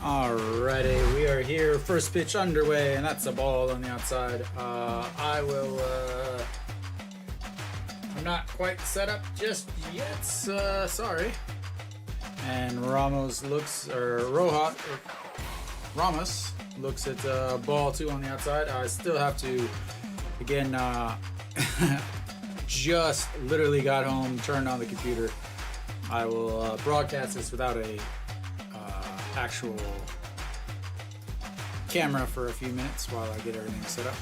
Alrighty, we are here. First pitch underway, and that's a ball on the outside. I'm not quite set up just yet. Sorry. And Ramos looks at ball two on the outside. I still have to, again, just literally got home, turned on the computer. I will broadcast this without a actual camera for a few minutes while I get everything set up.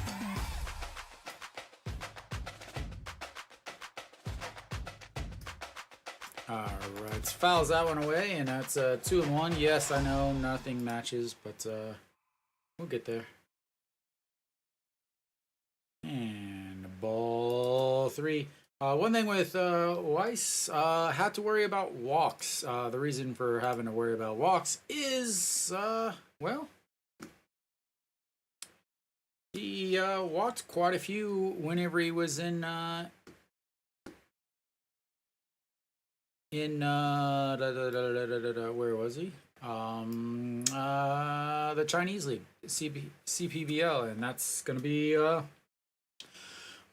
Alright, fouls that one away, and that's 2-1. Yes, I know nothing matches, but we'll get there. And ball three. One thing with Weiss, had to worry about walks. The reason for having to worry about walks is, well, he walked quite a few whenever he was in where was he? The Chinese League, CPBL, and that's going to be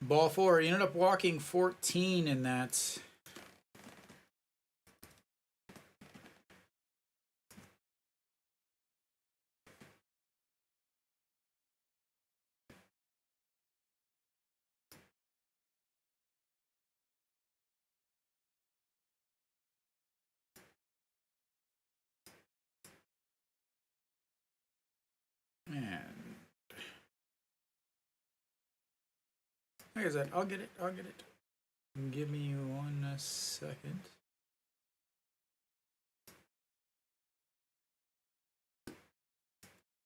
ball four. He ended up walking 14 in that. And like I said, I'll get it. Give me 1 second.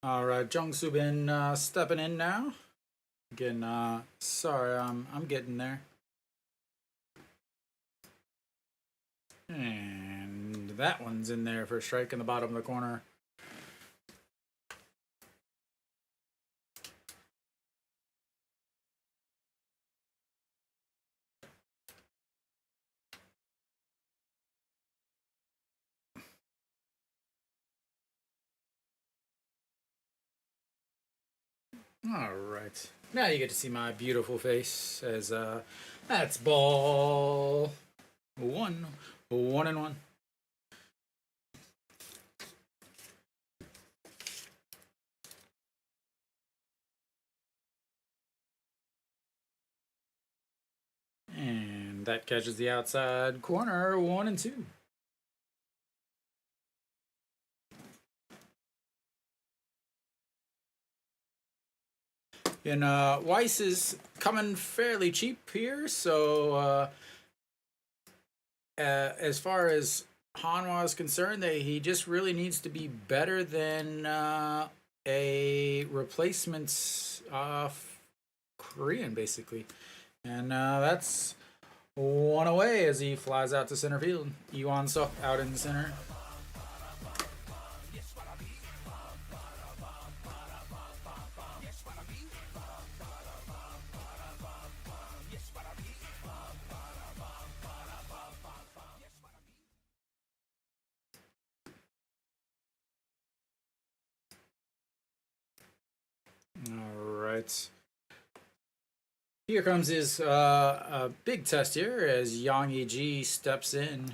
All right, Jung Soo Bin stepping in now. Again, sorry, I'm getting there. And that one's in there for a strike in the bottom of the corner. All right, now you get to see my beautiful face as that's ball one, 1-1. And that catches the outside corner, 1-2. And Weiss is coming fairly cheap here, so as far as Hanwha is concerned, he just really needs to be better than a replacement Korean, basically. And that's one away as he flies out to center field. Yuan Suk out in center. Alright. Here comes his big test here as Yang Yi steps in.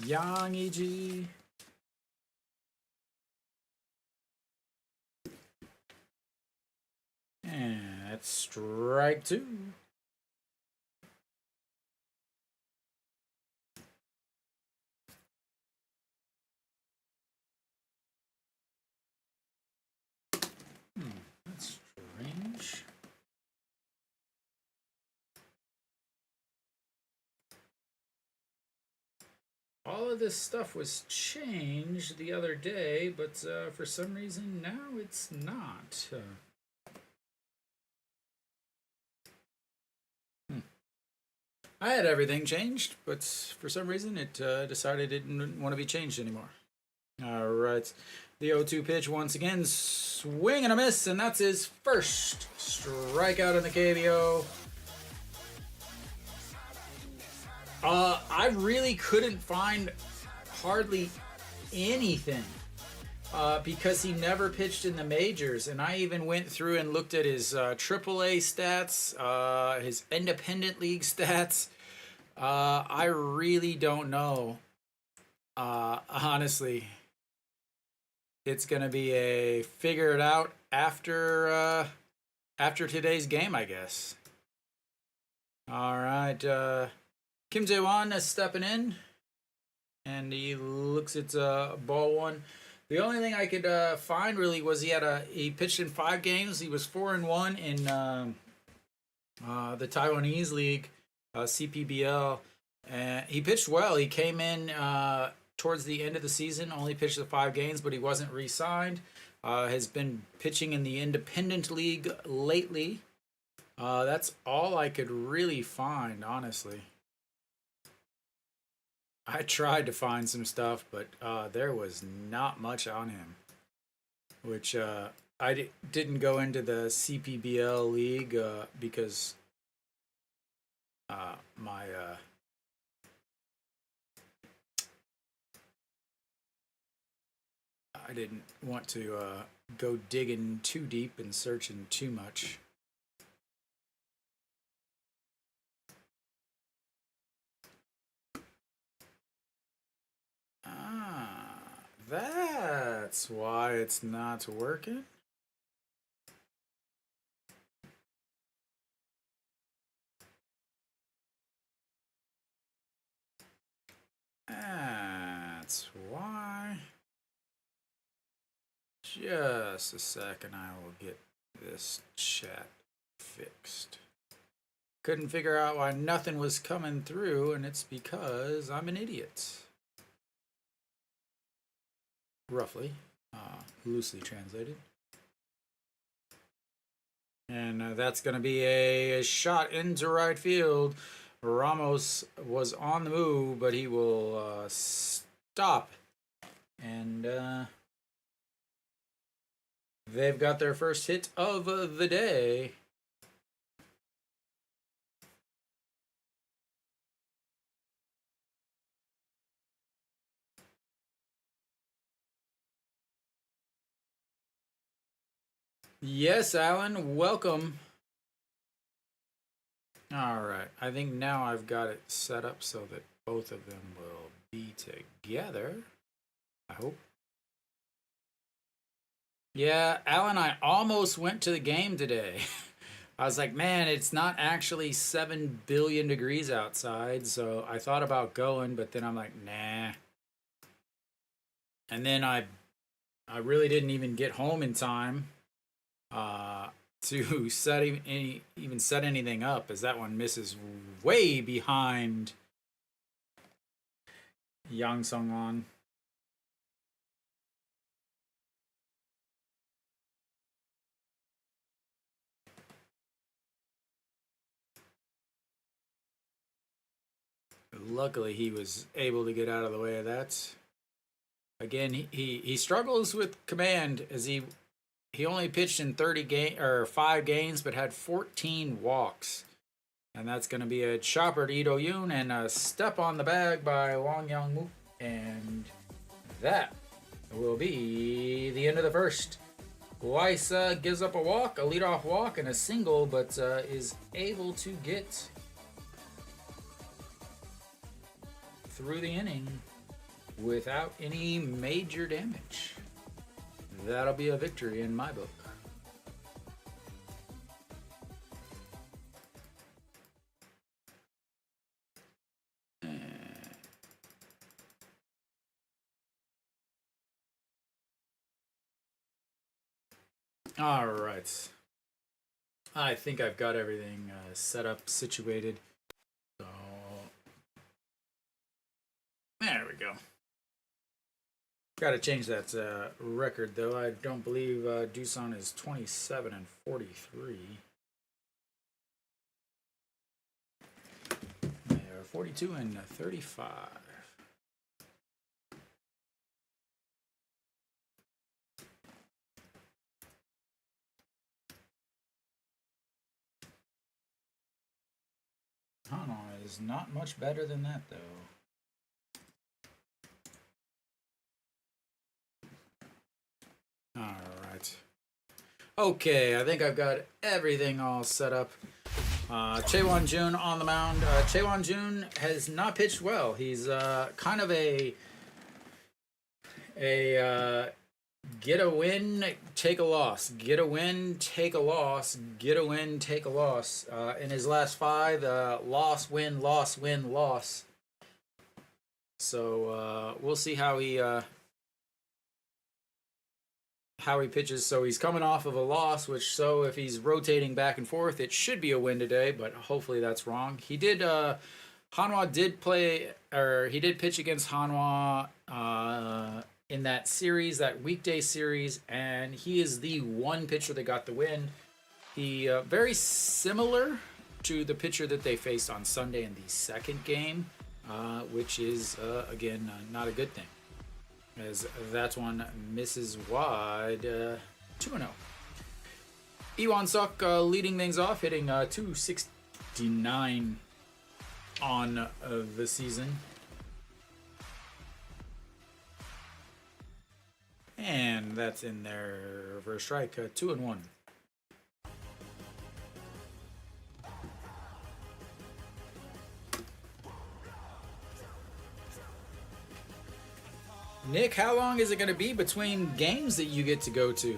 Yang Yi. And that's strike two. That's strange. All of this stuff was changed the other day, but for some reason now it's not. I had everything changed, but for some reason it decided it didn't want to be changed anymore. All right. The 0-2 pitch once again, swing and a miss, and that's his first strikeout in the KBO. I really couldn't find hardly anything because he never pitched in the majors, and I even went through and looked at his AAA stats, his independent league stats. I really don't know. Honestly, it's gonna be a figure it out after today's game, I guess. All right, Kim Jae-won is stepping in, and he looks at ball one. The only thing I could find really was he pitched in 5 games. He was 4-1 in the Taiwanese league, CPBL, and he pitched well. He came in towards the end of the season, only pitched the 5 games, but he wasn't re-signed. Has been pitching in the independent league lately. That's all I could really find, honestly. I tried to find some stuff, but there was not much on him. Which didn't go into the CPBL league because my I didn't want to go digging too deep and searching too much. That's why it's not working. That's why. Just a second, I will get this chat fixed. Couldn't figure out why nothing was coming through, and it's because I'm an idiot. Roughly, loosely translated. And that's going to be a shot into right field. Ramos was on the move, but he will stop. And they've got their first hit of the day. Yes, Alan, welcome. All right, I think now I've got it set up so that both of them will be together. I hope. Yeah, Alan, I almost went to the game today. I was like, man, it's not actually 7 billion degrees outside, so I thought about going, but then I'm like, nah. And then I really didn't even get home in time to even set anything up, as that one misses way behind Yang Sung-on. Luckily, he was able to get out of the way of that. Again, he struggles with command, as he only pitched in 5 games, but had 14 walks. And that's going to be a chopper to Ito Yoon and a step on the bag by Wang Youngmoo. And that will be the end of the first. Weiss gives up a walk, a leadoff walk, and a single, but is able to get through the inning without any major damage. That'll be a victory in my book. All right. I think I've got everything set up, situated. So there we go. Got to change that record, though. I don't believe Doosan is 27 and 43. 42 and 35. Hanwha is not much better than that, though. All right. Okay, I think I've got everything all set up. Chaewon-jun on the mound. Chaewon-jun has not pitched well. He's kind of a get a win, take a loss. Get a win, take a loss. Get a win, take a loss. In his last 5, loss, win, loss, win, loss. So we'll see how he pitches. So he's coming off of a loss, which, so if he's rotating back and forth, it should be a win today, but hopefully that's wrong. He did Hanwha did play, or he did pitch against Hanwha in that series, that weekday series, and he is the one pitcher that got the win. He very similar to the pitcher that they faced on Sunday in the second game, which is again not a good thing, as that one misses wide. 2-0. Iwan-suk leading things off, hitting 269 on the season. And that's in there for a strike. 2-1. Nick, how long is it going to be between games that you get to go to?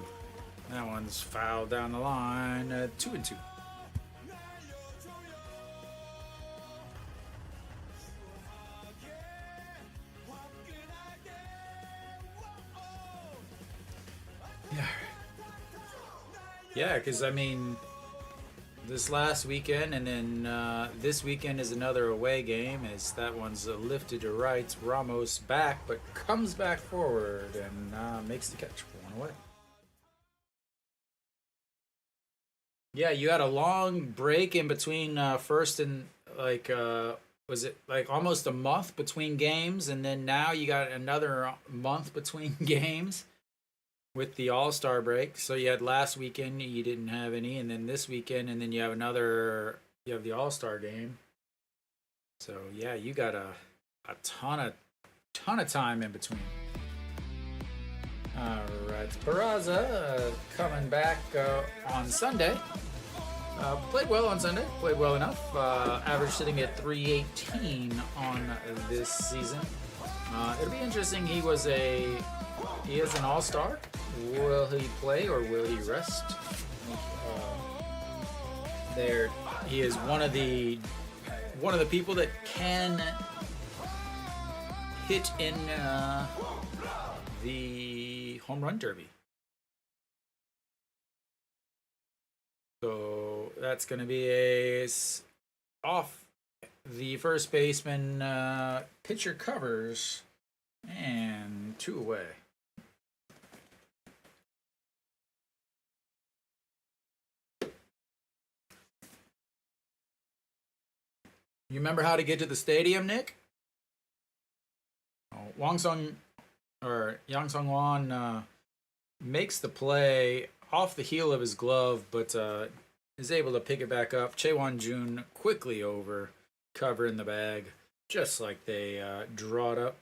That one's fouled down the line. 2-2. Yeah, because I mean, this last weekend and then this weekend is another away game, as that one's lifted to right. Ramos back, but comes back forward and makes the catch for one away. Yeah, you had a long break in between first and was it like almost a month between games, and then now you got another month between games with the All-Star break. So you had last weekend, you didn't have any, and then this weekend, and then you have the All-Star game. So yeah, you got a ton of time in between. All right, Barria coming back on Sunday. Played well on Sunday. Played well enough. Average sitting at 318 on this season. It'll be interesting. He is an all-star. Will he play or will he rest? There, he is one of the people that can hit in the home run derby. So that's going to be off the first baseman. Pitcher covers and 2 away. You remember how to get to the stadium, Nick? Yang Sung-won makes the play off the heel of his glove, but is able to pick it back up. Chaewon-jun quickly over, covering the bag, just like they draw it up.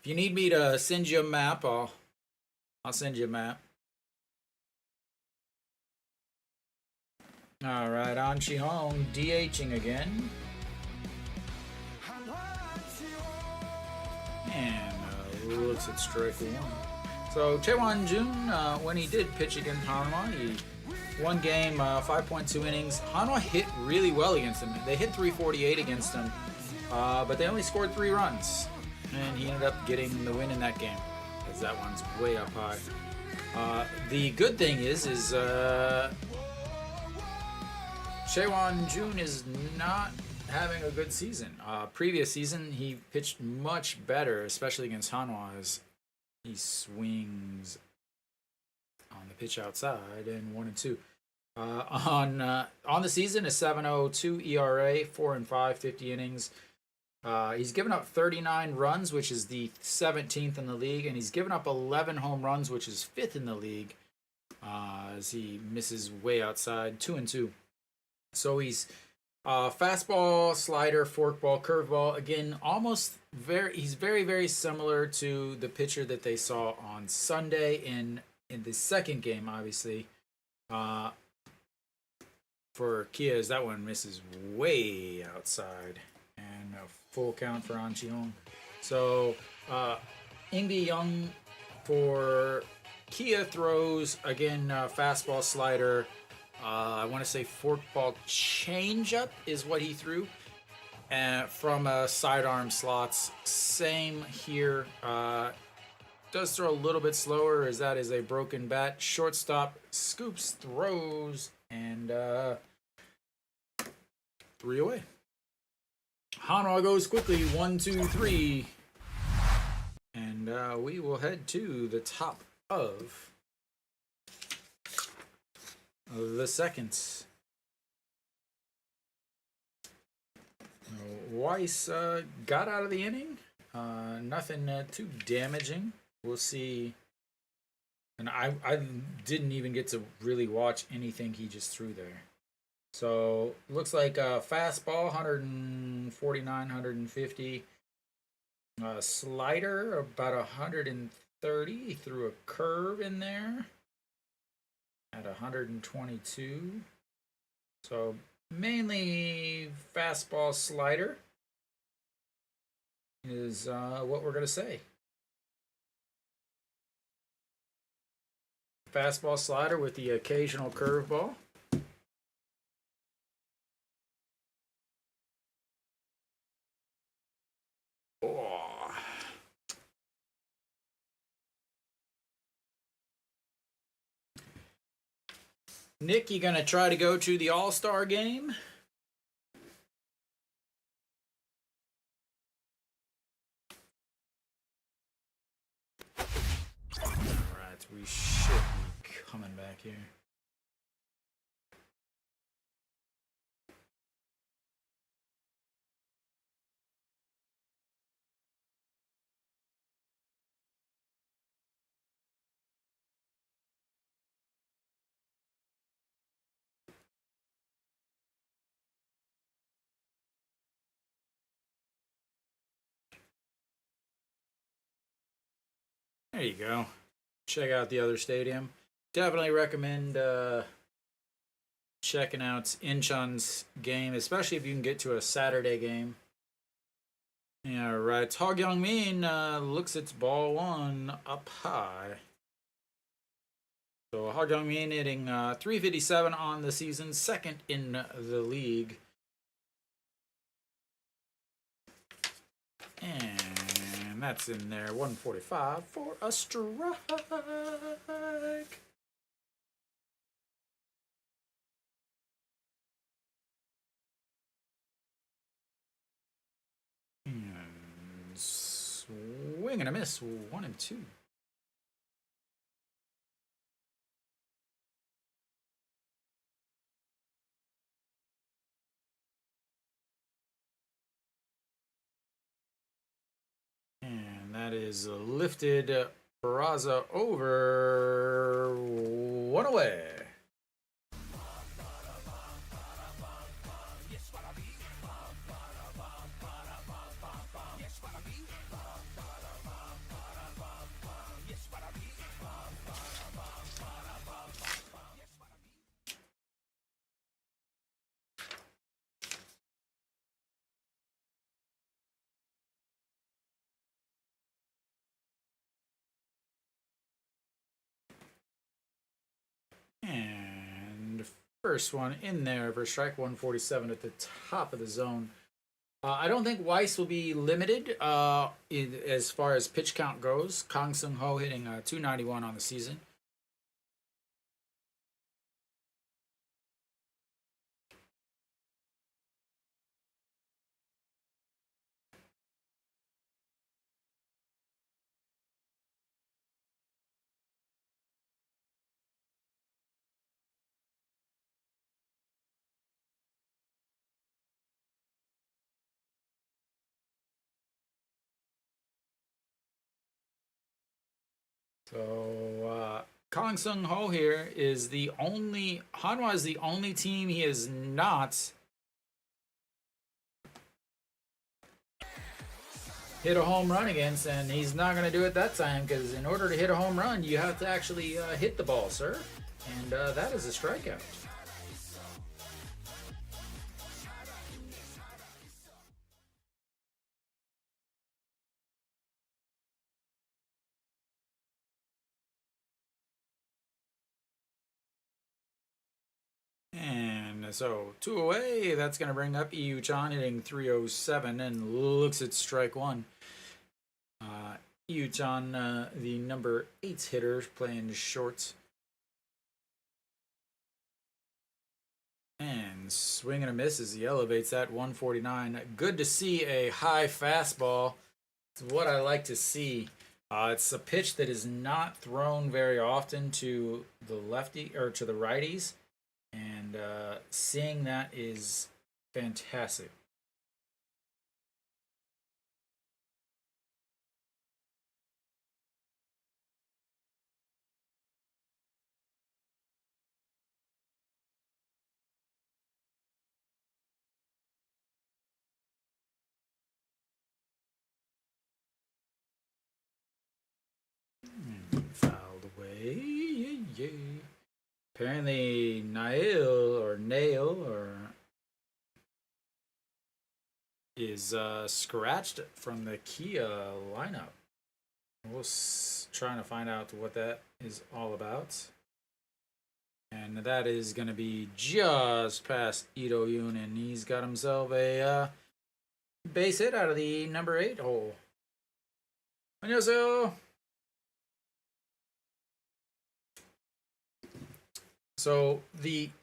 If you need me to send you a map, I'll send you a map. All right, An Chi-hong DHing again. And looks at strike 1. So Chaewon-jun, when he did pitch against Hanwha, he won game 5.2 innings. Hanwha hit really well against him. They hit 348 against him, but they only scored 3 runs. And he ended up getting the win in that game, as that one's way up high. The good thing is Chaewon-jun is not having a good season. Previous season, he pitched much better, especially against Hanwha, as he swings on the pitch outside and 1-2. On the season, a 7.02 ERA, 4 and 5, 50 innings. He's given up 39 runs, which is the 17th in the league, and he's given up 11 home runs, which is 5th in the league. As he misses way outside, 2-2. So he's fastball, slider, forkball, curveball. Again, he's very, very similar to the pitcher that they saw on Sunday in the second game, obviously. For Kia, as that one misses way outside. And a full count for An Chi-hong. So, Ingbi Young for Kia throws, again, fastball, slider. I want to say forkball changeup is what he threw. From sidearm slots. Same here. Does throw a little bit slower as that is a broken bat. Shortstop scoops, throws, and 3 away. Hanwha goes quickly, 1, 2, 3. And we will head to the top of the seconds. Weiss got out of the inning. Nothing too damaging. We'll see. And I didn't even get to really watch anything he just threw there. So, looks like a fastball, 149, 150. Slider, about 130. He threw a curve in there at 122. So, mainly fastball, slider is what we're going to say. Fastball, slider with the occasional curveball. Oh. Nick, you gonna try to go to the All-Star game? Alright, we should be coming back here. There you go. Check out the other stadium. Definitely recommend checking out Incheon's game, especially if you can get to a Saturday game. Yeah, right. Tog Young Min looks its ball one up high. So Hog Young Min hitting 357 on the season, second in the league. And that's in there, 145 for a strike. And swing and a miss, 1 and 2. And that is lifted Barraza over, 1 away. And first one in there for strike 147 at the top of the zone. I don't think Weiss will be limited as far as pitch count goes. Kang Seung Ho hitting 291 on the season. So Kong Sung Ho here is the only Hanwha is the only team he is not hit a home run against, and he's not going to do it that time because in order to hit a home run, you have to actually hit the ball, sir, and that is a strikeout. And so 2 away, that's going to bring up Iu-chan hitting 307 and looks at strike one. Iu-chan, the number 8 hitter, playing short. And swing and a miss as he elevates that 149. Good to see a high fastball. It's what I like to see. It's a pitch that is not thrown very often to the lefty or to the righties. And seeing that is fantastic. Fouled away. Yeah. Apparently, Nail is scratched from the Kia lineup. We'll trying to find out what that is all about. And that is going to be just past Ito Yoon, and he's got himself a base hit out of the number 8 hole. 안녕하세요. So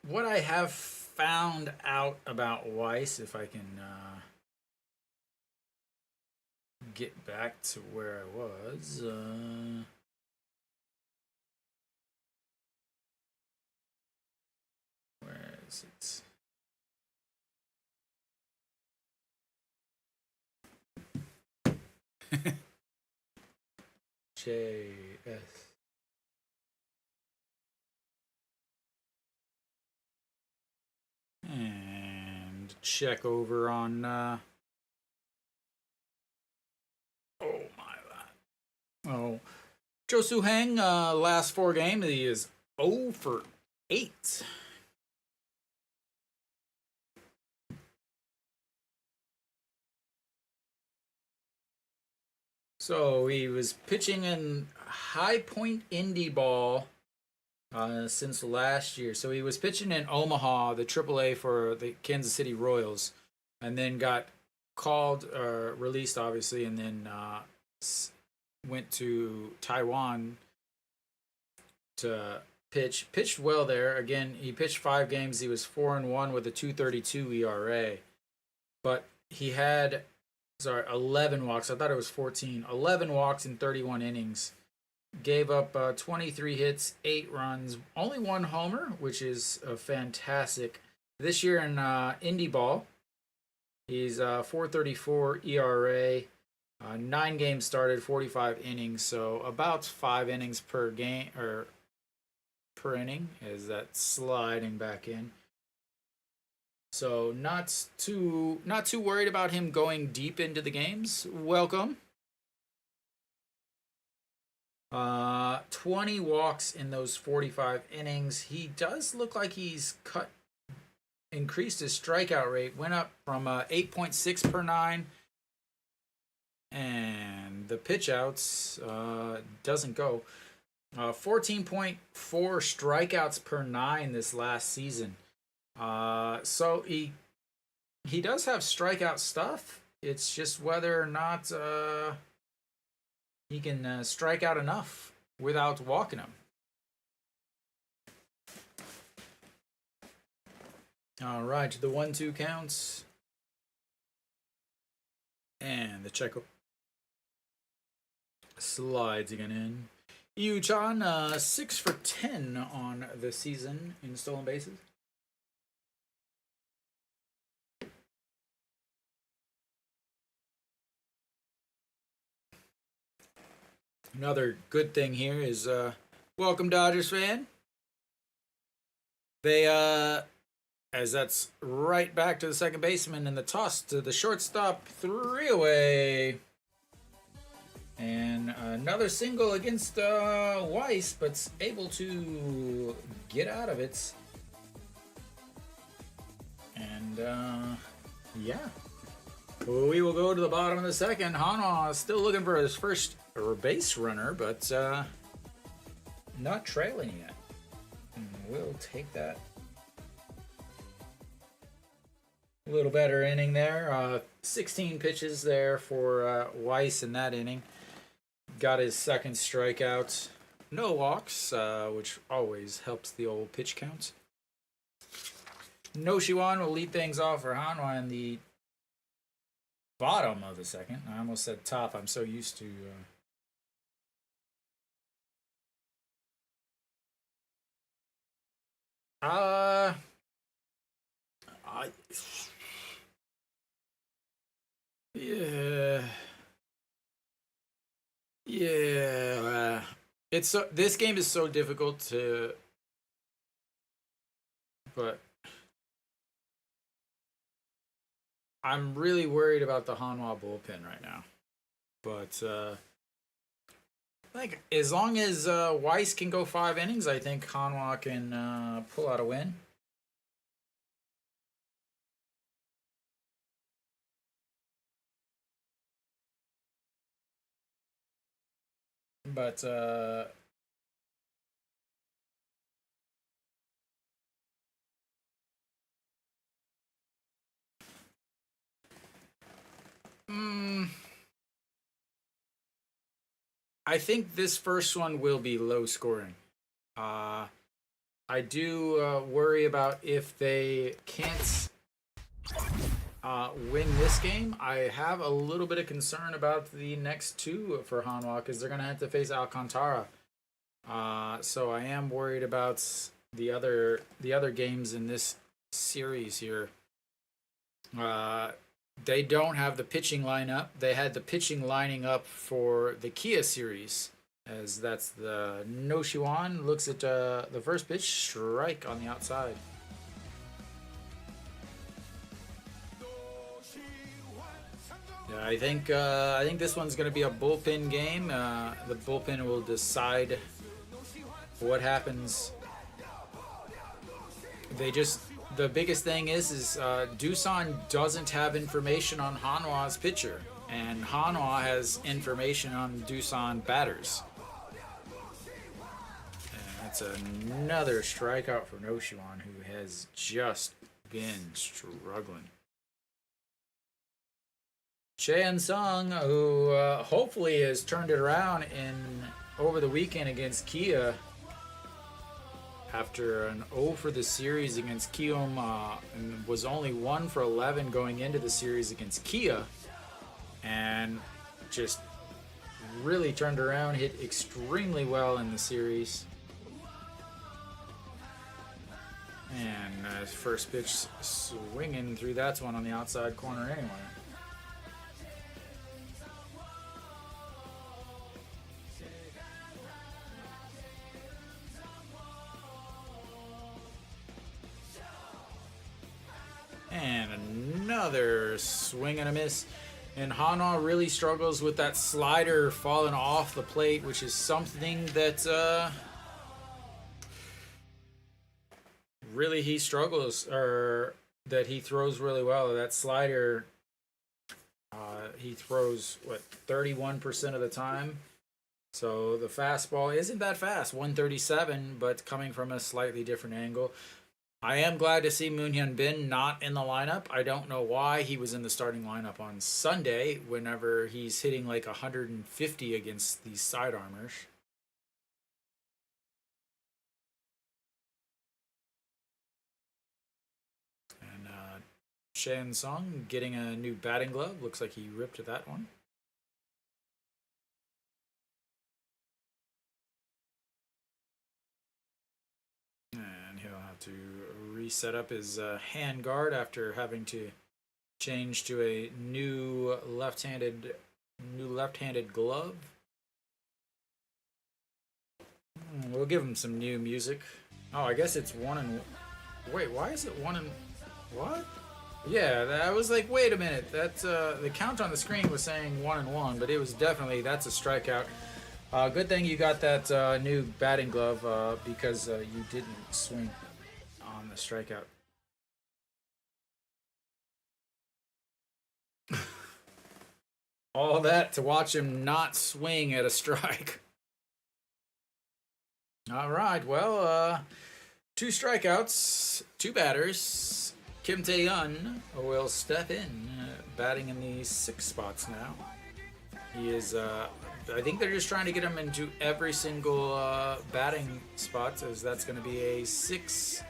what I have found out about Weiss, if I can get back to where I was. Where is it? JS. And check over on oh my god. Oh, Cho Soo Hang, last 4 games, he is 0 for 8. So he was pitching in High Point Indie Ball since last year. So he was pitching in Omaha, the AAA for the Kansas City Royals, and then got called, released obviously, and then went to Taiwan to pitch. Pitched well there. Again, he pitched 5 games. He was 4-1 with a 2.32 ERA, but he had 11 walks. I thought it was 14. 11 walks in 31 innings. Gave up 23 hits, 8 runs, only 1 homer, which is fantastic. This year in Indie Ball, he's 4.34 ERA, 9 games started, 45 innings, so about 5 innings per game or per inning as that sliding back in. So not too worried about him going deep into the games. Welcome. 20 walks in those 45 innings. He does look like he's increased his strikeout rate. Went up from 8.6 per 9. And the pitch outs doesn't go. 14.4 strikeouts per 9 this last season. So he does have strikeout stuff. It's just whether or not he can strike out enough without walking him. All right, the 1-2 counts. And the check slides again in. Iu-chan, 6 for 10 on the season in stolen bases. Another good thing here is welcome Dodgers fan. They as that's right back to the second baseman and the toss to the shortstop, 3 away. And another single against Weiss, but able to get out of it. And yeah, we will go to the bottom of the second. Hanwha is still looking for his first base runner, but not trailing yet. And we'll take that. A little better inning there. 16 pitches there for Weiss in that inning. Got his second strikeout. No walks, which always helps the old pitch count. No Shiwan will lead things off for Hanwha in the bottom of the second. I almost said top. I'm so used to... I yeah. Yeah. It's so, this game is so difficult to... But I'm really worried about the Hanwha bullpen right now. But like as long as Weiss can go 5 innings, I think Hanwha can pull out a win. But I think this first one will be low scoring. I do worry about if they can't win this game. I have a little bit of concern about the next two for Hanwha because they're going to have to face Alcantara. So I am worried about the other games in this series here. They don't have the pitching lineup. They had the pitching lining up for the Kia series, as that's the No Shiwan looks at the first pitch, strike on the outside. Yeah, I think this one's going to be a bullpen game. The bullpen will decide what happens. The biggest thing is Doosan doesn't have information on Hanwha's pitcher, and Hanwha has information on Doosan batters. And that's another strikeout for No Shiwan, who has just been struggling. Cheyenne Sung, who hopefully has turned it around over the weekend against Kia after an 0 for the series against Kium, and was only 1 for 11 going into the series against Kia, and just really turned around, hit extremely well in the series. And his first pitch swinging through that one on the outside corner anyway. And another swing and a miss. And Hanwha really struggles with that slider falling off the plate, which is something that really he struggles, or that he throws really well. That slider, he throws, 31% of the time. So the fastball isn't that fast, 137, but coming from a slightly different angle. I am glad to see Moon Hyun Bin not in the lineup. I don't know why he was in the starting lineup on Sunday whenever he's hitting like 150 against these sidearmers. And Shan Sung getting a new batting glove. Looks like he ripped that one. And he'll have to reset up his hand guard after having to change to a new left-handed glove. We'll give him some new music. Oh, I guess it's one and... Wait, why is it one and... What? Yeah, I was like, wait a minute. That's the count on the screen was saying 1-1, but it was definitely... That's a strikeout. Good thing you got that new batting glove because you didn't swing on the strikeout. All that to watch him not swing at a strike. All right, well, 2 strikeouts, 2 batters. Kim Tae-yeon will step in, batting in the 6th spots now. He is, I think they're just trying to get him into every single batting spot, as that's going to be a 6-3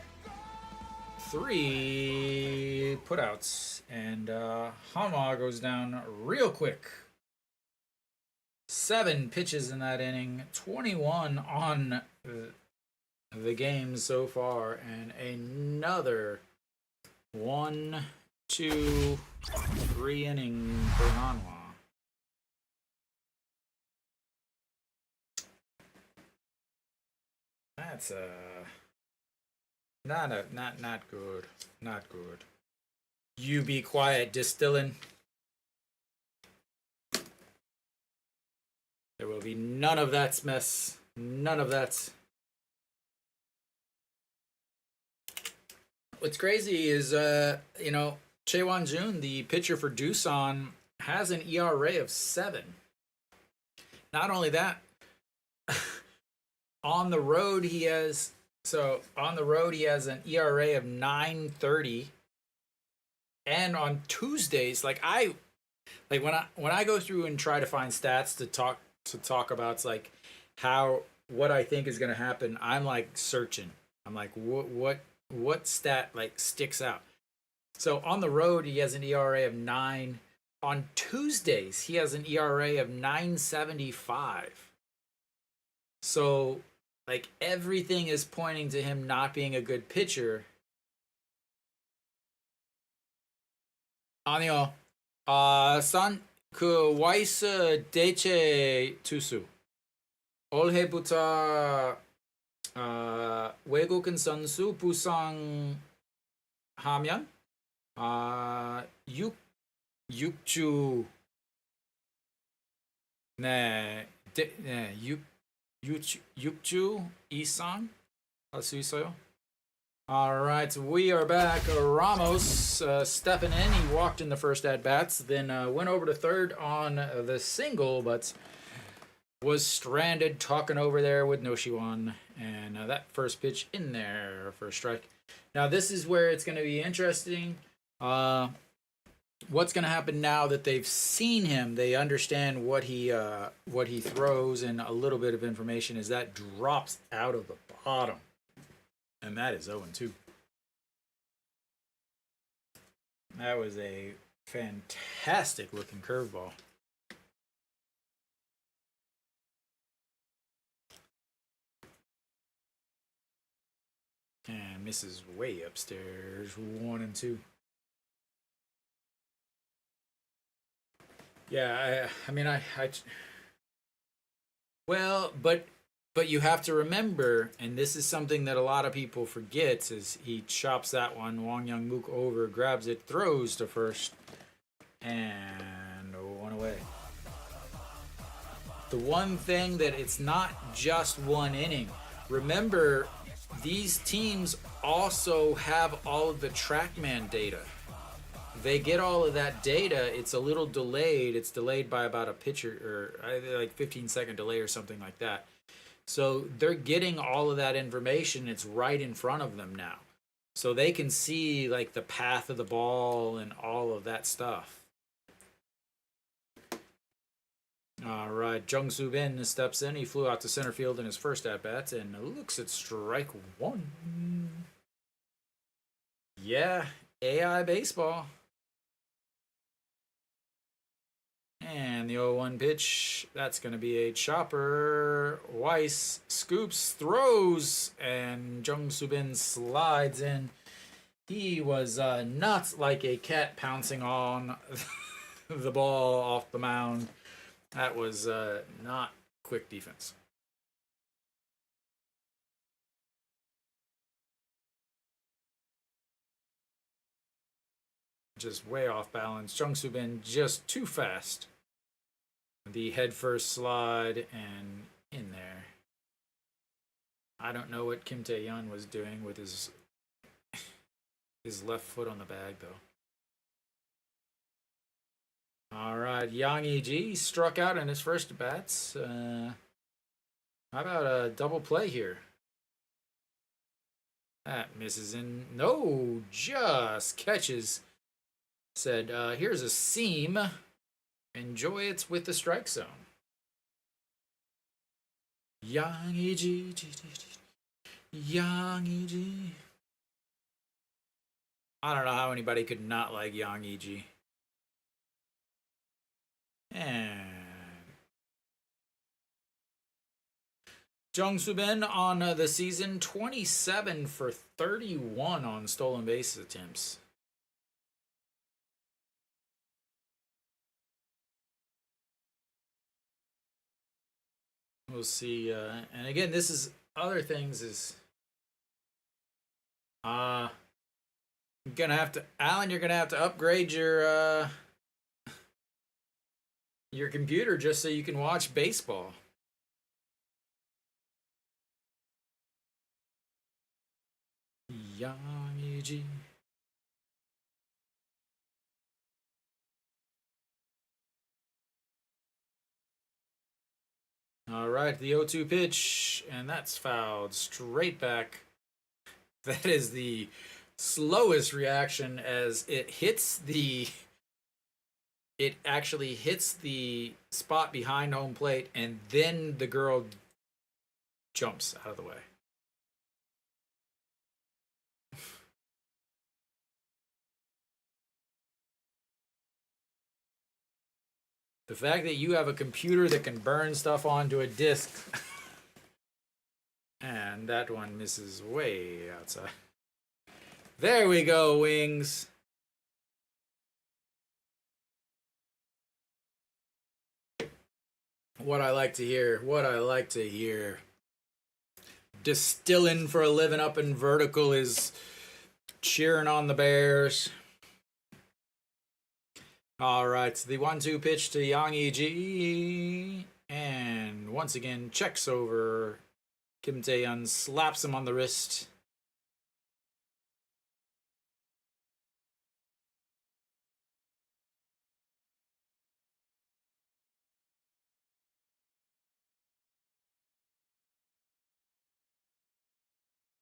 putouts. And Hanwha goes down real quick. 7 pitches in that inning, 21 on the game so far, and another 1, 2, 3 inning for Hanwha. That's not good. Not good. You be quiet, distilling. There will be none of that mess. None of that. What's crazy is, you know, Chae Won-jun, the pitcher for Doosan, has an ERA of 7. Not only that, on the road he has an ERA of 9.30, and on Tuesdays, when I go through and try to find stats to talk about, it's like what I think is going to happen. I'm like searching. I'm like, what stat like sticks out? So on the road he has an ERA of 9. On Tuesdays he has an ERA of 9.75. So like everything is pointing to him not being a good pitcher. 아니요. 그 와이스 대체 투수. 올해부터 외국인 선수 부상하면 6주 네 6주 이상 할 수 있어요. All right, we are back. Ramos stepping in. He walked in the first at-bats, then went over to third on the single, but was stranded talking over there with Noshiwan. And that first pitch in there for a strike. Now, this is where it's going to be interesting. What's going to happen now that they've seen him? They understand what he throws, and a little bit of information is that drops out of the bottom. And that is 0-2. That was a fantastic looking curveball. And misses way upstairs. 1-2. Yeah, I mean, well, but you have to remember, and this is something that a lot of people forget, is he chops that one, Wang Young-mook over, grabs it, throws to first, and 1 away. The one thing that it's not just 1 inning. Remember, these teams also have all of the TrackMan data. They get all of that data. It's a little delayed. It's delayed by about a pitcher, or like 15-second delay or something like that. So they're getting all of that information. It's right in front of them now. So they can see like the path of the ball and all of that stuff. All right, Jung Soo Bin steps in. He flew out to center field in his first at-bat and looks at strike 1. Yeah, AI baseball. And the 0-1 pitch, that's going to be a chopper. Weiss scoops, throws, and Jung Soo Bin slides in. He was nuts like a cat pouncing on the ball off the mound. That was not quick defense. just way off balance. Jung Soo Bin just too fast. The head first slide and in there. I don't know what Kim Tae-yeon was doing with his left foot on the bag, though. All right, Yang E.G. struck out in his first at-bats. How about a double play here? That misses in. No, just catches. Said, here's a seam. Enjoy it with the strike zone. Yang E.G. Yang E.G. I don't know how anybody could not like Yang E.G. And Jung Soo Bin on the season, 27 for 31 on stolen base attempts. We'll see. And again, this is other things is you're gonna have to, Alan, you're gonna have to upgrade your computer just so you can watch baseball. Yang E.G. All right, the 0-2 pitch, and that's fouled straight back. That is the slowest reaction as it actually hits the spot behind home plate, and then the girl jumps out of the way. The fact that you have a computer that can burn stuff onto a disc. And that one misses way outside. There we go, Wings. What I like to hear. What I like to hear. Distilling for a living up in vertical is cheering on the Bears. All right, the 1-2 pitch to Yang E.G. And once again, checks over. Kim Tae-yeon slaps him on the wrist.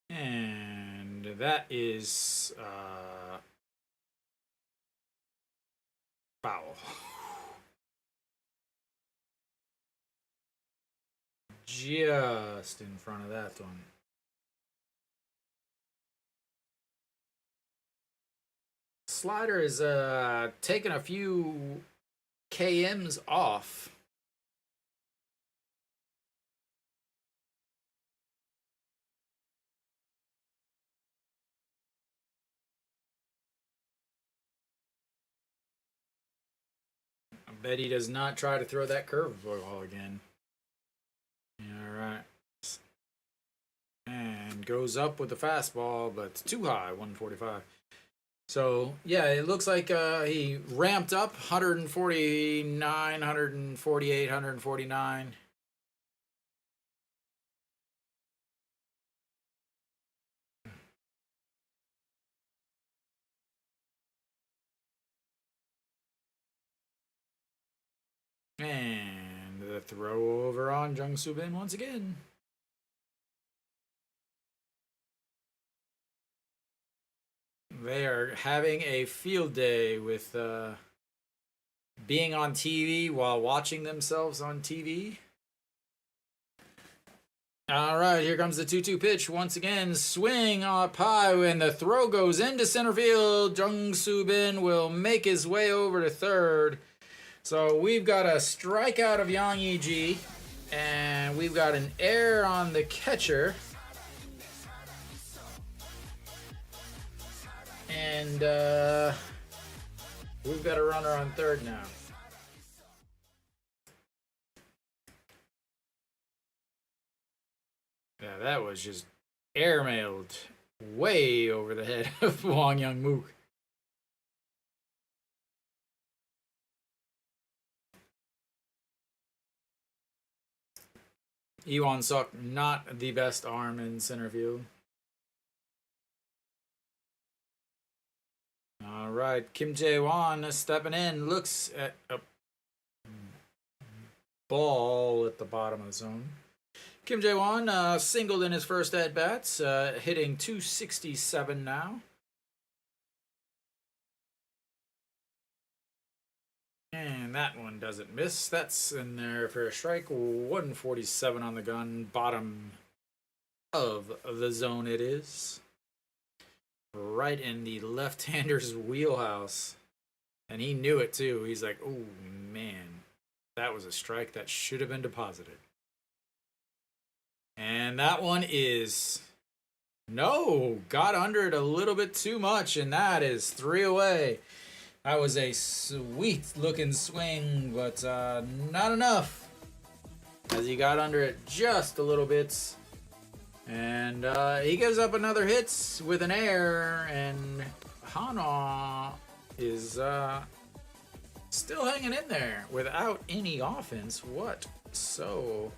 And that is foul. Just in front of that one. Slider is taking a few KMs off. I bet he does not try to throw that curveball again. All right. And goes up with the fastball, but it's too high, 145. So, yeah, it looks like he ramped up 149, 148, 149. And the throw over on Jung Soo Bin once again. They are having a field day with being on TV while watching themselves on TV. All right, here comes the 2-2 pitch. Once again, swing up high, and the throw goes into center field. Jung Soo Bin will make his way over to third. So we've got a strikeout of Yang E.G., and we've got an error on the catcher. And we've got a runner on third now. Yeah, that was just airmailed way over the head of Wang Young Mook. Iwan Suk, not the best arm in center field. All right, Kim Jae-won stepping in, looks at a ball at the bottom of the zone. Kim Jae-won singled in his first at-bats, hitting .267 now. And that one doesn't miss. That's in there for a strike. 147 on the gun. Bottom of the zone it is. Right in the left-hander's wheelhouse. And he knew it too. He's like, oh man, that was a strike that should have been deposited. And that one is... no, got under it a little bit too much, and that is 3 away. That was a sweet looking swing, but not enough, as he got under it just a little bit. And he gives up another hit with an error, and Hanwha is still hanging in there without any offense whatsoever.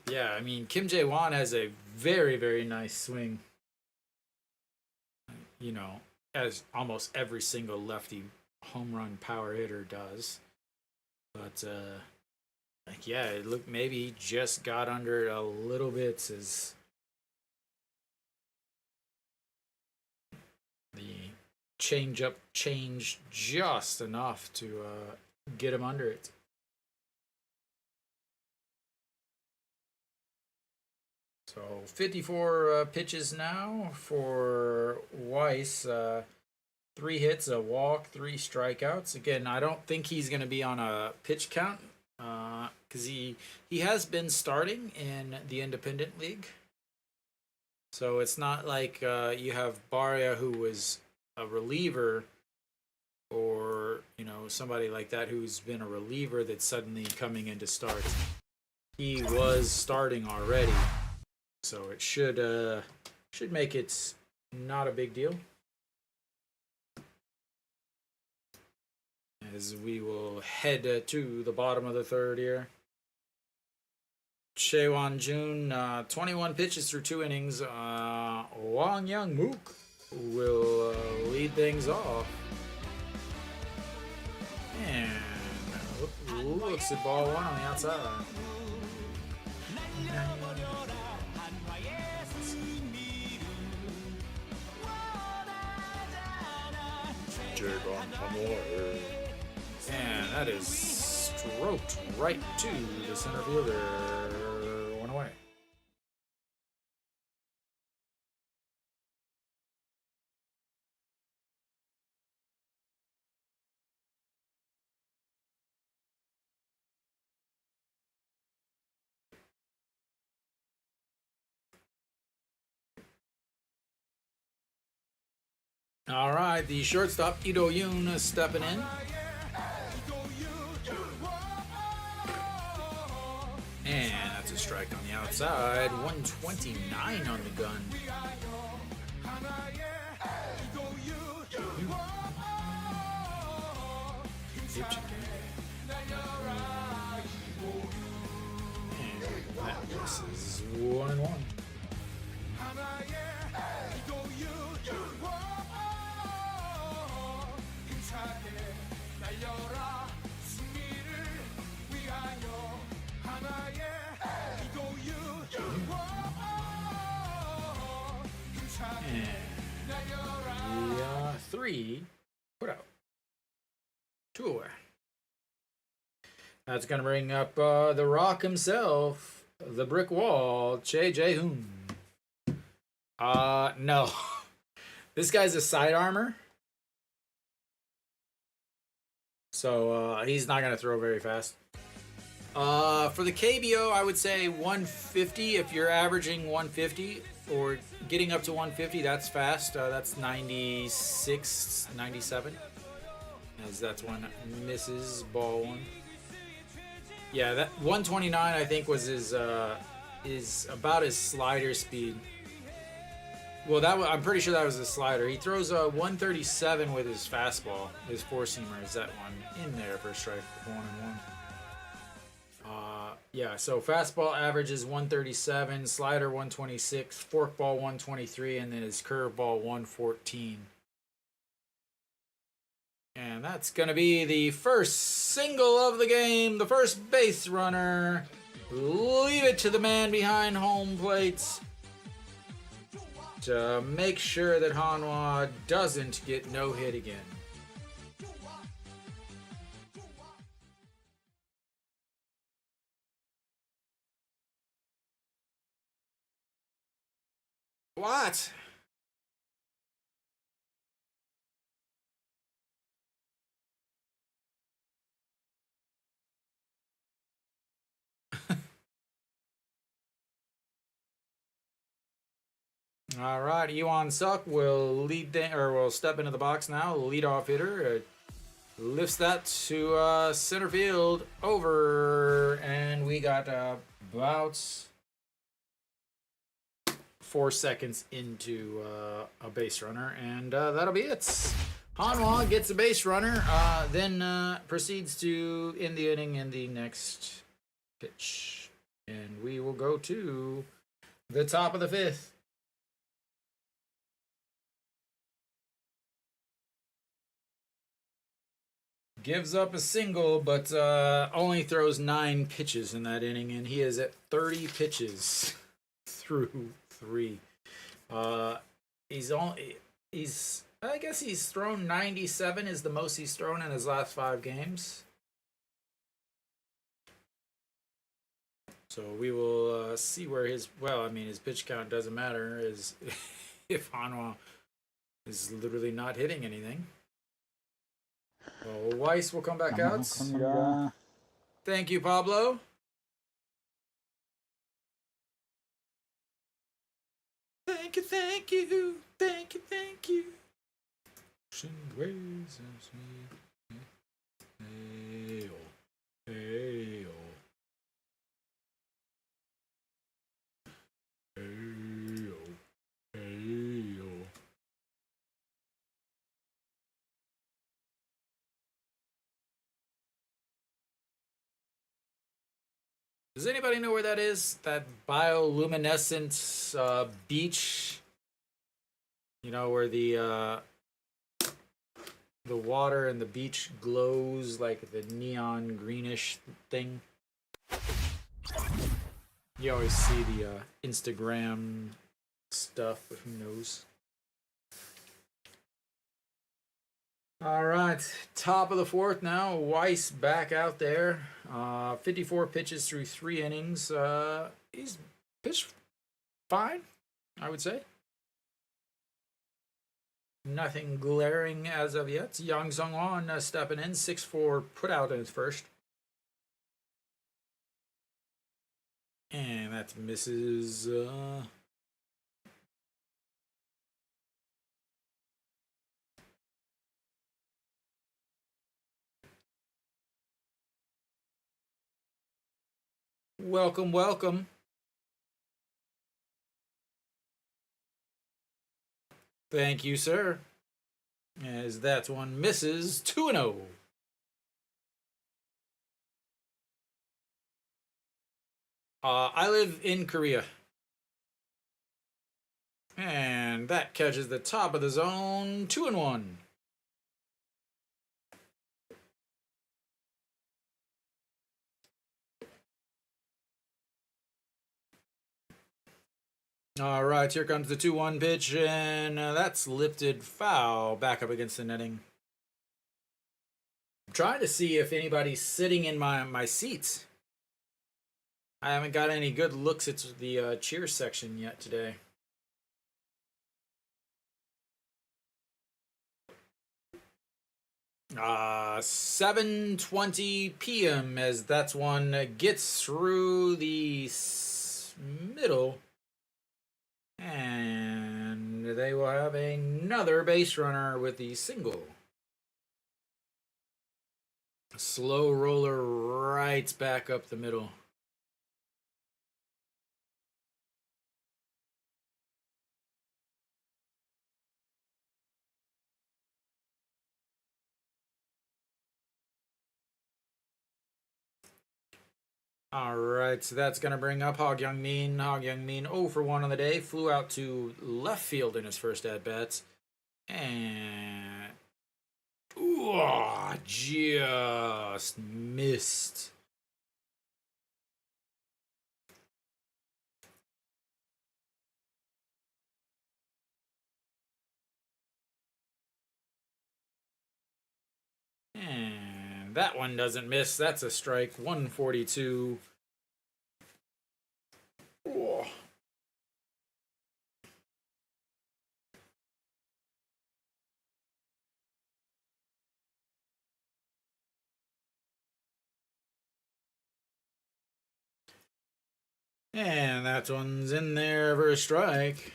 Yeah, I mean, Kim Jae-won has a very, very nice swing. You know, as almost every single lefty home run power hitter does. But, like, yeah, it looked maybe he just got under it a little bit as the changeup changed just enough to get him under it. So 54 pitches now for Weiss. 3 hits, a walk, 3 strikeouts. Again, I don't think he's going to be on a pitch count because he has been starting in the Independent League. So it's not like you have Barria, who was a reliever, or somebody like that who's been a reliever that's suddenly coming in to start. He was starting already. So it should make it not a big deal. As we will head to the bottom of the third here. Chaewon Jun, 21 pitches through 2 innings. Wang Young Mook will lead things off. And looks at ball 1 on the outside. And that is stroked right to the center fielder. 1 away. All right, the shortstop, Lee Do-yoon, stepping in. And that's a strike on the outside. 129 on the gun. And that misses 1-1. And 3 put out. 2 away. That's going to bring up the Rock himself, the brick wall, Choi Jae-hoon. No. This guy's a side armor. So he's not going to throw very fast. For the KBO, I would say 150. If you're averaging 150 or getting up to 150, that's fast. That's 96, 97. As that's one misses, ball 1. Yeah, that 129 I think was his is about his slider speed. Well, I'm pretty sure that was a slider. He throws a 137 with his fastball. His four-seamer is that one in there for strike 1-1. Yeah, so fastball averages 137, slider 126, forkball 123, and then his curveball 114. And that's going to be the first single of the game. The first base runner. Leave it to the man behind home plate to make sure that Hanwha doesn't get no hit again. What? All right, Iwan Suk will will step into the box now. Leadoff hitter lifts that to center field over, and we got about 4 seconds into a base runner, and that'll be it. Hanwha gets a base runner, then proceeds to end the inning in the next pitch, and we will go to the top of the fifth. Gives up a single, but only throws 9 pitches in that inning, and he is at 30 pitches through 3. I guess he's thrown 97 is the most he's thrown in his last 5 games. So we will see where his pitch count doesn't matter is if Hanwha is literally not hitting anything. Well, Weiss will come back out. Thank you, Pablo. Thank you, thank you, thank you, thank you. Does anybody know where that is? That bioluminescent beach? You know, where the water and the beach glows like the neon greenish thing? You always see the Instagram stuff, but who knows? All right, top of the fourth now. Weiss back out there. 54 pitches through 3 innings. He's pitched fine, I would say. Nothing glaring as of yet. Yang Zhongwan stepping in. 6-4 put out in his first. And that misses. Welcome, welcome. Thank you, sir. As that one misses 2-0. I live in Korea. And that catches the top of the zone. 2-1. All right, here comes the 2-1 pitch, and that's lifted foul back up against the netting. I'm trying to see if anybody's sitting in my seats. I haven't got any good looks at the cheer section yet today. Uh, 7:20 p.m. as that's one gets through the middle. And they will have another base runner with the single. Slow roller right back up the middle. All right, so that's going to bring up Hog Young Min. Hog Young Min 0 for 1 on the day. Flew out to left field in his first at-bats. And... ooh, just missed. And that one doesn't miss. That's a strike. 142. Oh. And that one's in there for a strike.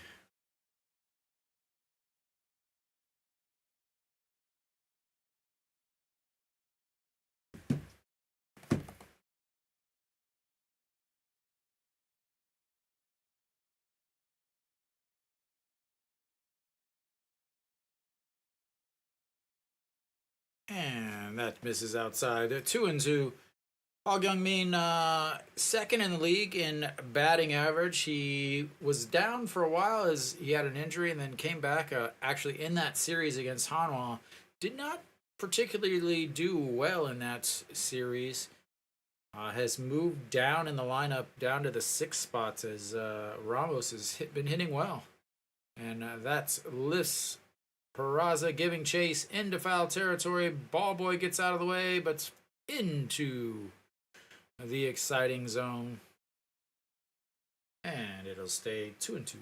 And that misses outside. 2-2. Hog Young Min, second in the league in batting average. He was down for a while as he had an injury and then came back. Actually, in that series against Hanwha, did not particularly do well in that series. Has moved down in the lineup, down to the 6th spots as Ramos has been hitting well. And that's Liss Peraza giving chase into foul territory. Ball boy gets out of the way, but into the exciting zone. And it'll stay 2-2.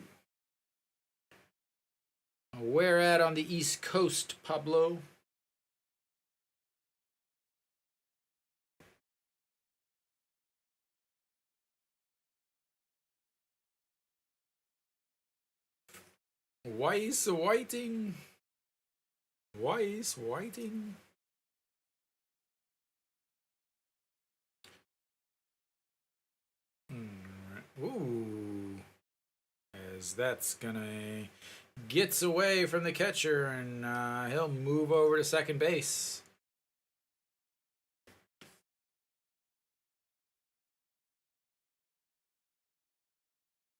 Where at on the East Coast, Pablo? Weiss Whiting. Weiss Whiting. Ooh. As that's gonna gets away from the catcher and he'll move over to second base.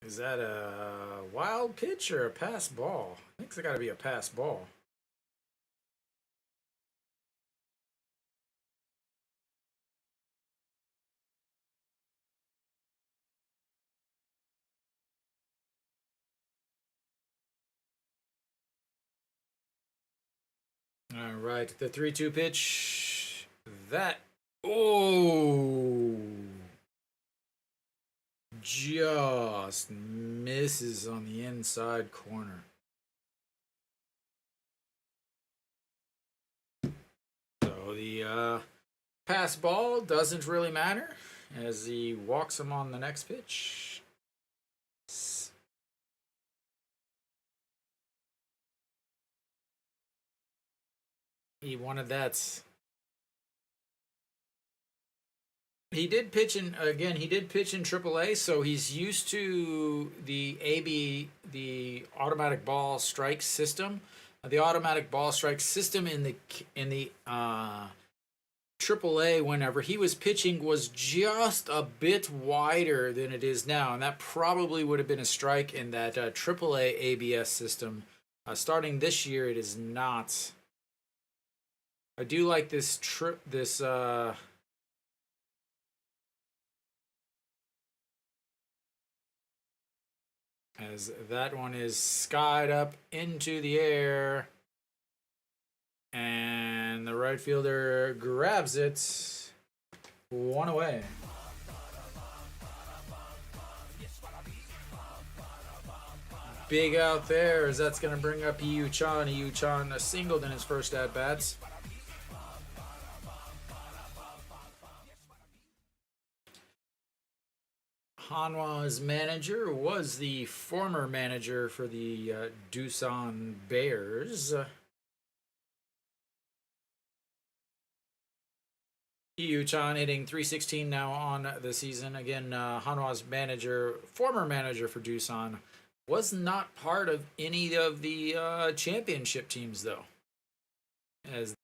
Is that a wild pitch or a pass ball? I think it's got to be a pass ball. All right, the 3-2 pitch. That, oh, just misses on the inside corner. So the pass ball doesn't really matter as he walks him on the next pitch. He wanted that. He did pitch in again. He did pitch in AAA, so he's used to the the automatic ball strike system. The automatic ball strike system in the AAA, whenever he was pitching, was just a bit wider than it is now, and that probably would have been a strike in that AAA ABS system. Starting this year, it is not. I do like this as that one is skied up into the air, and the right fielder grabs it. One away. Big out there as that's going to bring up Yu Chan. Yu Chan singled in his first at-bats. Hanwha's manager was the former manager for the Doosan Bears. Yu Chan hitting 316 now on the season. Again, Hanwha's manager, former manager for Doosan, was not part of any of the championship teams, though. As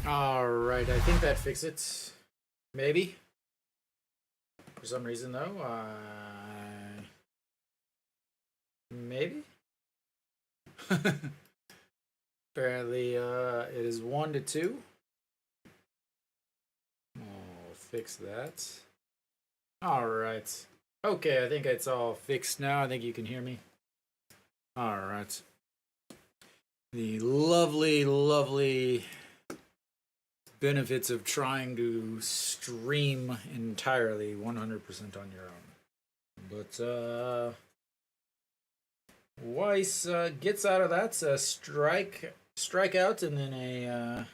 Alright, I think that fixes it. Maybe. For some reason, though, maybe? Apparently, it is 1-2. I'll fix that. Alright. Okay, I think it's all fixed now. I think you can hear me. Alright. The lovely, lovely benefits of trying to stream entirely 100% on your own. But Weiss gets out of that, strikeout, and then a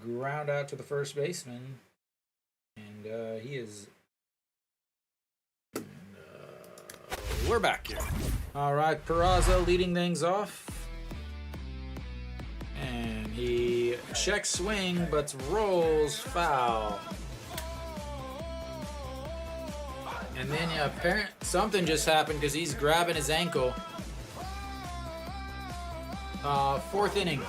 ground out to the first baseman, and he is. And, we're back here. All right, Peraza leading things off. And he checks swing, but rolls foul. And then something just happened because he's grabbing his ankle. Fourth inning.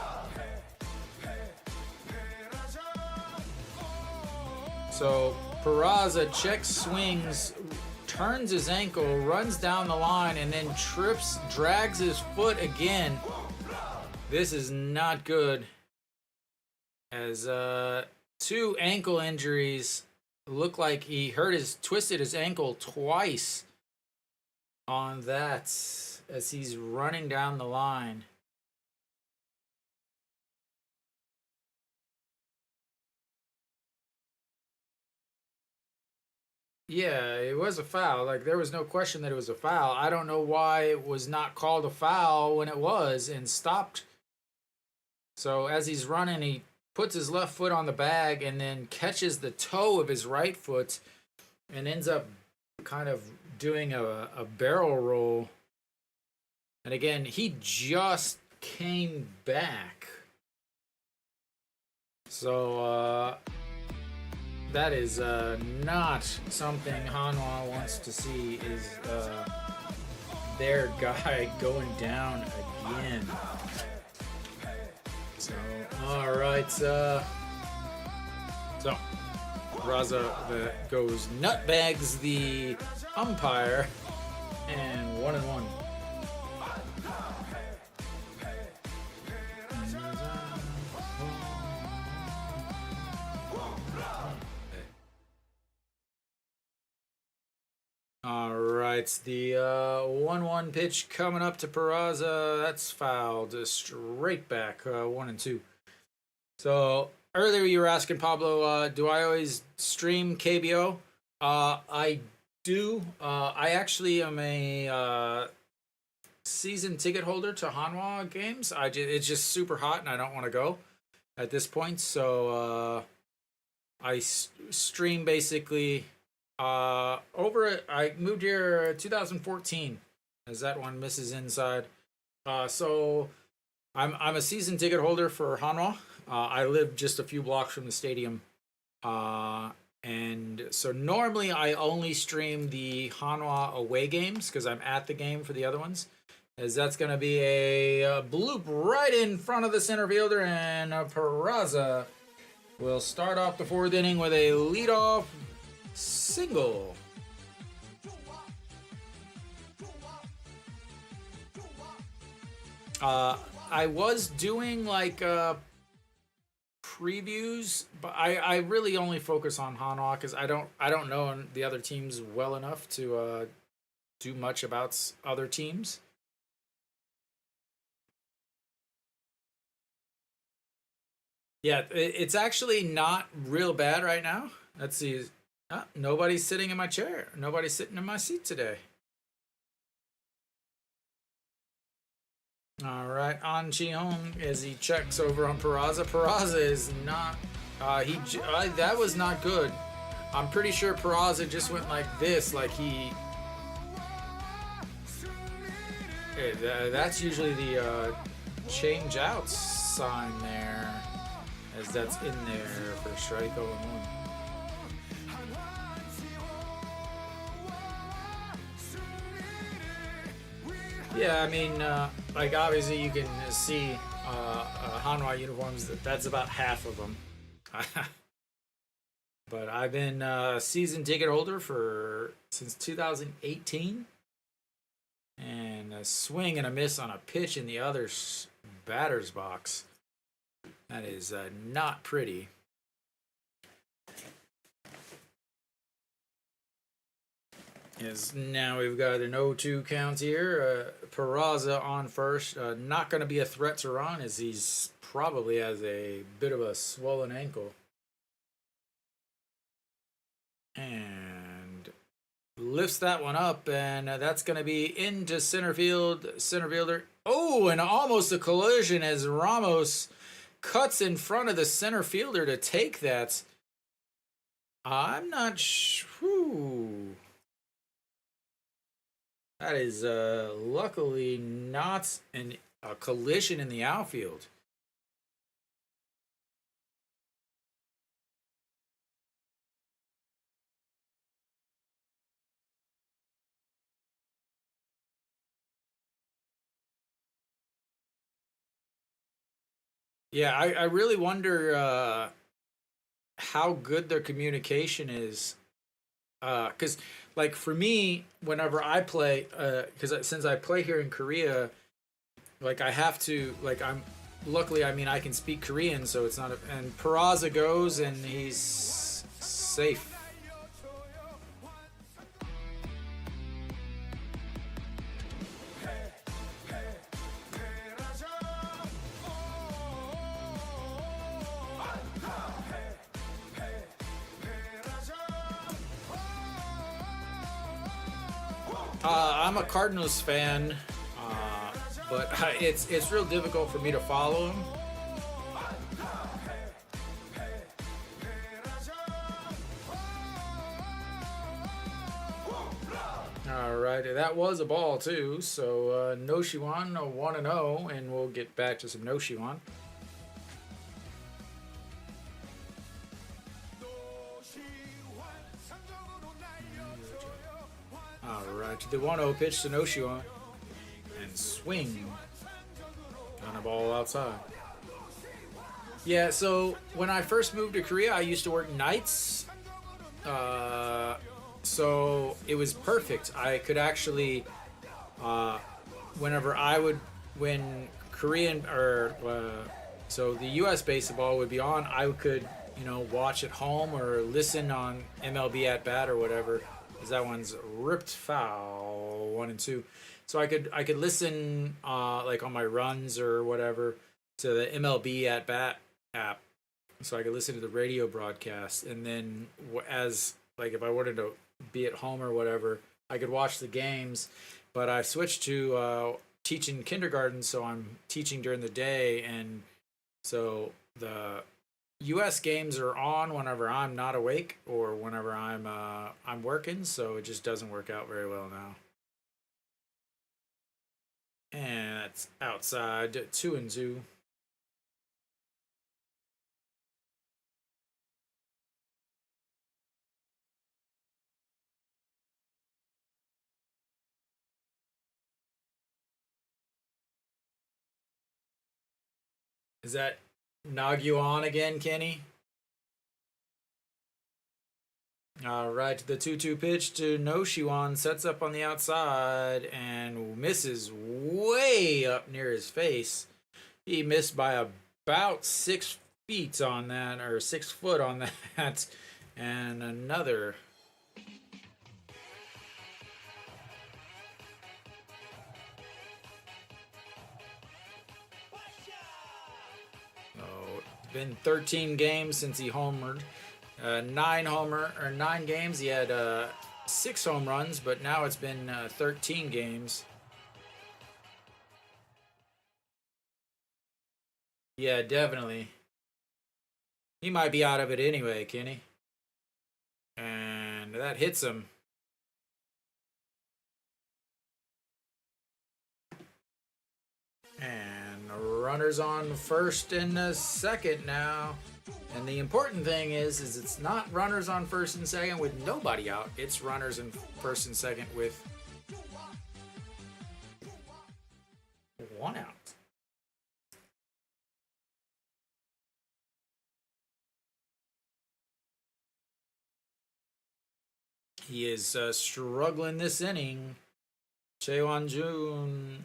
So Peraza checks swings, turns his ankle, runs down the line, and then drags his foot again. This is not good, as 2 ankle injuries. Look like he twisted his ankle twice on that as he's running down the line. Yeah, it was a foul. Like, there was no question that it was a foul. I don't know why it was not called a foul when it was and stopped. So as he's running, he puts his left foot on the bag and then catches the toe of his right foot and ends up kind of doing a barrel roll. And again, he just came back. So that is not something Hanwha wants to see, is their guy going down again. So, all right. So Raza goes nutbags the umpire, and 1-1. All right, the 1-1 pitch coming up to Peraza. That's fouled straight back, 1-2. So earlier you were asking, Pablo, do I always stream KBO? I do. I actually am a season ticket holder to Hanwha games. It's just super hot and I don't want to go at this point. So I stream basically I moved here 2014, as that one misses inside. So I'm a season ticket holder for Hanwha. I live just a few blocks from the stadium. And so normally I only stream the Hanwha away games because I'm at the game for the other ones. As that's going to be a bloop right in front of the center fielder, and Peraza will start off the 4th inning with a leadoff single. I was doing like previews, but I really only focus on Hanwha because I don't know the other teams well enough to do much about other teams. Yeah, it's actually not real bad right now. Let's see. Nobody's sitting in my chair. Nobody's sitting in my seat today. All right, An Chi-hong as he checks over on Peraza. Peraza is not. That was not good. I'm pretty sure Peraza just went like this, like he. That's usually the change out sign there, as that's in there for strike 0-1. Yeah, I mean, like obviously you can see Hanwha uniforms. That's about half of them. But I've been a season ticket holder for since 2018, and a swing and a miss on a pitch in the other batter's box. That is not pretty. Is now we've got an 0-2 count here. Peraza on first. Not going to be a threat to Ron as he's probably has a bit of a swollen ankle. And lifts that one up, and that's going to be into center field. Center fielder. Oh, and almost a collision as Ramos cuts in front of the center fielder to take that. I'm not sure. That is luckily not a collision in the outfield. Yeah, I really wonder how good their communication is. Because, like, for me, whenever I play, because since I play here in Korea, like, I have to, like, luckily, I mean, I can speak Korean, so it's not, and Peraza goes, and he's safe. I'm a Cardinals fan, but it's real difficult for me to follow him. All right, that was a ball too. So Noshiwan 1-0, and we'll get back to some Noshiwan. Alright, the 1-0 pitch to Noshiwan. And swing on a ball outside. Yeah, so when I first moved to Korea, I used to work nights. So it was perfect. I could actually, when Korean, or, so the US baseball would be on, I could, watch at home or listen on MLB at bat or whatever. That one's ripped foul, 1-2. So I could listen like on my runs or whatever to the MLB at bat app. So I could listen to the radio broadcast, and then as like if I wanted to be at home or whatever, I could watch the games. But I switched to teaching kindergarten, so I'm teaching during the day, and so the U.S. games are on whenever I'm not awake or whenever I'm working, so it just doesn't work out very well now. And that's outside 2-2. Is that Nagyuan again, Kenny? All right, the 2-2 pitch to Noshiwan sets up on the outside and misses way up near his face. He missed by about 6 feet on that, or 6 foot on that, and another. Oh, it's been 13 games since he homered. 9 games. He had 6 home runs, but now it's been 13 games. Yeah, definitely. He might be out of it anyway, Kenny. And that hits him. And runners on first and second now. And the important thing is it's not runners on first and second with nobody out. It's runners in first and second with 1 out. He is struggling this inning. Jaewon-jun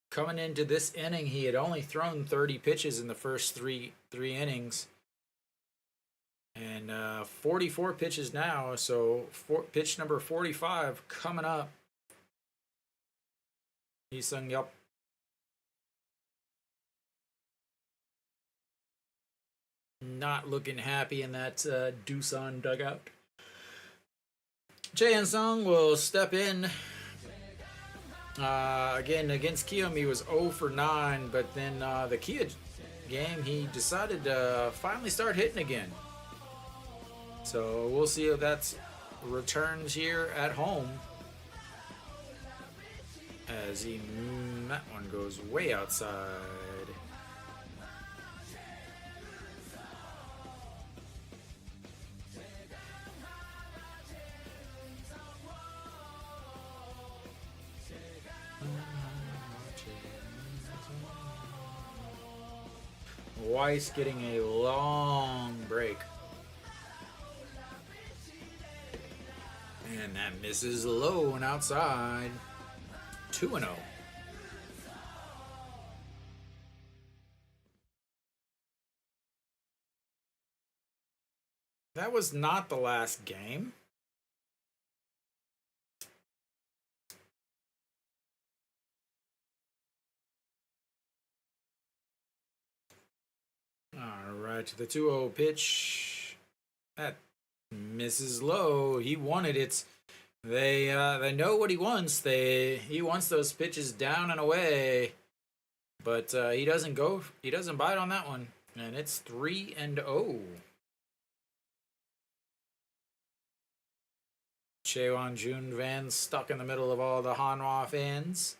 coming into this inning, he had only thrown 30 pitches in the first three innings. And 44 pitches now, so pitch number 45 coming up. Lee Sung-yup. Not looking happy in that Doosan dugout. Jae Sung will step in. Again, against Kiyomi, he was 0 for 9, but then the Kia game, he decided to finally start hitting again. So we'll see if that returns here at home. As that one goes way outside. Weiss getting a long break. And that misses low and outside. 2-0. That was not the last game. All right, to the 2-0 pitch. That misses low. He wanted it. They know what he wants. He wants those pitches down and away, but he doesn't go. He doesn't bite on that one, and it's 3-0. Jaewon-jun fans stuck in the middle of all the Hanwha fans.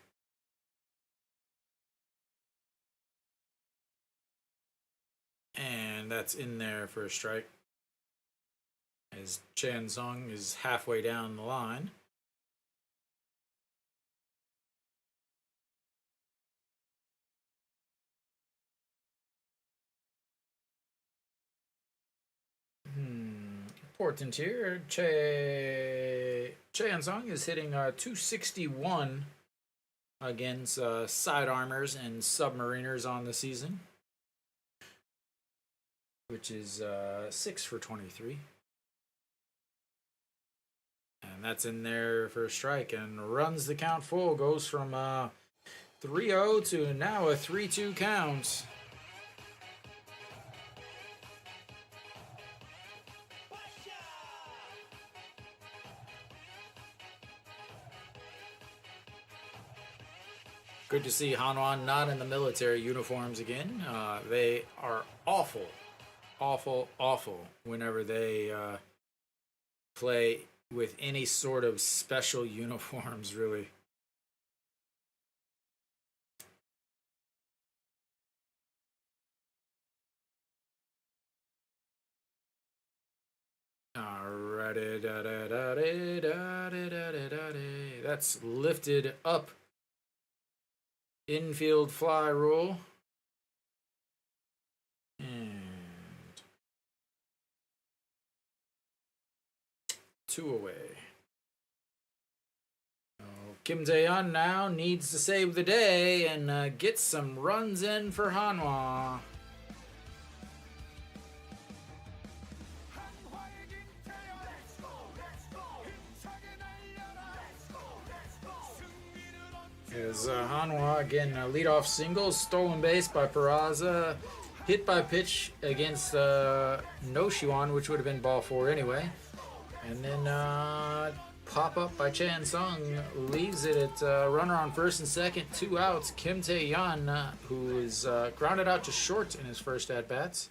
And that's in there for a strike. As Chan Sung is halfway down the line. Important here. Chan Sung is hitting 261 against side armors and submariners on the season, which is 6 for 23. And that's in there for a strike and runs the count full. Goes from 3-0 to now a 3-2 count. Good to see Hanwha not in the military uniforms again. They are awful, awful, awful whenever they play with any sort of special uniforms, really. Alrighty, that's lifted up. Infield fly rule. And 2 away. Kim Tae-yeon now needs to save the day and get some runs in for Hanwha. As Hanwha again leadoff single, stolen base by Peraza, hit by pitch against No Shiwan, which would have been ball 4 anyway, and then pop up by Chan Sung leaves it at runner on first and second, 2 outs. Kim Tae-yeon, who is grounded out to short in his first at bats,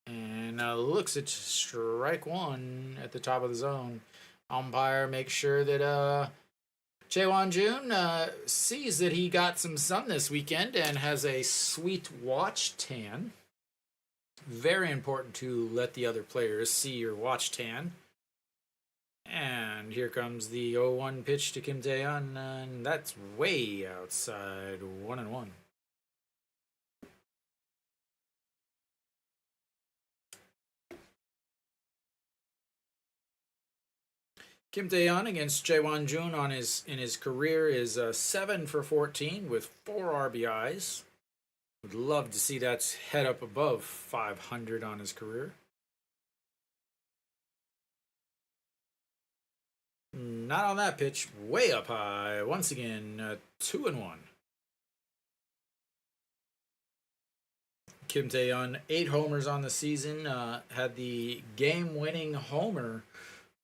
and looks at strike 1 at the top of the zone. Umpire makes sure that Jaewon-jun sees that he got some sun this weekend and has a sweet watch tan. Very important to let the other players see your watch tan. And here comes the 0-1 pitch to Kim Tae-yeon, and that's way outside, 1-1. Kim Tae-yeon against Jae Won-jun in his career is 7 for 14 with 4 RBIs. Would love to see that head up above 500 on his career. Not on that pitch. Way up high. Once again, 2-1. Kim Tae-yeon, 8 homers on the season. Had the game-winning homer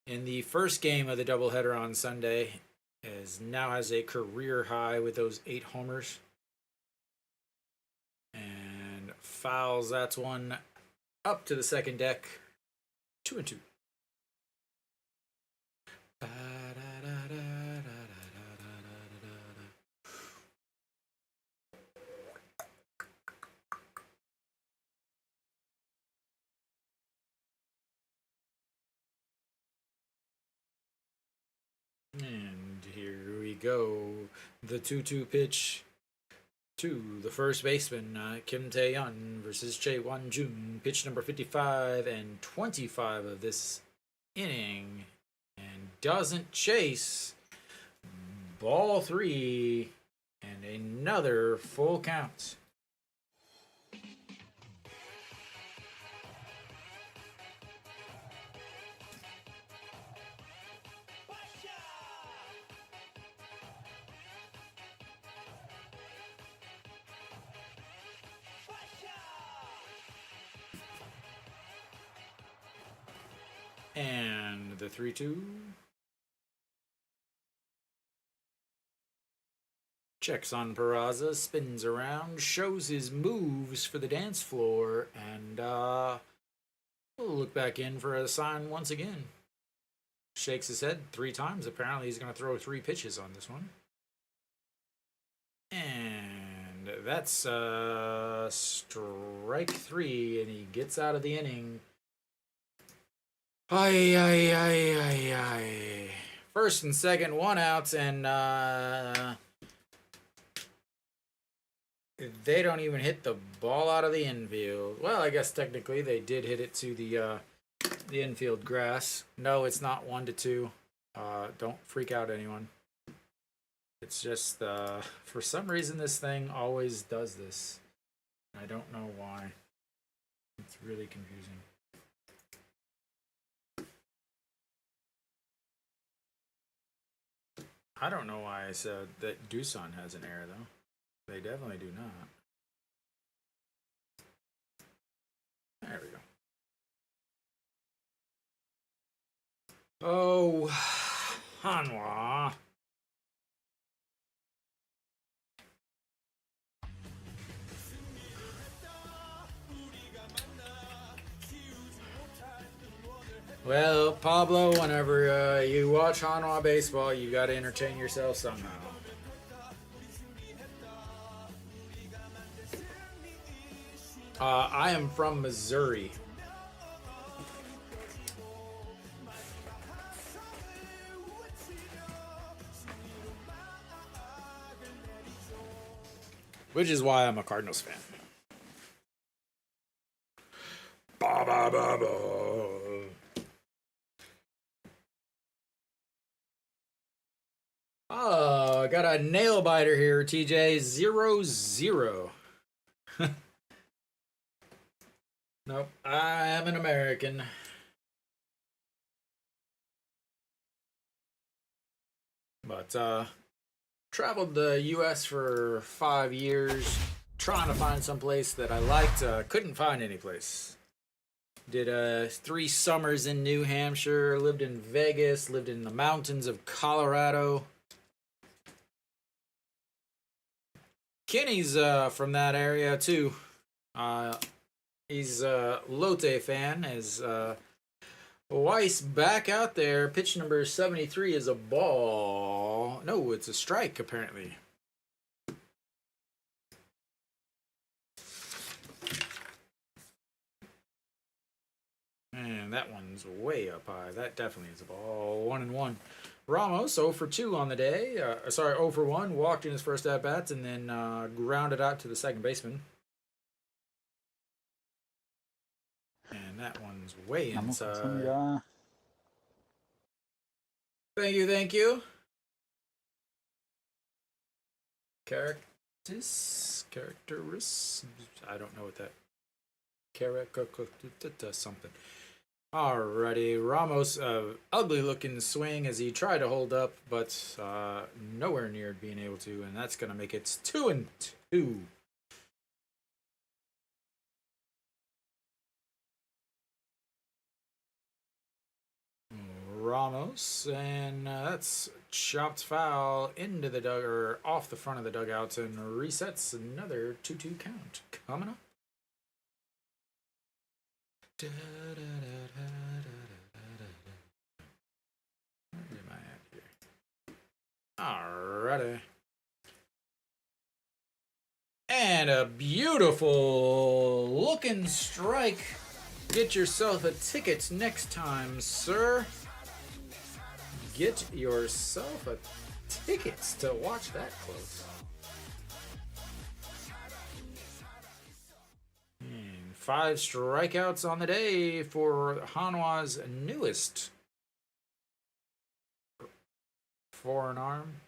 in the first game of the doubleheader on Sunday. Now has a career high with those 8 homers. And fouls that one up to the second deck. 2-2. And here we go. The 2-2 pitch to the first baseman, Kim Tae-yeon versus Jae Won-jun. Pitch number 55 and 25 of this inning. And doesn't chase. Ball 3. And another full count. And the 3-2. Checks on Peraza, spins around, shows his moves for the dance floor, and we'll look back in for a sign once again. Shakes his head 3 times. Apparently he's going to throw 3 pitches on this one. And that's strike 3, and he gets out of the inning. First and second, 1 out, and they don't even hit the ball out of the infield. Well, I guess technically they did hit it to the infield grass. No, it's not 1-2. Don't freak out, anyone. It's just for some reason this thing always does this. I don't know why. It's really confusing. I don't know why I said that Doosan has an error, though. They definitely do not. There we go. Oh, Hanwha. Well, Pablo, whenever you watch Hanwha baseball, you got to entertain yourself somehow. I am from Missouri. Which is why I'm a Cardinals fan. Ba ba ba ba. Oh, I got a nail biter here, TJ. 0-0. Nope, I am an American. But, traveled the U.S. for 5 years, trying to find some place that I liked. Couldn't find any place. Did 3 summers in New Hampshire, lived in Vegas, lived in the mountains of Colorado. Kenny's from that area too. He's a Lotte fan. Is Weiss back out there? Pitch number 73 is a ball. No, it's a strike apparently. And that one's way up high. That definitely is a ball. 1-1. Ramos 0 for 2 on the day. 0 for 1. Walked in his first at bats and then grounded out to the second baseman. And that one's way inside. Thank you, thank you. Characteris. I don't know what that. Something. Alrighty, Ramos, ugly looking swing as he tried to hold up, but nowhere near being able to, and that's gonna make it 2-2. Ramos, and that's chopped foul into the or off the front of the dugout, and resets another 2-2 count coming up. Where am I at here? Alrighty. And a beautiful looking strike. Get yourself a ticket next time, sir. Get yourself a ticket to watch that close. 5 strikeouts on the day for Hanwha's newest foreign arm.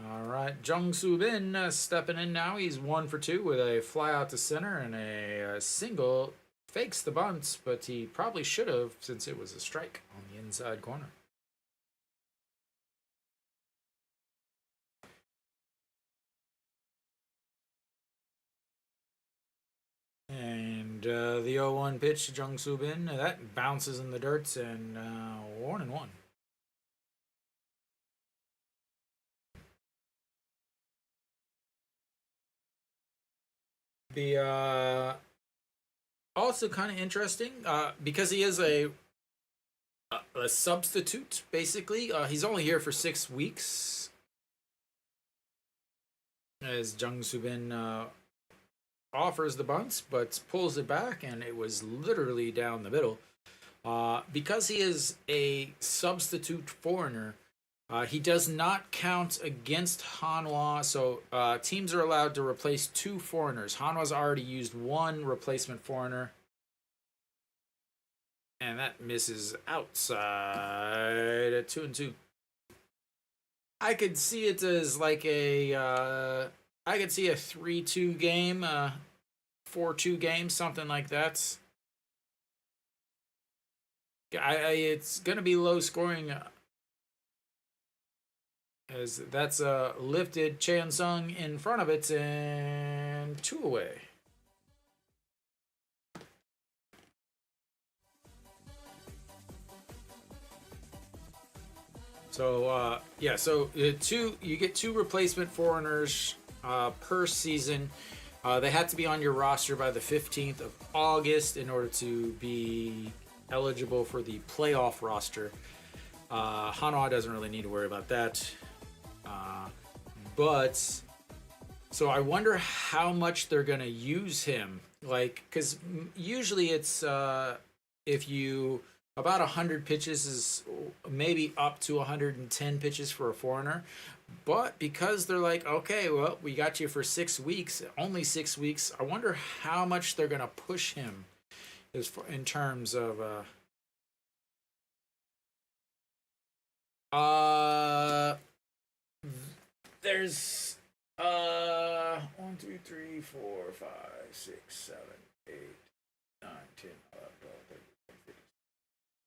All right, Jung-Soo Bin stepping in now. He's 1 for 2 with a fly out to center and a single. Fakes the bunt, but he probably should have since it was a strike on the inside corner. And the 0-1 pitch to Jung-Soo Bin, that bounces in the dirt, and 1-1. The also kind of interesting because he is a substitute, basically. He's only here for 6 weeks, as Jung-Soo Bin offers the bunts, but pulls it back, and it was literally down the middle. Because he is a substitute foreigner, he does not count against Hanwha, so teams are allowed to replace 2 foreigners. Hanwha's already used 1 replacement foreigner, and that misses outside at 2-2. I could see it as like a I could see a 3-2 game, 4-2 game, something like that. It's going to be low scoring, as that's lifted Chan Sung in front of it, and 2 away. So yeah, so you get 2 replacement foreigners per season. They have to be on your roster by the 15th of August in order to be eligible for the playoff roster. Hanwha doesn't really need to worry about that. But so I wonder how much they're going to use him. Like, because usually it's if you about 100 pitches is maybe up to 110 pitches for a foreigner. But because they're like, okay, well, we got you for 6 weeks, only 6 weeks, I wonder how much they're going to push him in terms of there's 1, 2, 3, 4, 5, 6, 7, 8, 9, 10, 11, 12, 13, 14, 15.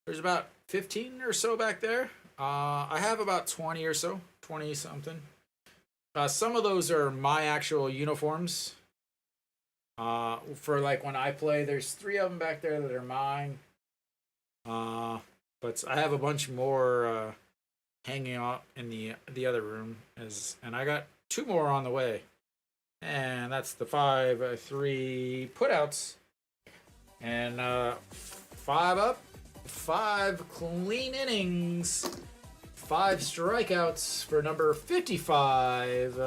There's about 15 or so back there. I have about 20 or so, 20 something. Some of those are my actual uniforms. For like when I play, there's 3 of them back there that are mine. But I have a bunch more hanging out in the other room, and I got 2 more on the way. And that's the 5 3 putouts, and 5 up, 5 clean innings, 5 strikeouts for number 55,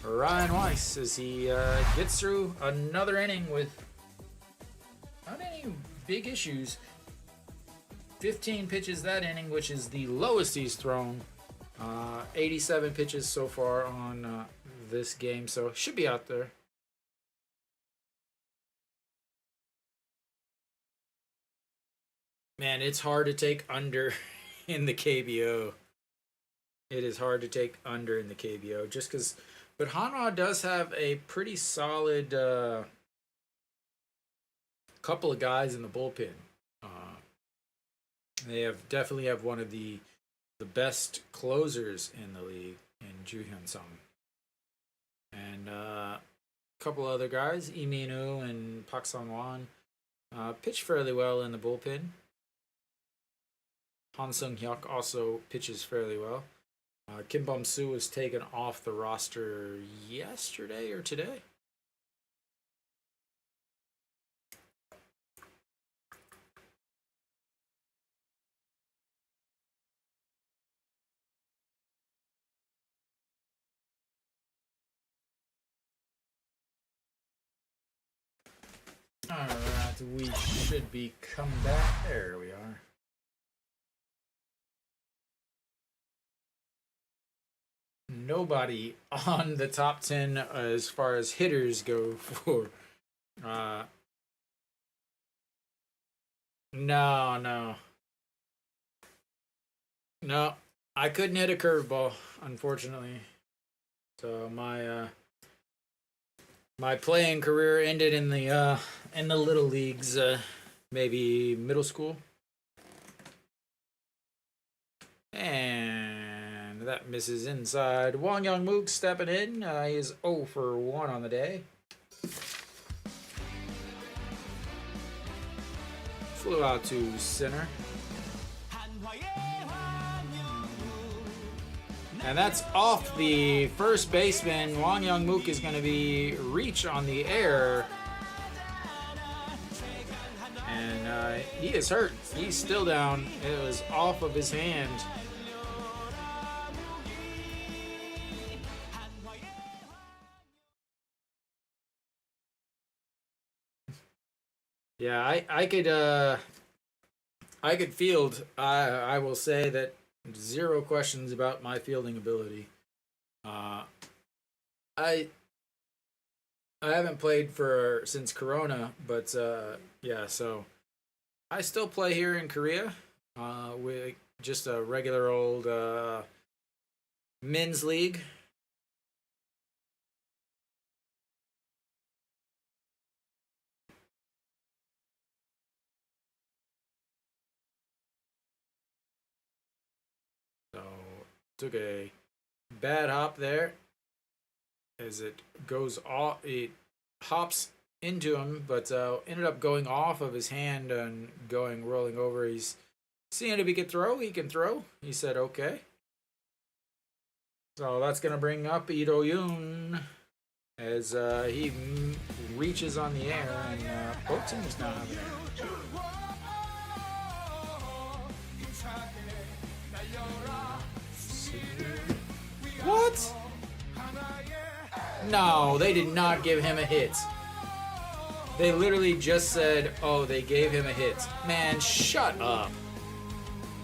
Ryan Weiss, as he gets through another inning with Not any big issues. 15 pitches that inning, which is the lowest he's thrown. 87 pitches so far on this game, so should be out there. Man, it's hard to take under in the KBO. It is hard to take under in the KBO just because. But Hanwha does have a pretty solid couple of guys in the bullpen. They definitely have one of the best closers in the league in Ju Hyun Sung, and a couple other guys, Lee Min-woo and Park Sang-won, pitch fairly well in the bullpen. Han Sung-hyuk also pitches fairly well. Kim Bum-soo was taken off the roster yesterday or today. Alright, we should be coming back. There we are. Nobody on the top 10 as far as hitters go for. No. I couldn't hit a curveball, unfortunately. So my playing career ended in the little leagues, maybe middle school. And that misses inside. Wang Young-mook stepping in. He is 0 for 1 on the day. Flew out to center. And that's off the first baseman. Wang Young-mook is going to be reach on the air. And he is hurt. He's still down. It was off of his hand. Yeah, I could field. I will say that zero questions about my fielding ability. I haven't played since Corona, but yeah, so I still play here in Korea with just a regular old men's league. Took a bad hop there as it goes off. It hops into him, but ended up going off of his hand and rolling over. He's seeing if he can throw. He can throw. He said okay. So that's going to bring up Lee Do-yoon as he reaches on the air, and both teams now have an air. What? No, they did not give him a hit. They literally just said, oh, they gave him a hit. Man, shut up.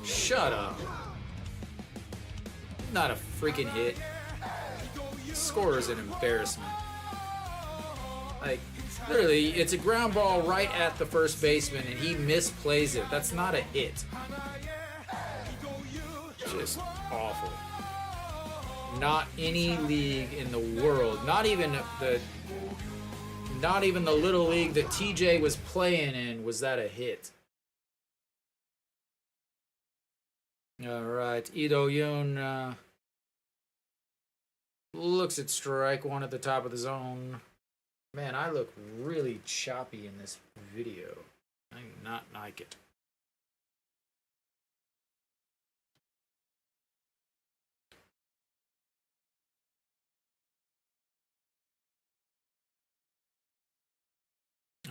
Shut up. Not a freaking hit. Score is an embarrassment. Like, literally, it's a ground ball right at the first baseman, and he misplays it. That's not a hit. Just awful. Not any league in the world, not even the little league that TJ was playing in, was that a hit. All right, Lee Do-yoon looks at strike one at the top of the zone. Man, I look really choppy in this video. I do not like it.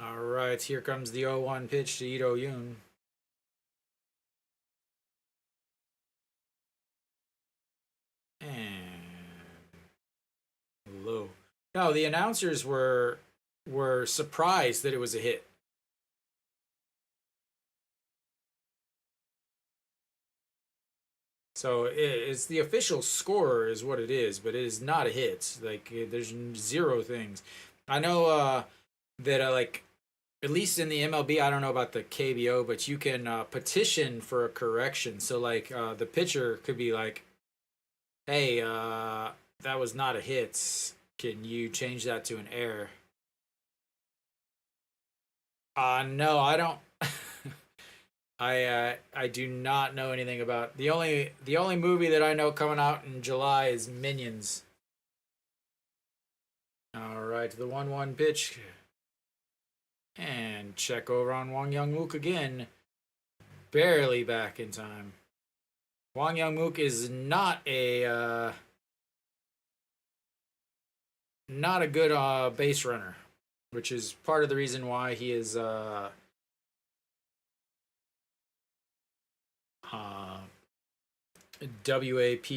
All right, here comes the 0-1 pitch to Lee Do-yoon. And low. No, the announcers were surprised that it was a hit. So it's the official scorer is what it is, but it is not a hit. Like there's zero things. I know that like at least in the MLB, I don't know about the KBO, but you can petition for a correction. So like the pitcher could be like, "Hey, that was not a hit. Can you change that to an error?" No, I don't. I do not know anything about the only movie that I know coming out in July is Minions. All right, the 1-1 pitch. And check over on Wang Young-mook again. Barely back in time. Wang Young-mook is not a good base runner, which is part of the reason why he is WAP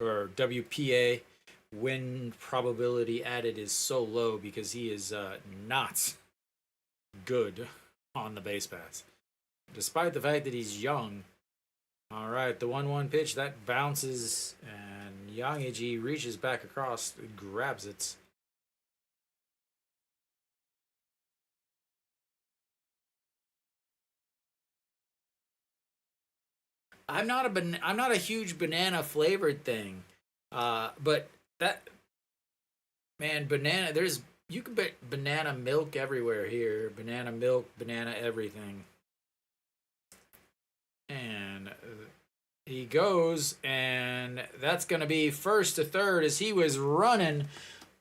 or WPA win probability added is so low because he is not good on the base paths, despite the fact that he's young. All right, the 1-1 pitch that bounces, and Yang Eji reaches back across, grabs it. I'm not a huge banana flavored thing, but that man banana there's you can bet banana milk everywhere here. Banana milk, banana everything. And he goes, and that's going to be first to third as he was running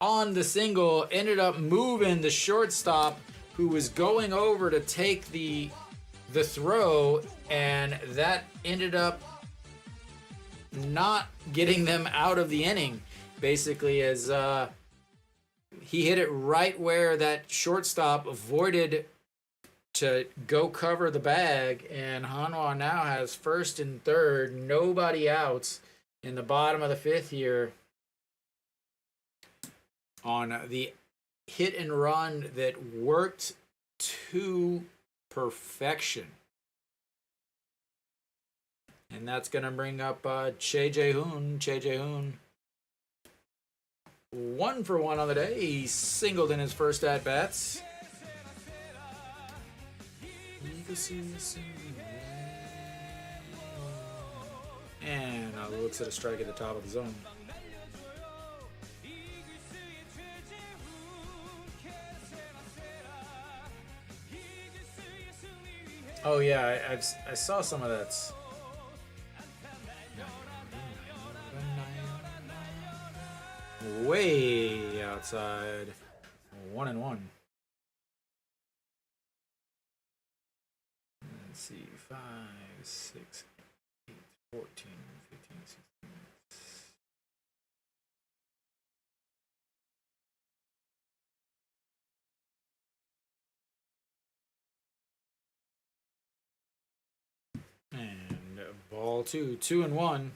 on the single, ended up moving the shortstop who was going over to take the throw, and that ended up not getting them out of the inning, basically, as he hit it right where that shortstop avoided to go cover the bag, and Hanwha now has first and third, nobody out in the bottom of the fifth here on the hit and run that worked to perfection. And that's going to bring up Che Jae-hoon. Che Jae-hoon 1 for 1 on the day. He singled in his first at-bats. And looks at a strike at the top of the zone. Oh yeah, I saw some of that. Way outside. 1-1. Let's see, 5, 6, 8, 14, 15, 16. And ball 2, 2-1.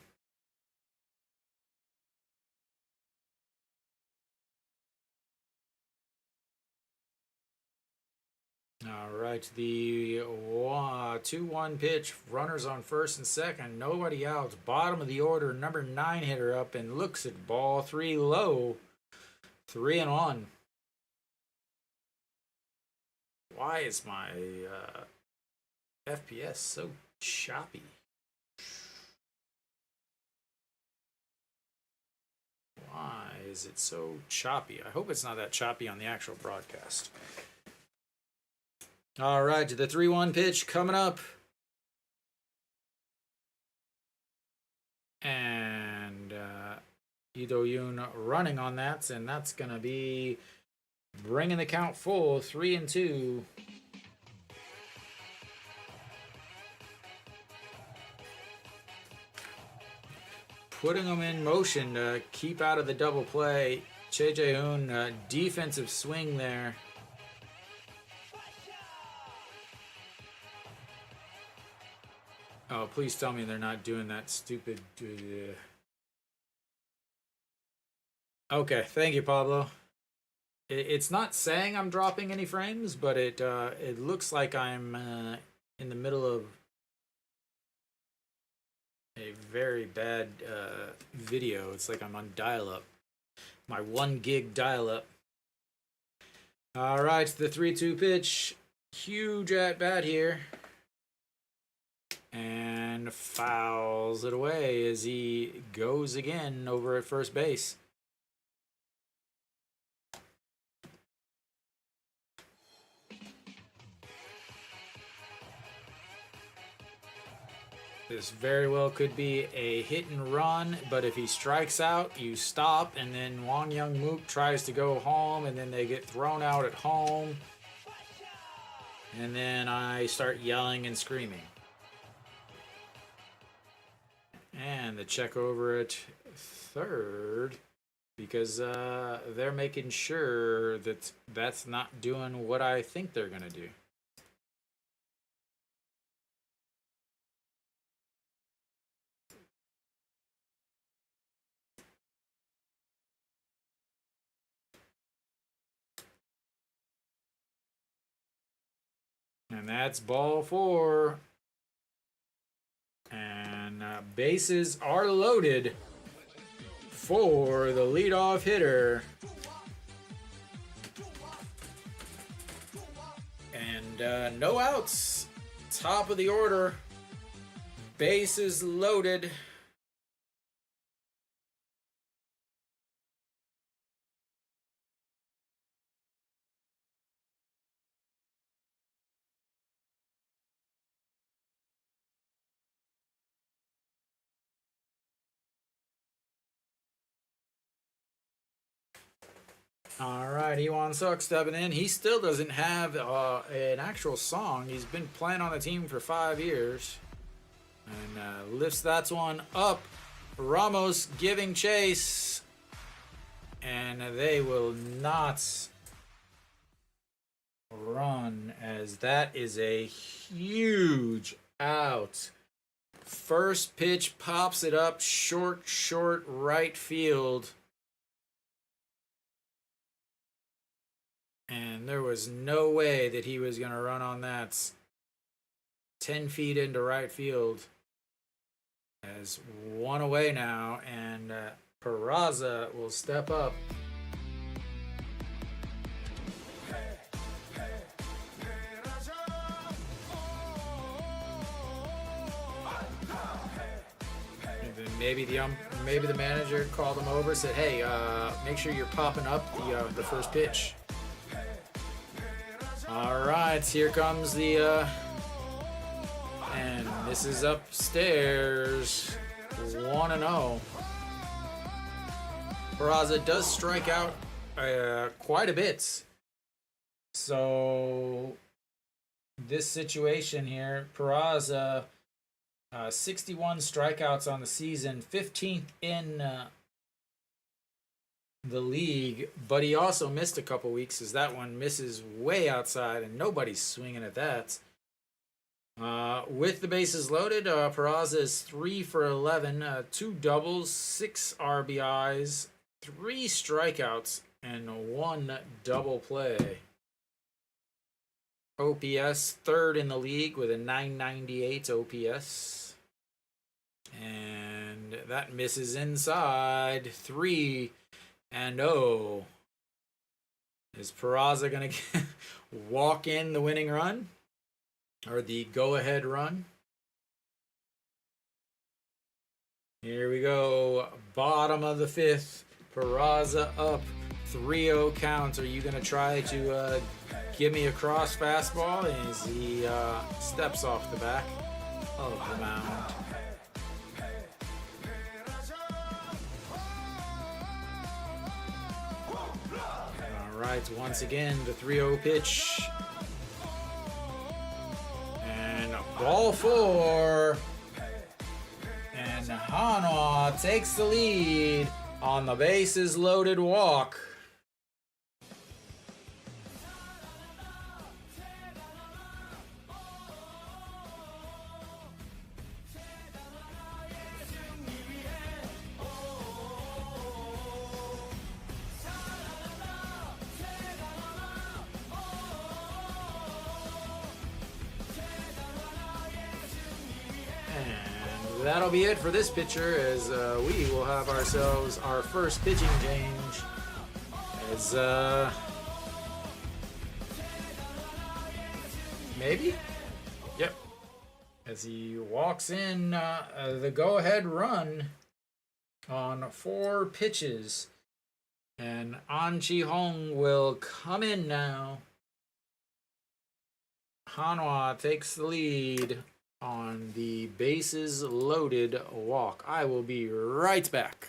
All right, the 2-1 pitch. Runners on first and second. Nobody out. Bottom of the order. Number 9 hitter up and looks at ball 3 low. 3-1. Why is my FPS so choppy? Why is it so choppy? I hope it's not that choppy on the actual broadcast. All right, the 3-1 pitch coming up. And Ido Yoon running on that, and that's going to be bringing the count full, 3-2. Putting them in motion to keep out of the double play. Che Jae-hoon, defensive swing there. Oh, please tell me they're not doing that stupid... Okay, thank you, Pablo. It's not saying I'm dropping any frames, but it looks like I'm in the middle of a very bad video. It's like I'm on dial-up. My 1 gig dial-up. All right, the 3-2 pitch. Huge at bat here. And fouls it away as he goes again over at first base. This very well could be a hit and run, but if he strikes out, you stop, and then Wang Young Mook tries to go home, and then they get thrown out at home. And then I start yelling and screaming. And the check over at third, because they're making sure that that's not doing what I think they're going to do. And that's ball 4. And bases are loaded for the leadoff hitter. And no outs. Top of the order. Bases loaded. All right, Iwan Suk stepping in. He still doesn't have an actual song. He's been playing on the team for 5 years. And lifts that one up. Ramos giving chase. And they will not run, as that is a huge out. First pitch pops it up short right field. And there was no way that he was going to run on that. 10 feet into right field. As one away now, and Peraza will step up. Maybe the manager called him over, said, "Hey, make sure you're popping up the first pitch." All right, here comes the and this is upstairs. 1-0. Peraza does strike out quite a bit. So this situation here, Peraza, 61 strikeouts on the season, 15th in the league, but he also missed a couple weeks as that one misses way outside and nobody's swinging at that. With the bases loaded, Peraza is 3 for 11, 2 doubles, 6 RBIs, 3 strikeouts, and 1 double play. OPS, third in the league with a 998 OPS. And that misses inside. 3-0. Is Peraza going to walk in the winning run? Or the go-ahead run? Here we go. Bottom of the 5th. Peraza up. 3-0 count. Are you going to try to give me a cross fastball as he steps off the back of the mound? All right, once again, the 3-0 pitch. And ball 4. And Hanwha takes the lead on the bases loaded walk. that'll be it for this pitcher, as we will have ourselves our first pitching change. As maybe? Yep. As he walks in the go-ahead run on 4 pitches. And An Chi-hong will come in now. Hanwha takes the lead on the bases loaded walk. I will be right back.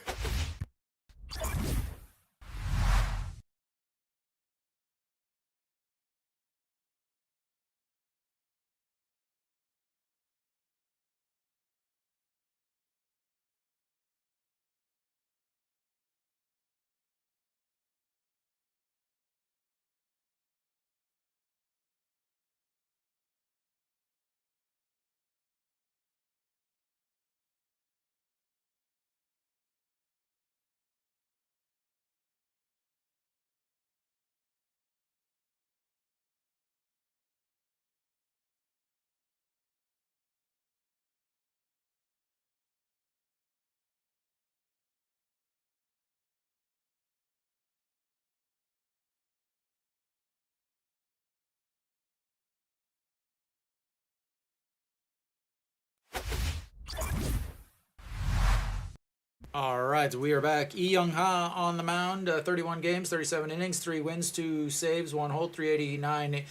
All right, we are back. Lee Young-ha on the mound. 31 games, 37 innings, 3 wins, 2 saves, 1 hold, 3.89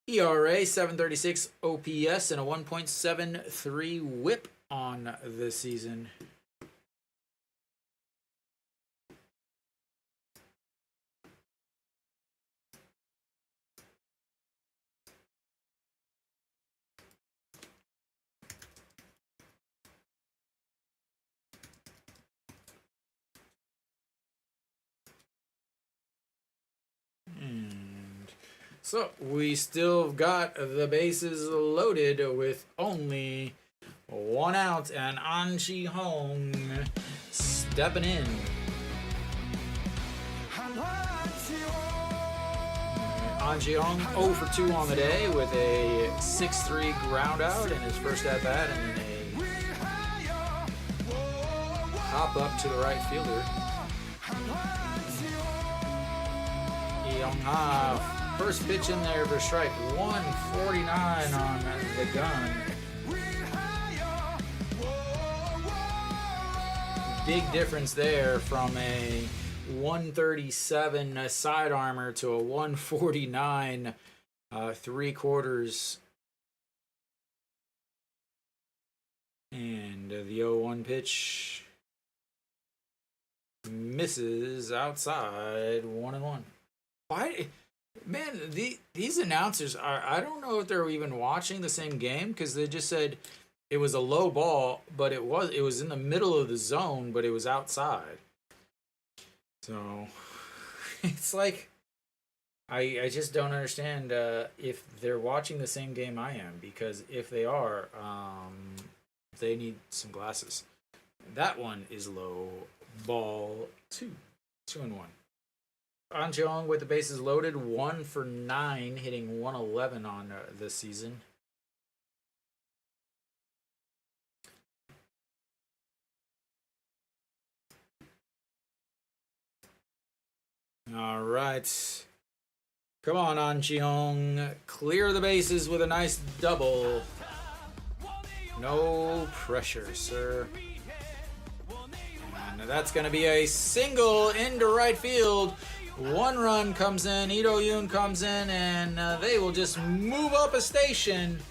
ERA, 736 OPS, and a 1.73 WHIP on the season. So we still got the bases loaded with only 1 out, and An Chi-hong stepping in. An Chi-hong 0 for 2 on the day with a 6-3 ground out in his first at bat, and then a hop up to the right fielder. Lee Young-ha. First pitch in there for strike, 149 on the gun. Big difference there from a 137 side armor to a 149 3/4. And the 0-1 pitch misses outside, 1-1. Why? Man, these announcers I don't know if they're even watching the same game, because they just said it was a low ball, but it was in the middle of the zone, but it was outside. So it's like I just don't understand if they're watching the same game I am, because if they are, they need some glasses. That one is low, ball 2, 2-1. An Chi-hong with the bases loaded, 1 for 9, hitting 111 on this season. All right. Come on, An Chi-hong. Clear the bases with a nice double. No pressure, sir. And that's going to be a single into right field. 1 run comes in, Lee Do-yoon comes in, and they will just move up a station.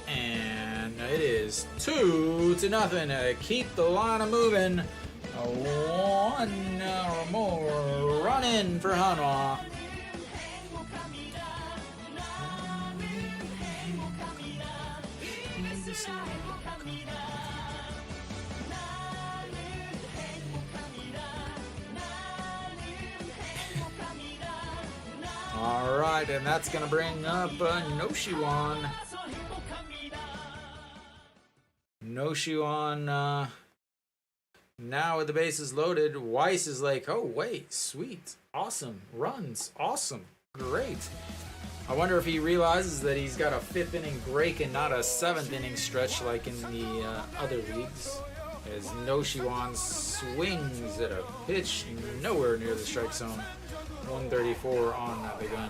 And it is 2-0. Keep the line of moving. 1 or more run in for Hanwha. All right, and that's going to bring up No Shiwan. No Shiwan now with the bases loaded. Weiss is like, oh, wait, sweet, awesome, runs, awesome, great. I wonder if he realizes that he's got a 5th inning break and not a 7th inning stretch like in the other leagues. As Noshiwan swings at a pitch nowhere near the strike zone. 134 on the gun.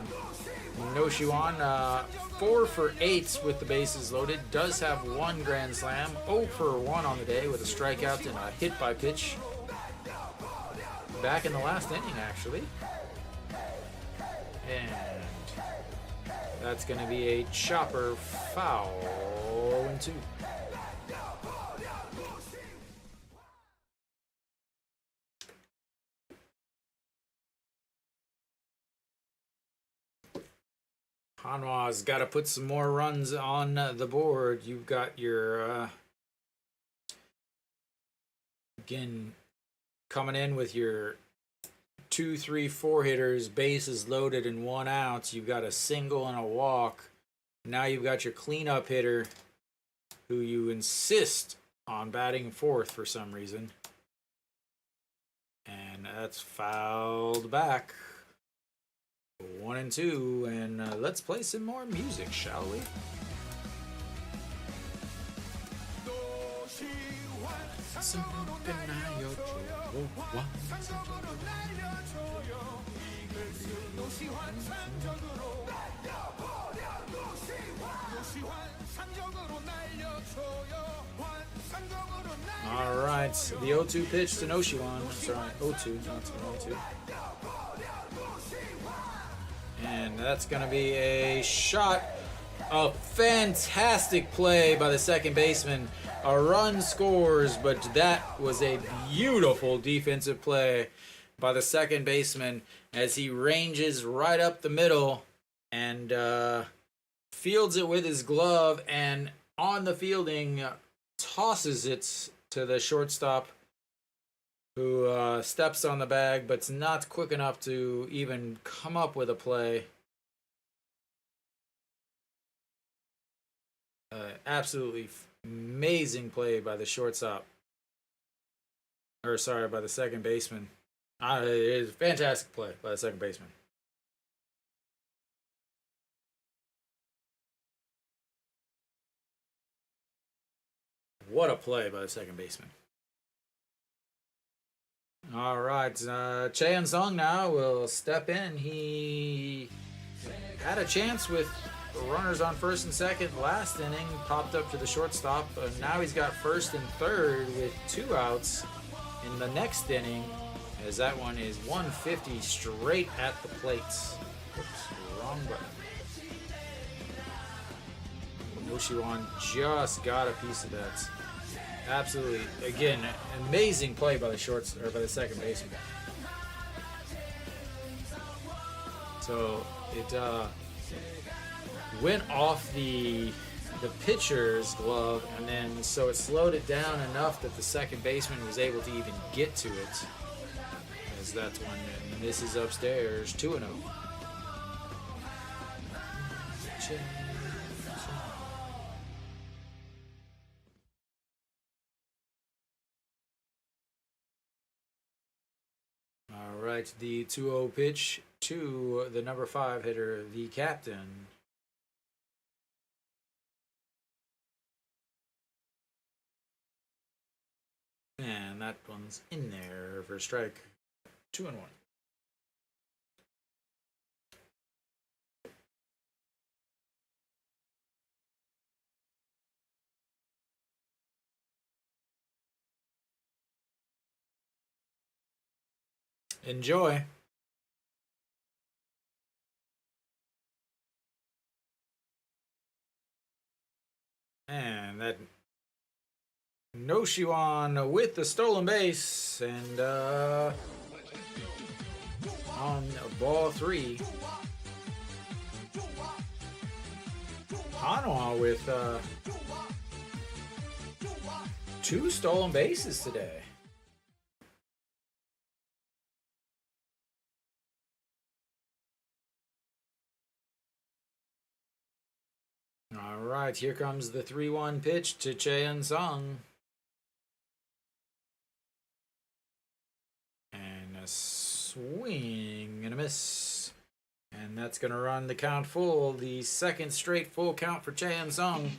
Noshiwan, 4 for 8 with the bases loaded. Does have 1 grand slam. 0 for 1 on the day with a strikeout and a hit by pitch. Back in the last inning, actually. And that's going to be a chopper foul. 0-2. Hanwha's got to put some more runs on the board. You've got your, again, coming in with your 2, 3, 4 hitters, bases loaded and 1 out. You've got a single and a walk. Now you've got your cleanup hitter who you insist on batting 4th for some reason. And that's fouled back. 1-2, and let's play some more music, shall we? All right, the 0-2 pitch to Noshiwan. Sorry, 0-2, not 1-2. And that's going to be a shot. A fantastic play by the second baseman. A run scores, but that was a beautiful defensive play by the second baseman as he ranges right up the middle and fields it with his glove, and on the fielding tosses it to the shortstop, who steps on the bag but's not quick enough to even come up with a play. Absolutely amazing play by the shortstop. Or sorry, by the second baseman. It is a fantastic play by the second baseman. What a play by the second baseman. All right, Chae Sung now will step in. He had a chance with runners on first and second last inning, popped up to the shortstop. Now he's got first and third with 2 outs in the next inning, as that one is 150 straight at the plate. Oops, wrong button. Noshiwan just got a piece of that. Absolutely, again, amazing play by the by the second baseman. So it went off the pitcher's glove, and then so it slowed it down enough that the second baseman was able to even get to it. As that's one that misses upstairs, 2-0. All right, the 2-0 pitch to the number 5 hitter, the captain. And that one's in there for a strike. 2-1. Enjoy. And that Noshiwan with the stolen base, and on ball 3, Hanwha with 2 stolen bases today. All right, here comes the 3-1 pitch to Chae Sung. And a swing and a miss. And And that's going to run the count full, the second straight full count for Chaehyun Sung.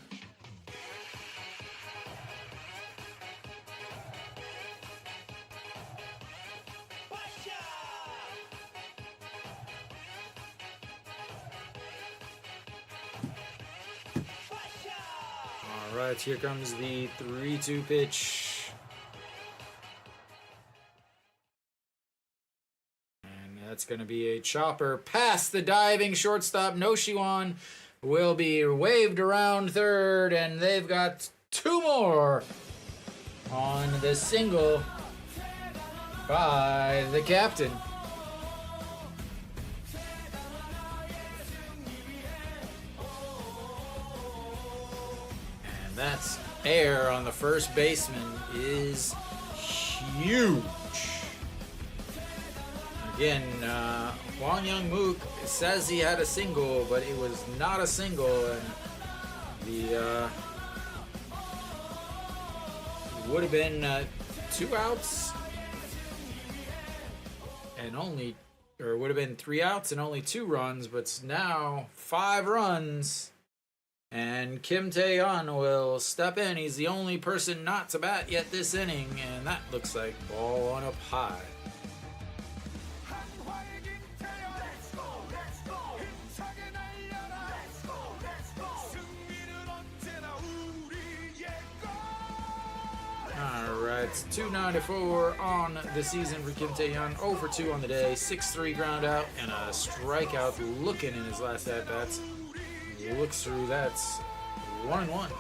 All right, here comes the 3-2 pitch. That's going to be a chopper past the diving shortstop. No Shiwan will be waved around third, and they've got two more on the single by the captain. And that's air on the first baseman is huge. Again, Hwang Young-mook says he had a single, but it was not a single, and the would have been 2 outs and only, or would have been 3 outs and only 2 runs, but it's now 5 runs, and Kim Tae-yeon will step in. He's the only person not to bat yet this inning, and that looks like ball on up high. It's 294 on the season for Kim Tae-yeon. 0 for 2 on the day. 6-3 ground out and a strikeout looking in his last at-bats. Looks through, that's 1-1.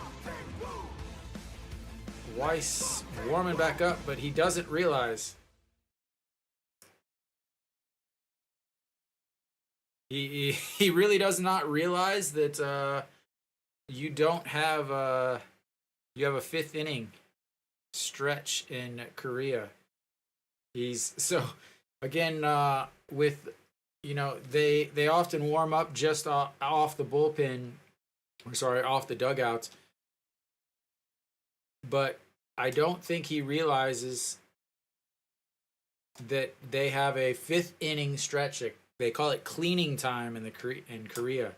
Weiss warming back up, but he doesn't realize. He really does not realize that you don't have you have a 5th inning stretch in Korea. He's so again with, you know, they often warm up just off the bullpen, or sorry, off the dugout, but I don't think he realizes that they have a 5th inning stretch. They call it cleaning time in Korea.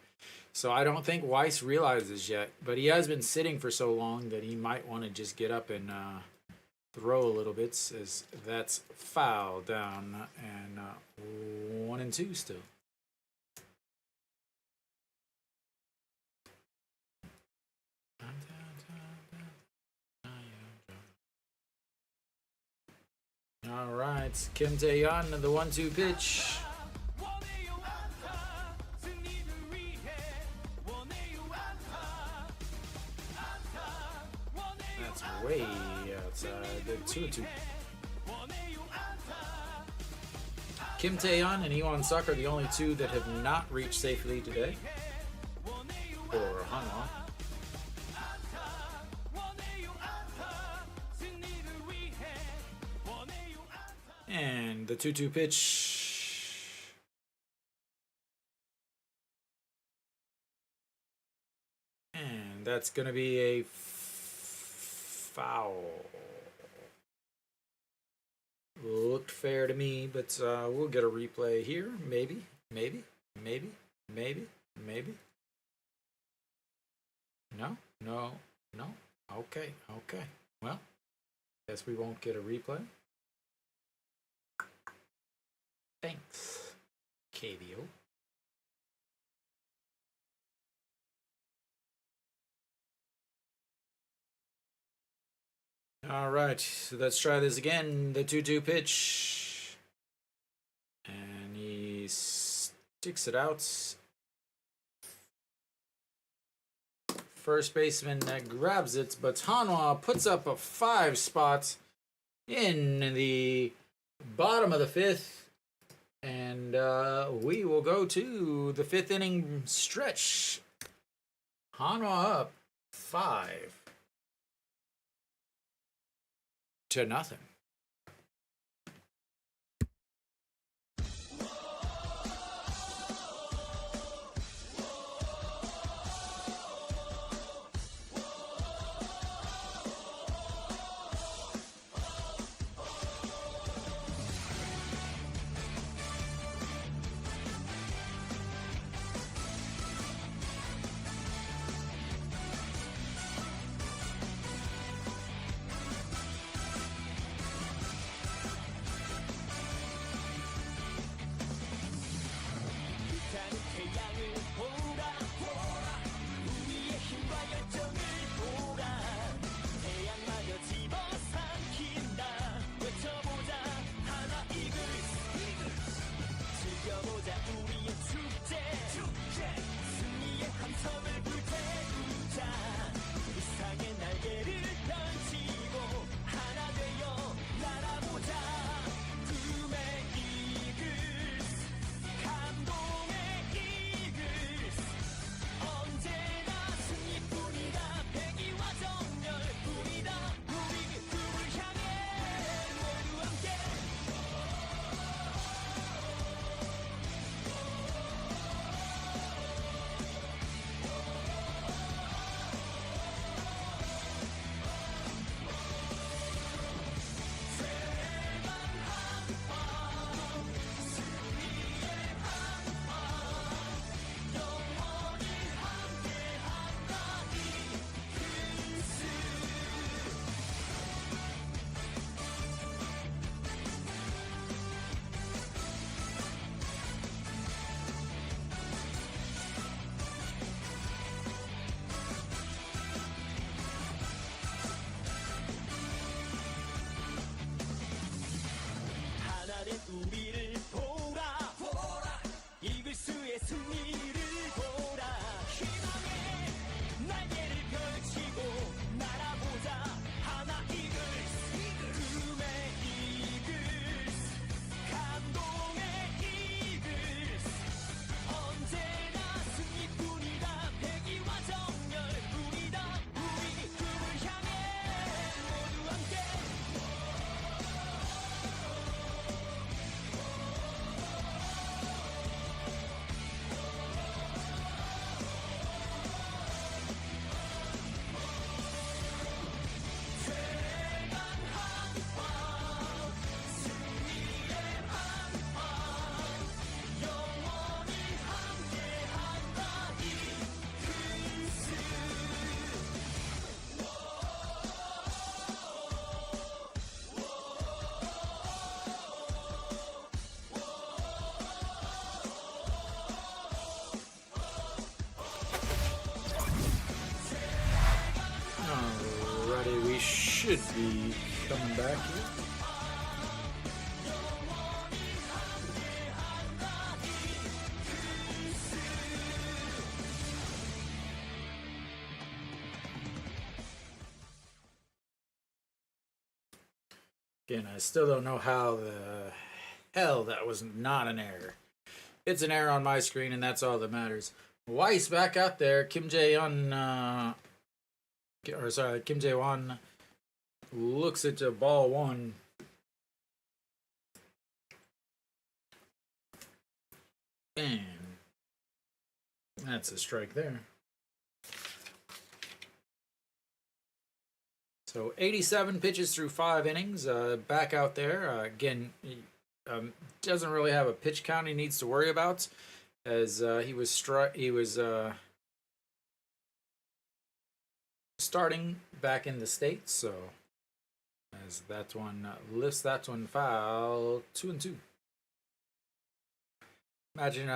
So I don't think Weiss realizes yet, but he has been sitting for so long that he might want to just get up and throw a little bit, as that's foul down, and 1-2 still. All right, Kim Tae-yeon, the 1-2 pitch. Way outside the 2-2. Kim Tae-yeon and Iwon Suk are the only 2 that have not reached safely today for Hanwha. And the 2-2 pitch. And that's going to be a foul. Looked fair to me, but we'll get a replay here. Maybe. No. Okay. Well, guess we won't get a replay. Thanks, KBO. All right, so let's try this again. The 2-2 pitch. And he sticks it out. First baseman grabs it, but Hanwha puts up a 5 spot in the bottom of the 5th. And we will go to the 5th inning stretch. Hanwha up 5-0. should be coming back here. Again, I still don't know how the hell that was not an error. It's an error on my screen, and that's all that matters. Weiss back out there. Kim Jae-won, Kim Jae-won looks at the ball one. And that's a strike there. So 87 pitches through 5 innings. Back out there. Again, doesn't really have a pitch count he needs to worry about, as he was starting back in the States. So as that one lifts that one foul, 2-2. Imagine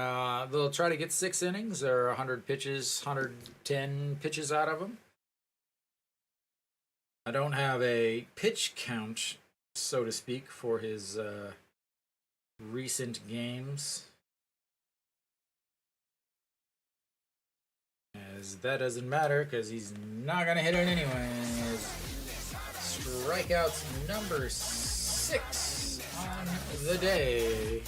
they'll try to get 6 innings or 100 pitches, 110 pitches out of them. I don't have a pitch count, so to speak, for his recent games, as that doesn't matter because he's not going to hit it anyways. Strikeouts number 6 on the day.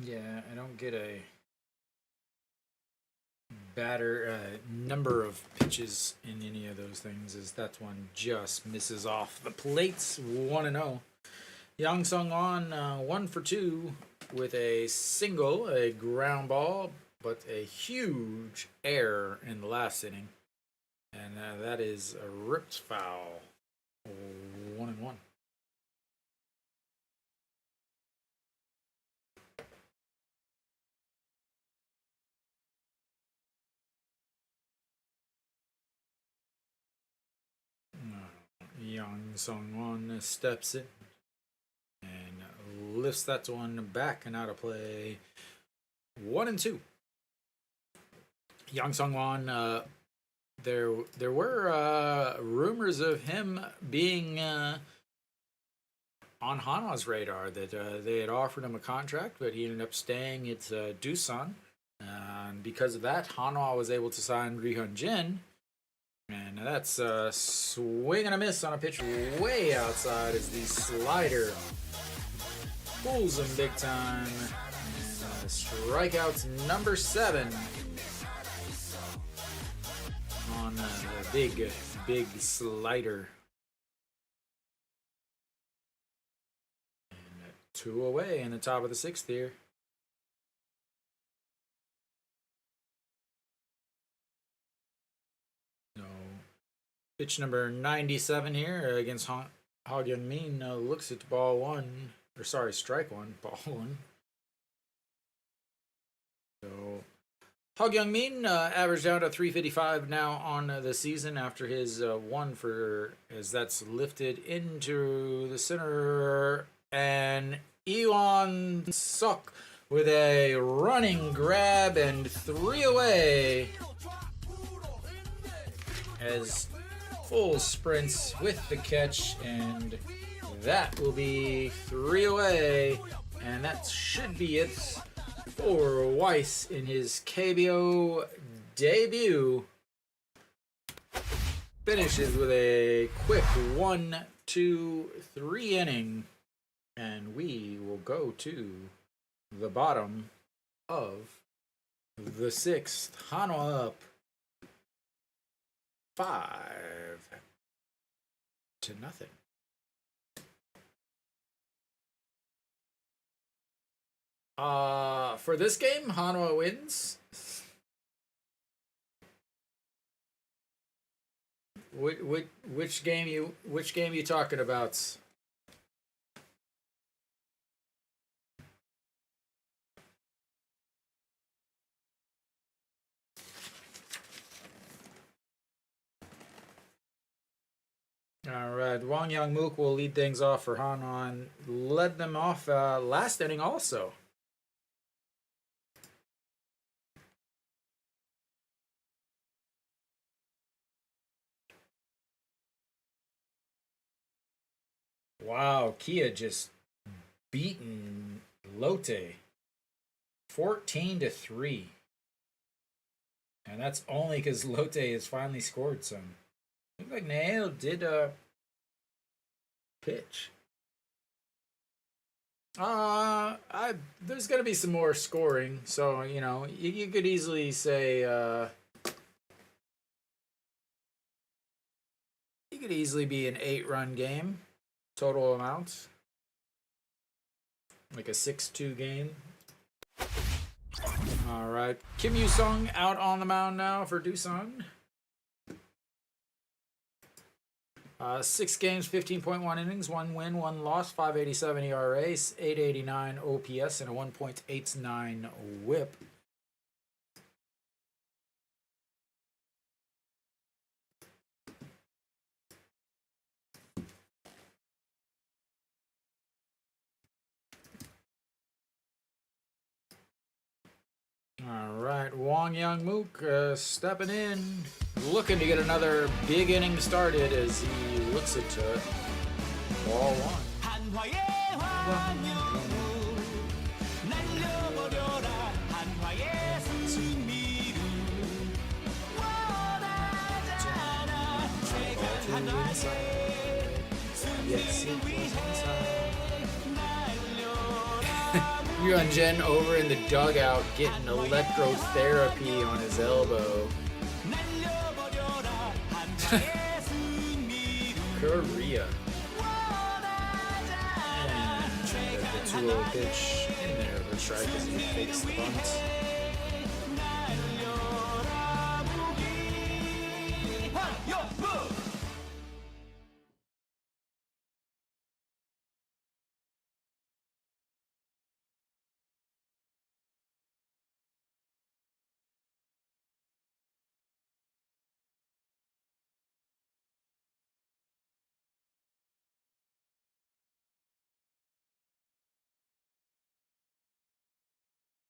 Yeah, I don't get a number of pitches in any of those things, as that one just misses off the plates. 1-0. Yang Sung-won 1 for 2 with a single, a ground ball, but a huge error in the last inning, and that is a ripped foul. 1-1. Yang Sung-won steps in and lifts that one back and out of play. 1-2. Yang Sung-won, there were rumors of him being on Hanwha's radar, that they had offered him a contract, but he ended up staying at Doosan. And because of that, Hanwha was able to sign Ri-Hyun Jin. And that's a swing and a miss on a pitch way outside, as the slider fools him big time. And strikeouts number 7 on the big slider. And 2 away in the top of the 6th here. Pitch number 97 here against Ha Hyung-min. Looks at ball 1, or sorry, strike 1, ball 1. So Ha Hyung-min averaged out a 355 now on the season after his 1 for, as that's lifted into the center, and Iwon Suk with a running grab and 3 away, as full sprints with the catch, and that will be 3 away, and that should be it for Weiss in his KBO debut. Finishes with a quick 1, 2, 3 inning, and we will go to the bottom of the 6th. Hanwha up 5-0. For this game, Hanwha wins. Which game you talking about? All right, Wang Yang Mook will lead things off for Hanwha. Led them off last inning also. Wow, Kia just beaten Lotte 14-3. And that's only because Lotte has finally scored some. Looks like Nail did pitch. There's gonna be some more scoring, so you know you could easily say you could easily be an 8-run game total amount, like a 6-2 game. All right, Kim Yu Sung out on the mound now for Doosan. 6 games, 15.1 innings, 1 win, 1 loss, 5.87 ERA, 8.89 OPS, and a 1.89 WHIP. All right, Wang Yang Mook stepping in, looking to get another big inning started as he looks into it. Ball 1. Yes, Yuan Jen over in the dugout getting electrotherapy on his elbow. Korea. And the 2-0 pitch in there for strike as he fakes the bunt.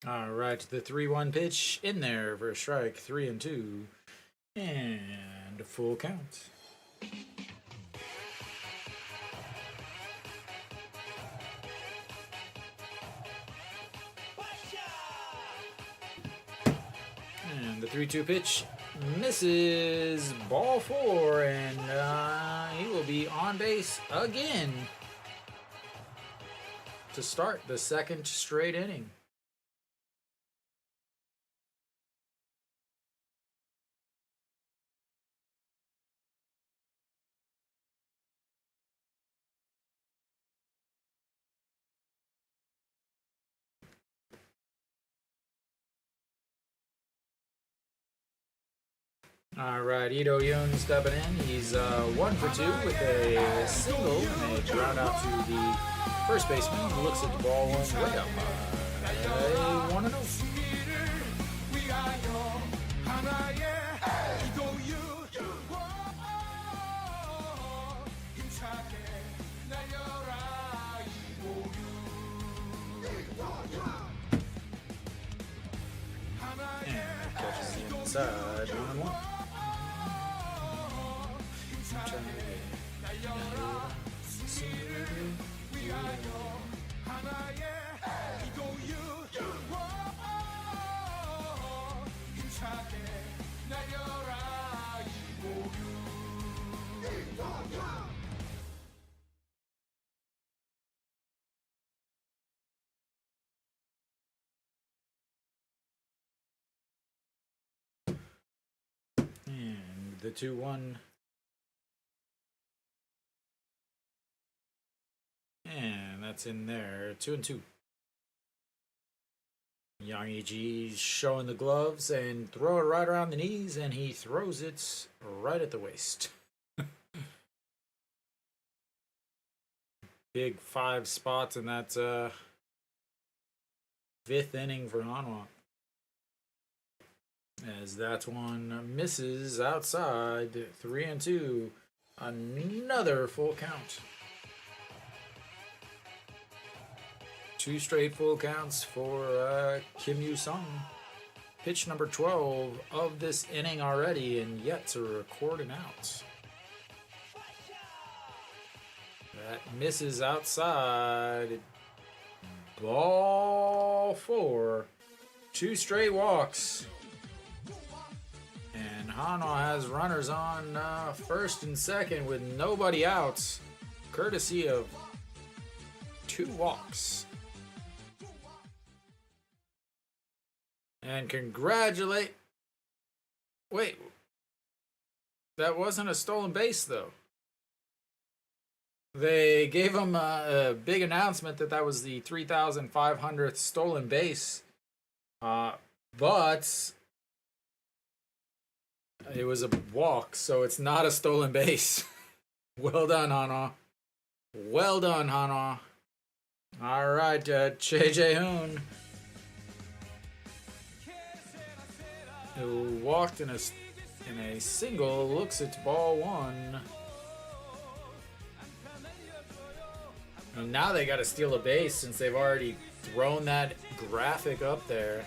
All right, the 3-1 pitch in there for a strike, 3-2, and a full count. And the 3-2 pitch misses, ball 4, and he will be on base again to start the second straight inning. All right, Ito Yoon stepping in. He's 1 for 2 with a single and a ground out to the first baseman. He looks at the ball one way up. 1-0. And catches the inside, 1-1. And the 2-1. And that's in there. 2-2. Yang Yi-ji's showing the gloves and throw it right around the knees, and he throws it right at the waist. Big 5 spots, and that's 5th inning for Hanwha. As that one misses outside, 3-2. Another full count. 2 straight full counts for Kim Yu-sung. Pitch number 12 of this inning already, and yet to record an out. That misses outside. Ball 4. 2 straight walks. And Hanwha has runners on first and second with nobody out, courtesy of 2 walks. And congratulate. Wait, that wasn't a stolen base though. They gave him a big announcement that was the 3,500th stolen base. But it was a walk, so it's not a stolen base. Well done, Hanwha. Well done, Hanwha. All right, Choi Jae-hoon, who walked in a single, looks at ball 1. And now they got to steal a base since they've already thrown that graphic up there.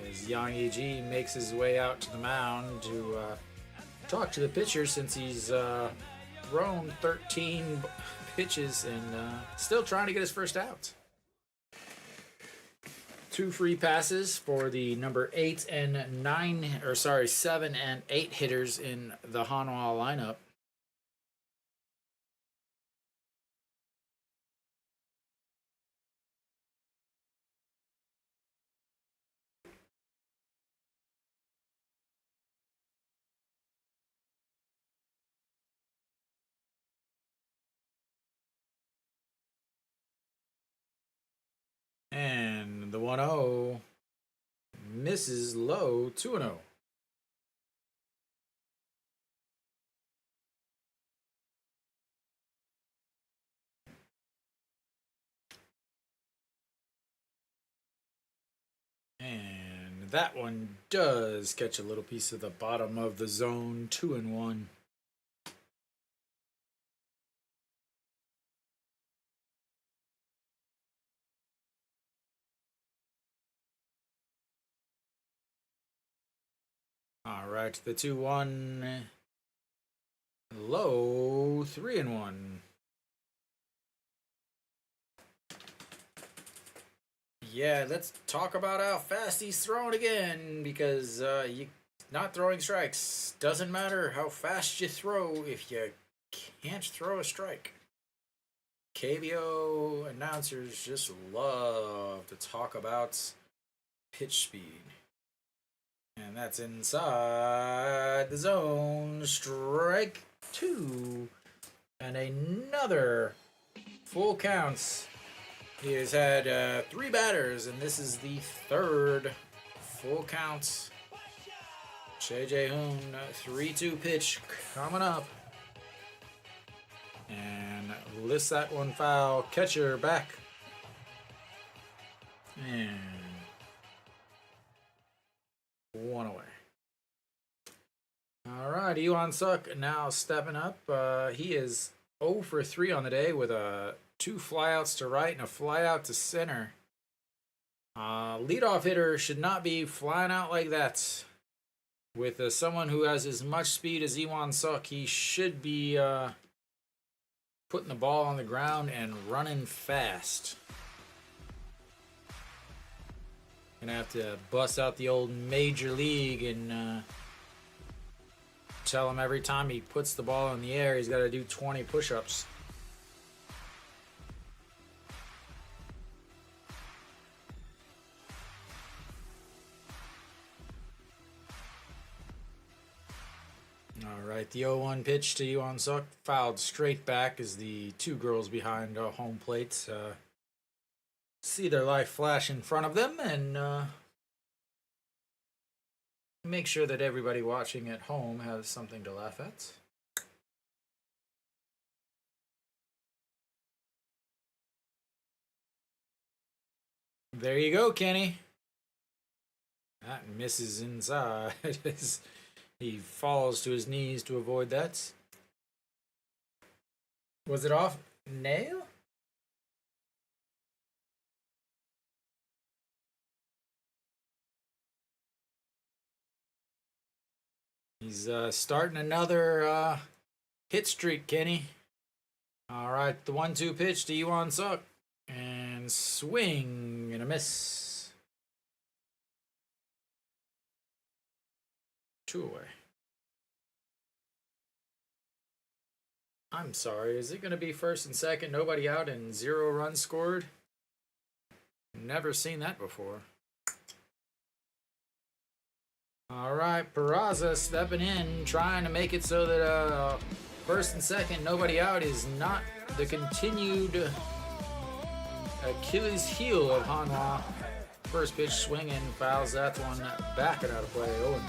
As Yang Yi-ji makes his way out to the mound to talk to the pitcher, since he's thrown 13 pitches and still trying to get his first out. 2 free passes for the number 7 and 8 hitters in the Hanwha lineup. And the 1-0 misses low, 2-0. And that one does catch a little piece of the bottom of the zone, 2-1. All right, the 2-1 low, 3-1. Yeah, let's talk about how fast he's throwing again, because you not throwing strikes doesn't matter how fast you throw if you can't throw a strike. KBO announcers just love to talk about pitch speed. And that's inside the zone. Strike 2. And another full counts. He has had 3 batters, and this is the 3rd full count. Choi Jae-hoon, 3-2 pitch coming up. And lifts that one foul. Catcher back. And 1 away. All right, Iwan-suk now stepping up. He is 0 for 3 on the day with 2 flyouts to right and a flyout to center. Leadoff hitter should not be flying out like that. With someone who has as much speed as Iwan-suk, he should be putting the ball on the ground and running fast. Gonna have to bust out the old major league and tell him every time he puts the ball in the air, he's got to do 20 push-ups. All right, the 0-1 pitch to Iwan-suk, fouled straight back as the 2 girls behind home plate see their life flash in front of them and make sure that everybody watching at home has something to laugh at. There you go, Kenny. That misses inside. He falls to his knees to avoid that. Was it off nail? He's starting another hit streak, Kenny. All right, the 1-2 pitch to Yuan Suk. And swing and a miss. 2 away. I'm sorry, is it going to be first and second, nobody out, and 0 runs scored? Never seen that before. All right, Peraza stepping in, trying to make it so that first and second, nobody out is not the continued Achilles heel of Hanwha. First pitch swinging, fouls that one back and out of play. 0-1.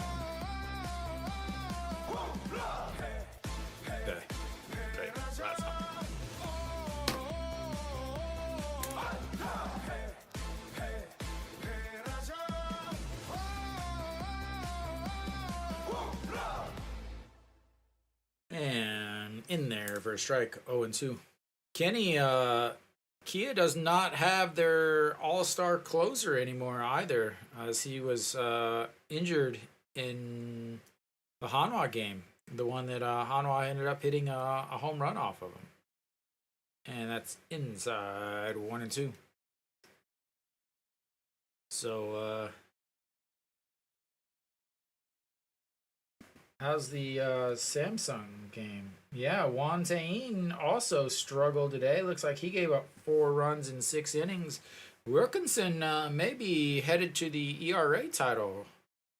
And in there for a strike. 0-2. Kenny, Kia does not have their all-star closer anymore either, as he was injured in the Hanwha game, the one that Hanwha ended up hitting a home run off of him. And that's inside 1-2. So, how's the Samsung game? Yeah, Juan Tayin also struggled today. Looks like he gave up 4 runs in 6 innings. Wilkinson may be headed to the ERA title,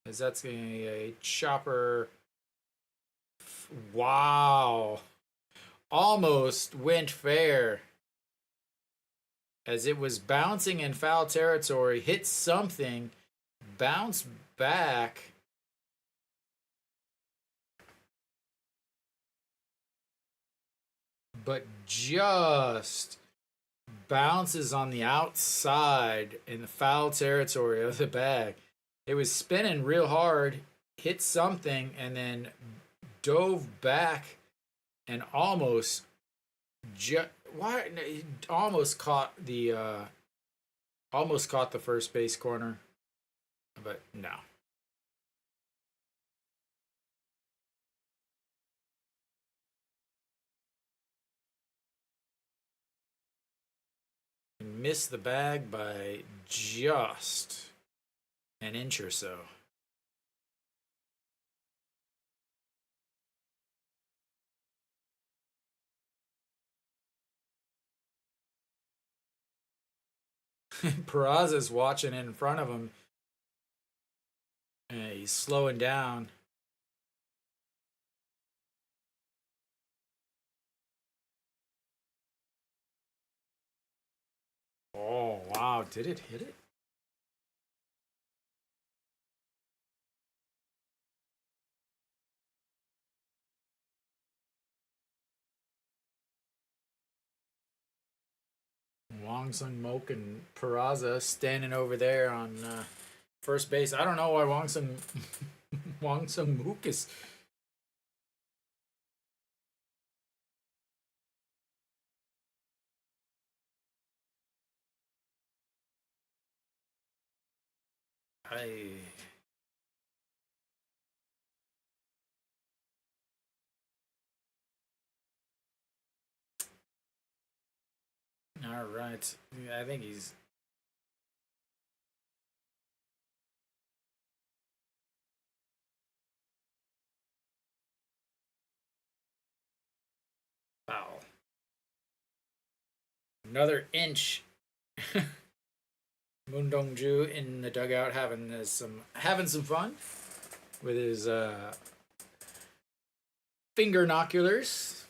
as that's a chopper. Wow. Almost went fair. As it was bouncing in foul territory, hit something, bounced back. But just bounces on the outside in the foul territory of the bag. It was spinning real hard, hit something, and then dove back and almost caught the first base corner, but no. Missed the bag by just an inch or so. Peraza's watching in front of him. And he's slowing down. Oh, wow. Did it hit it? Wang Sung Mok and Peraza standing over there on first base. I don't know why Wang Sung Mok is. All right. I think he's. Foul. Another inch. Moon Dongju in the dugout having some fun with his finger noculars.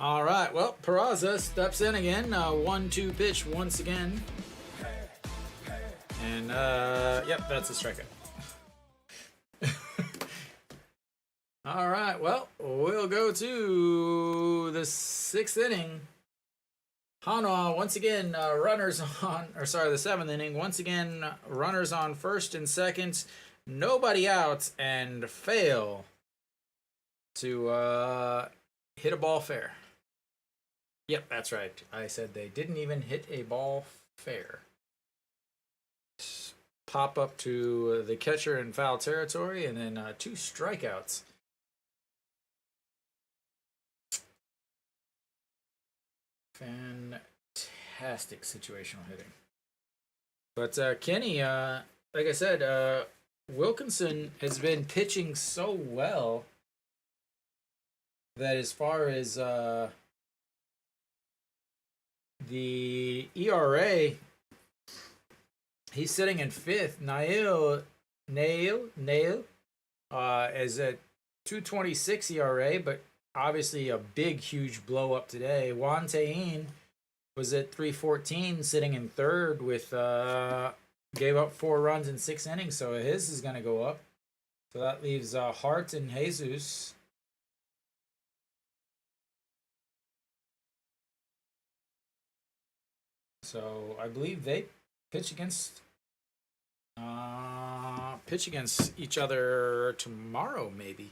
All right, well, Peraza steps in again. 1-2 pitch once again. And, yep, that's a strikeout. All right, well, we'll go to the sixth inning. Hanwha, once again, runners on, or sorry, the seventh inning. Once again, runners on first and second. Nobody out and fail to hit a ball fair. Yep, that's right. I said they didn't even hit a ball fair. Pop up to the catcher in foul territory, and then 2 strikeouts. Fantastic situational hitting. But Kenny, like I said, Wilkinson has been pitching so well that as far as the ERA, he's sitting in fifth. Nail is at 2.26 ERA, but obviously a big, huge blow up today. Juan Tein was at 3.14, sitting in third with gave up 4 runs in 6 innings, so his is going to go up. So that leaves Hart and Jesus. So I believe they pitch against each other tomorrow, maybe.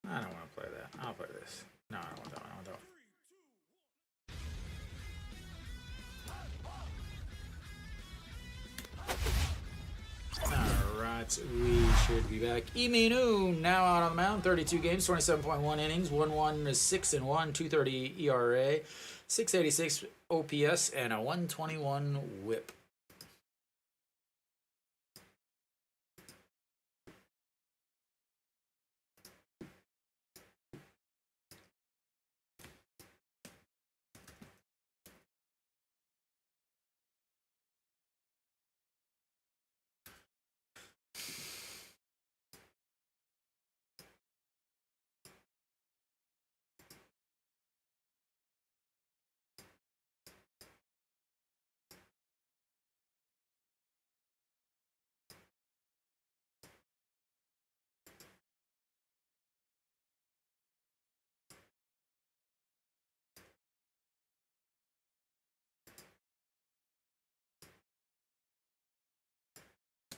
I don't want to play that. I'll play this. No, I don't want that one. I want that one. Alright, we should be back. Iminu now out on the mound. 32 games, 27.1 innings, 1-6-1, 2.30 ERA, 6.86 OPS, and a 1.21 WHIP.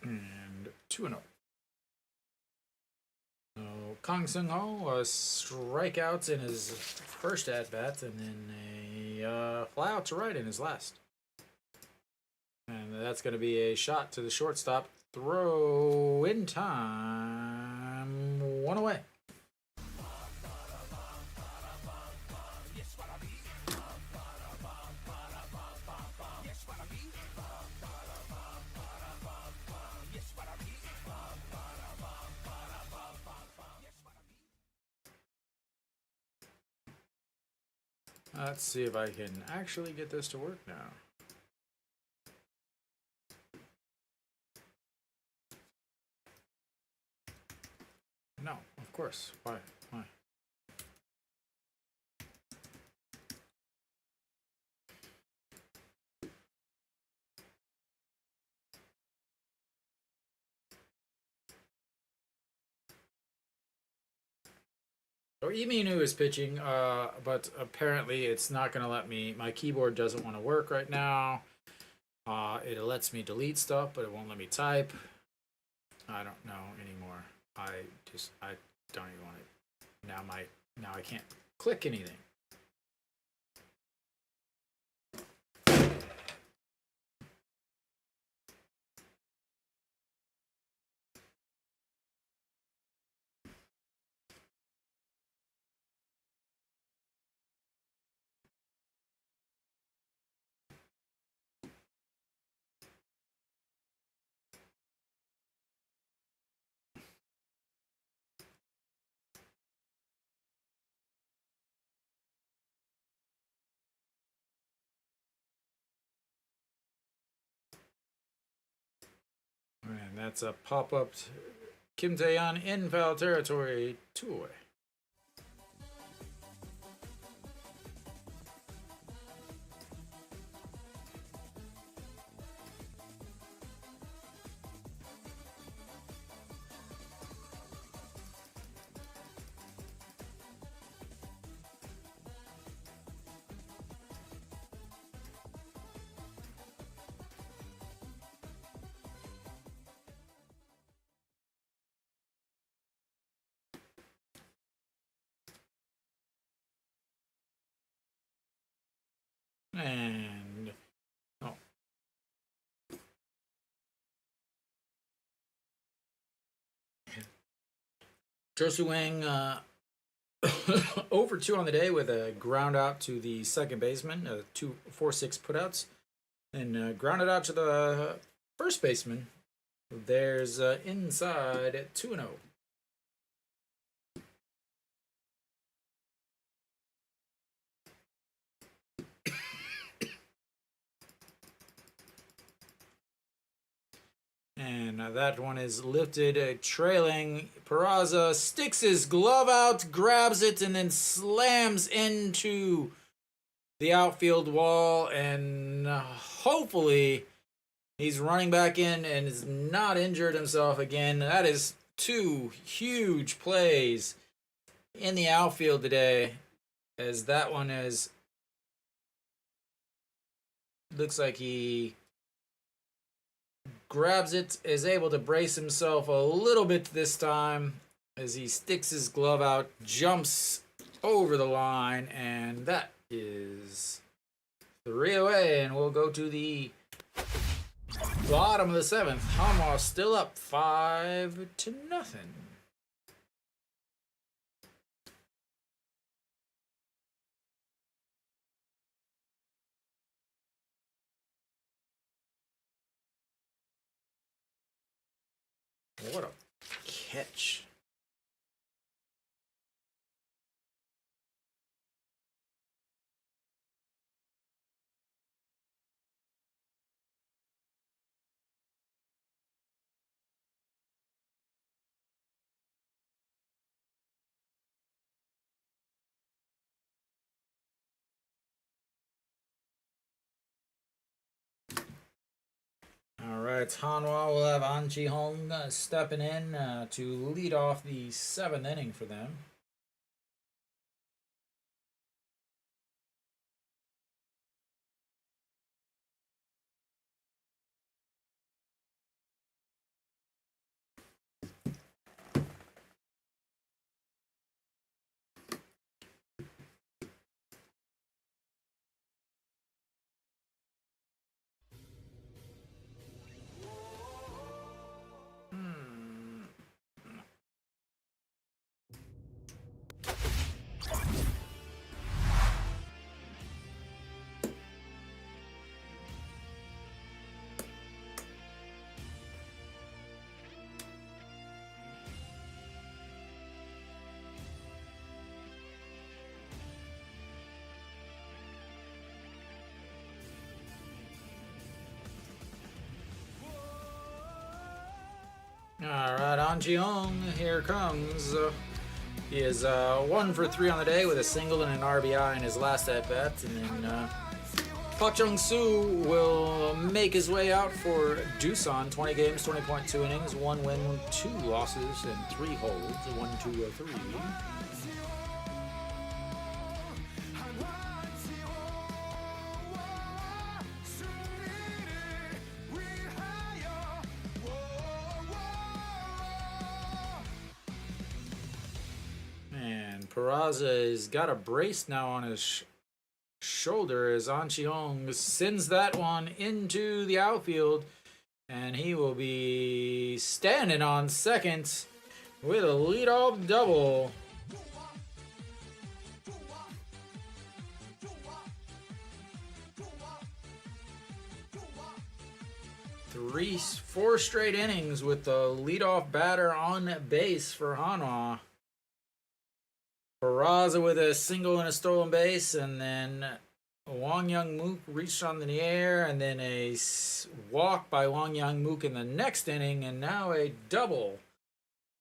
And 2-0. Kang Seung Ho strikeouts in his first at bat, and then a fly out to right in his last. And that's going to be a shot to the shortstop. Throw in time. 1 away. Let's see if I can actually get this to work now. No, of course. Why? Why? So Iminu is pitching, but apparently it's not going to let me. My keyboard doesn't want to work right now. It lets me delete stuff, but it won't let me type. I don't know anymore. I don't even want it. Now I can't click anything. And that's a pop-up. Kim Taeyeon in foul territory, 2 away. And oh, Josu Wang over 2 on the day with a ground out to the second baseman, 4-6 putouts, and grounded out to the first baseman. There's inside at 2-0. And that one is lifted, trailing. Peraza sticks his glove out, grabs it, and then slams into the outfield wall. And hopefully he's running back in and is not injured himself again. That is 2 huge plays in the outfield today, as that one is, looks like he grabs it, is able to brace himself a little bit this time as he sticks his glove out, jumps over the line, and that is 3 away. And we'll go to the bottom of the 7th. Hanwha still up 5-0. What a catch. All right, Hanwha will have An Chi-hong stepping in to lead off the 7th inning for them. Alright, An Chi-hong, here comes. He is 1 for 3 on the day with a single and an RBI in his last at-bat. And then Pak Jung-soo will make his way out for Doosan. 20 games, 20.2 innings, 1 win, 2 losses, and 3 holds. 1, 2, 3. Peraza has got a brace now on his shoulder as An Chi-hong sends that one into the outfield, and he will be standing on second with a leadoff double. Four straight innings with the leadoff batter on base for Hanwha. Peraza with a single and a stolen base, and then Wang Young-mook reached on the air, and then a walk by Wang Young-mook in the next inning, and now a double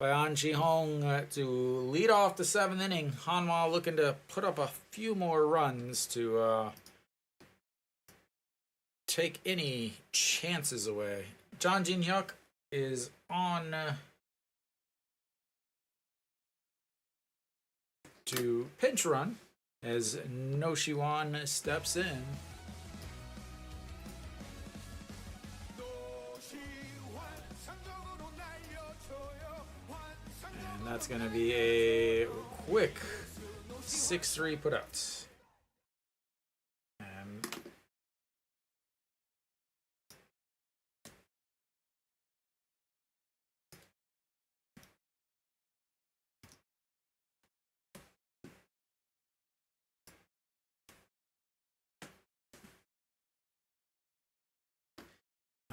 by An Chi-hong to lead off the 7th inning. Hanwha looking to put up a few more runs to take any chances away. John Jin-hyuk is on to pinch run as No Shiwan steps in. And that's going to be a quick 6-3 putouts. And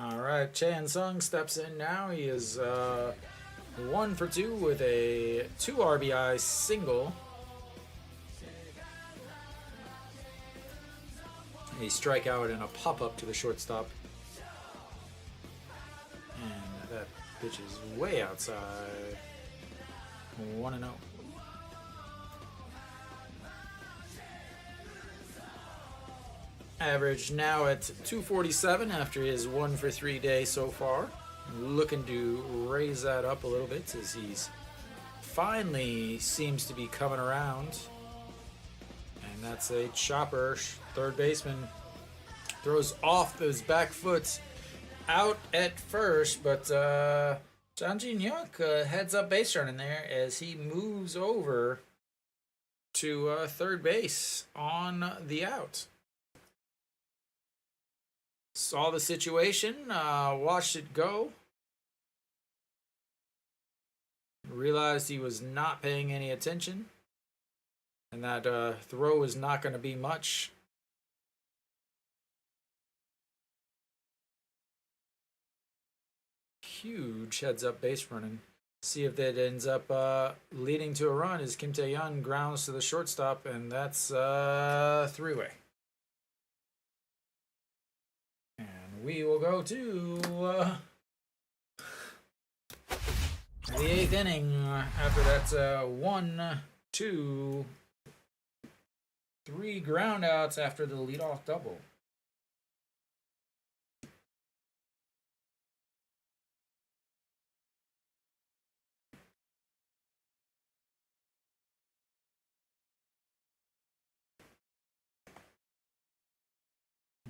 All right, Chan Sung steps in now. He is 1 for 2 with a 2 RBI single. A strikeout and a pop-up to the shortstop. And that pitch is way outside. 1-0. Average now at 247 after his 1 for 3 day so far. Looking to raise that up a little bit as he's finally seems to be coming around. And that's a chopper. Third baseman throws off those back foot out at first, but Jang Jin-hyuk heads up base running there as he moves over to third base on the out. Saw the situation, watched it go. Realized he was not paying any attention. And that throw was not going to be much. Huge heads up base running. See if that ends up leading to a run as Kim Tae-yeon grounds to the shortstop, and that's three-way. We will go to the 8th inning after that 1, 2, 3 groundouts after the leadoff double.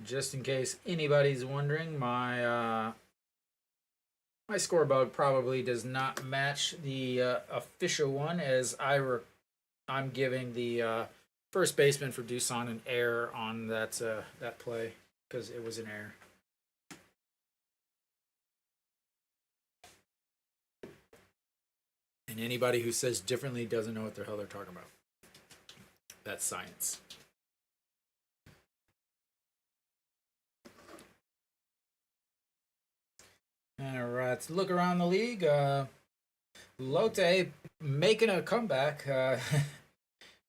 Just in case anybody's wondering, my my score bug probably does not match the official one, as I'm giving the first baseman for Doosan an error on that that play because it was an error. And anybody who says differently doesn't know what the hell they're talking about. That's science. All right, let's look around the league. Lotte making a comeback.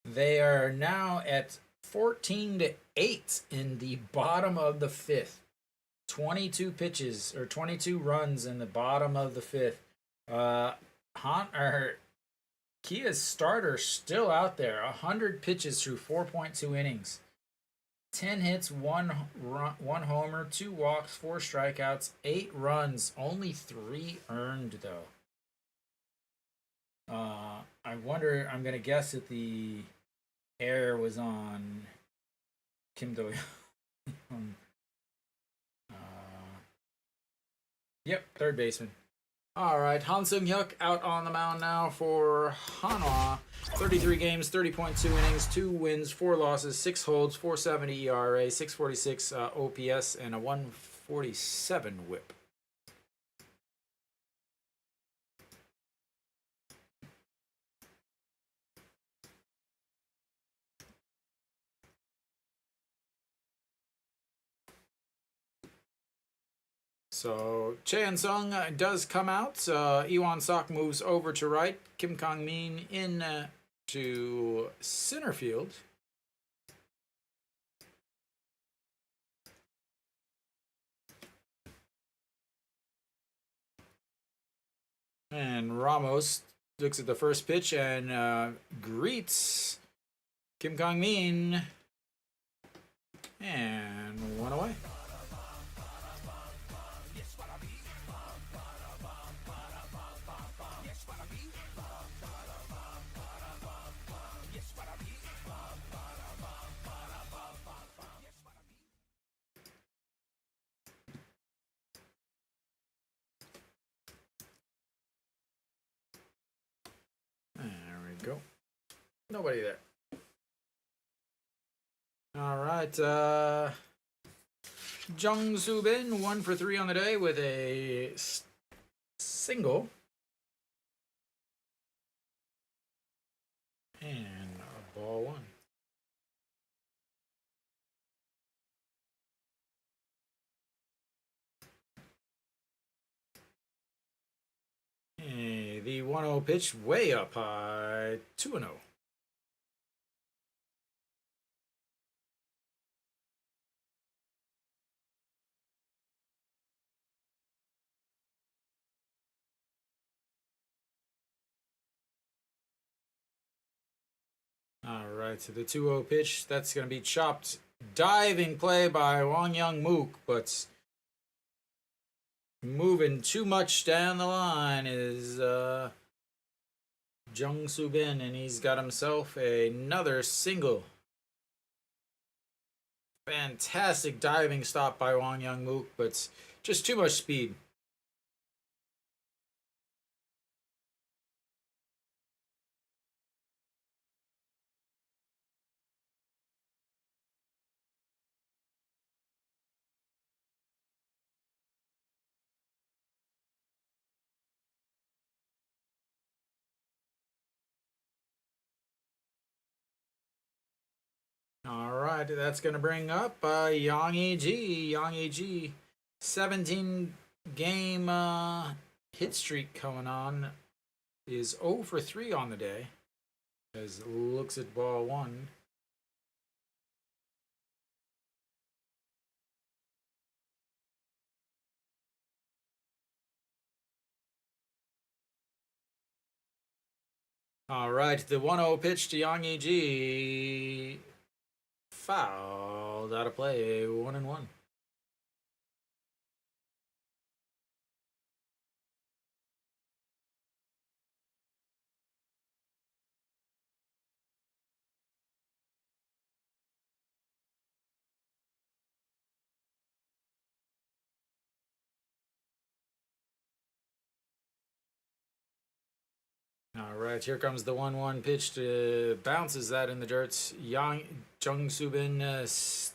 They are now at 14-8 in the bottom of the 5th. 22 pitches or 22 runs in the bottom of the 5th. Kia's starter still out there. 100 pitches through 4.2 innings. 10 hits, 1 homer, 2 walks, 4 strikeouts, 8 runs, only 3 earned though. I wonder, I'm gonna guess that the error was on Kim Do-yeon. Yep, third baseman. All right, Han Sung-hyuk out on the mound now for Hanwha. 33 games, 30.2 innings, 2 wins, 4 losses, 6 holds, 4.70 ERA, 6.46 OPS, and a 1.47 WHIP. So Chan Sung does come out. Iwan Sok moves over to right. Kim Kang-min in to center field. And Ramos looks at the first pitch and greets Kim Kang-min. And 1 away. Go. Nobody there. All right. Jung Soo-bin 1 for 3 on the day with a single. And a ball 1. The 1-0 pitch way up high. 2-0. All right, so the 2-0 pitch, that's going to be chopped. Diving play by Wang Young Mook, but moving too much down the line is Jung Soo Bin, and he's got himself another single. Fantastic diving stop by Wang Young Mook, but just too much speed. All right, that's going to bring up Yang E.G. Yang E.G. 17 game hit streak coming on. Is 0 for 3 on the day. As looks at ball one. All right, the 1-0 pitch to Yang E.G. Fouled out of play, 1-1. All right, here comes the 1-1 pitch to bounces that in the dirt. Jung Soo Bin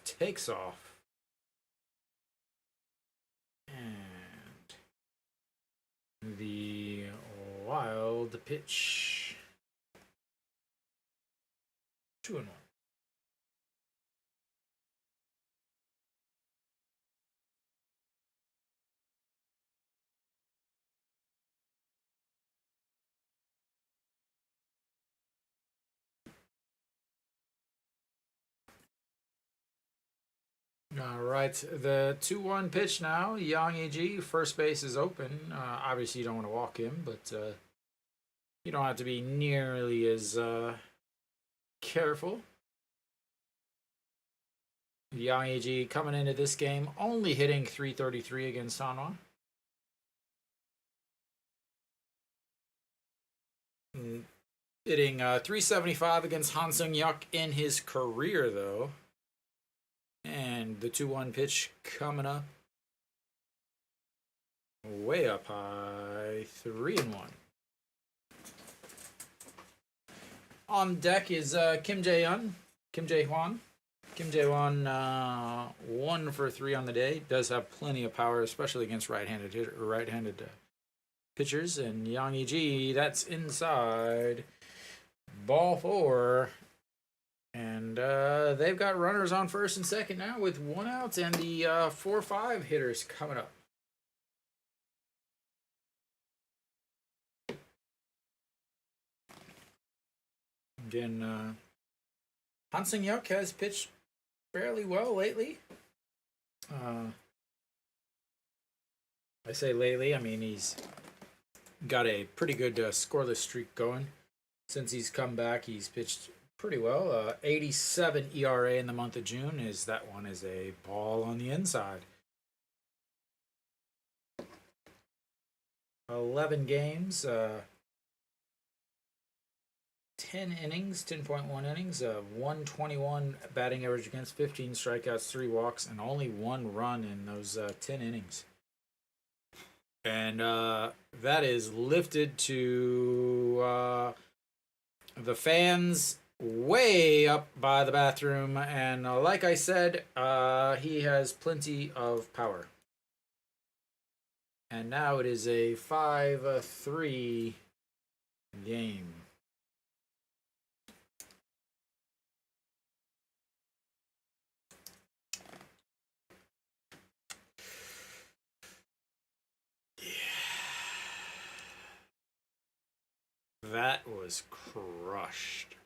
takes off. And the wild pitch. 2-1. All right, the 2-1 pitch now. Yang E.G. First base is open. Obviously, you don't want to walk him, but you don't have to be nearly as careful. Yang E.G. coming into this game only hitting .333 against Hanwha. Hitting .375 against Han Sung-yuk in his career, though. And the 2-1 pitch coming up. Way up high. 3-1. On deck is Kim Jae-hyun. Kim Jae-hwan. Kim Jae-hwan 1 for 3 on the day. Does have plenty of power, especially against right-handed pitchers. And Yang E.G., that's inside. Ball 4. And they've got runners on first and second now with 1 out, and the 4-5 hitters coming up. Again, Han Sung-yuk has pitched fairly well lately. I say lately, I mean he's got a pretty good scoreless streak going. Since he's come back, he's pitched pretty well. 87 ERA in the month of June. That one is a ball on the inside. 11 games, 10 innings, 10.1 innings, 121 batting average against, 15 strikeouts, 3 walks, and only 1 run in those 10 innings. And that is lifted to the fans way up by the bathroom, and like I said, he has plenty of power. And now it is a 5-3 game. That was crushed.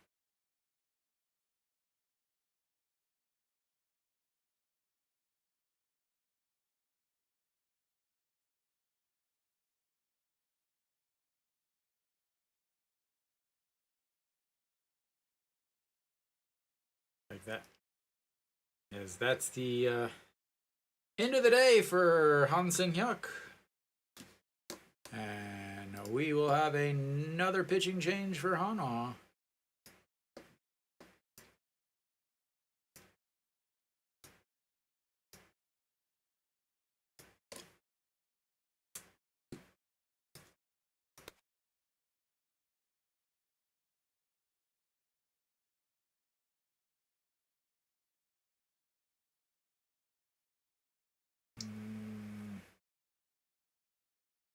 Like that. Yes, that's the end of the day for Han Hyuk. And we will have another pitching change for Hanwha.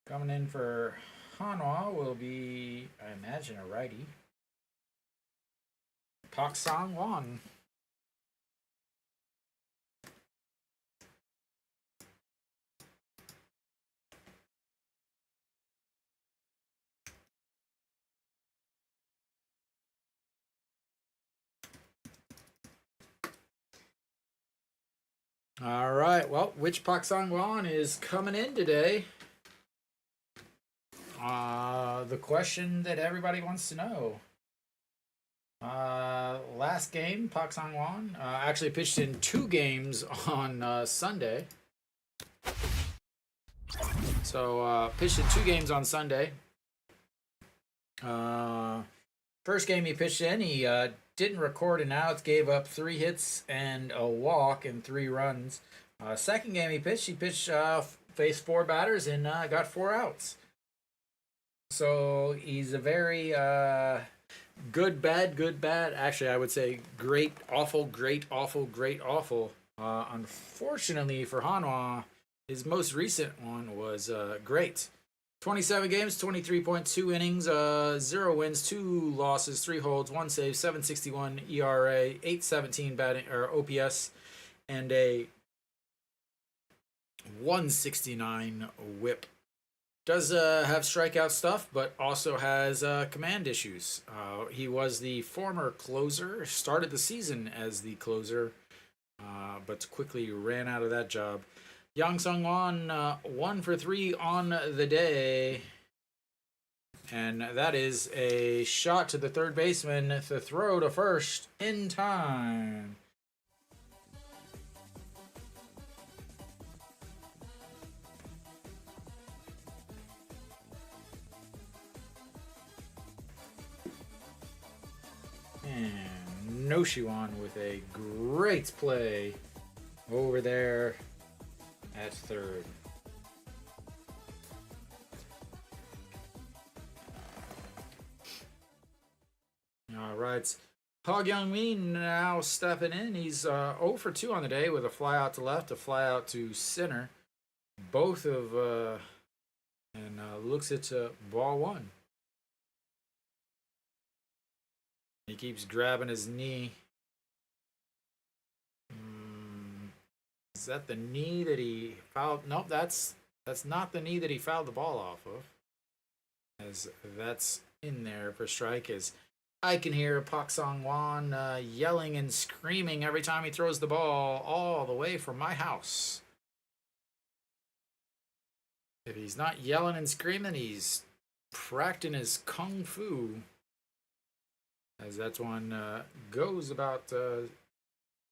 Coming in for Hanwha will be, I imagine, a righty. Pak Sang Won. All right. Well, which Pak Sang Won is coming in today? The question that everybody wants to know. Last game, Pak Sang Won actually pitched in 2 games on Sunday. So pitched in 2 games on Sunday. First game he pitched in, he didn't record an out, gave up 3 hits and a walk and 3 runs. Second game he pitched faced 4 batters and got 4 outs. So he's a very good, bad. Actually, I would say great, awful, great, awful, great, awful. Unfortunately for Hanwha, his most recent one was great. 27 games, 23.2 innings, 0 wins, 2 losses, 3 holds, 1 save, 7.61 ERA, 8.17 batting or OPS, and a 1.69 WHIP. Does have strikeout stuff, but also has command issues. He was the former closer, started the season as the closer, but quickly ran out of that job. Yang Sung-won 1 for 3 on the day. And that is a shot to the third baseman to throw to first in time. And Noshiwan with a great play over there at third. All right. Hog Young-min now stepping in. He's 0 for 2 on the day with a fly out to left, a fly out to center. Both of, and looks at ball 1. He keeps grabbing his knee. Is that the knee that he fouled? Nope, that's not the knee that he fouled the ball off of. As that's in there for strike. As I can hear Pak Sang-won yelling and screaming every time he throws the ball all the way from my house. If he's not yelling and screaming, he's practicing his kung fu. As that one goes about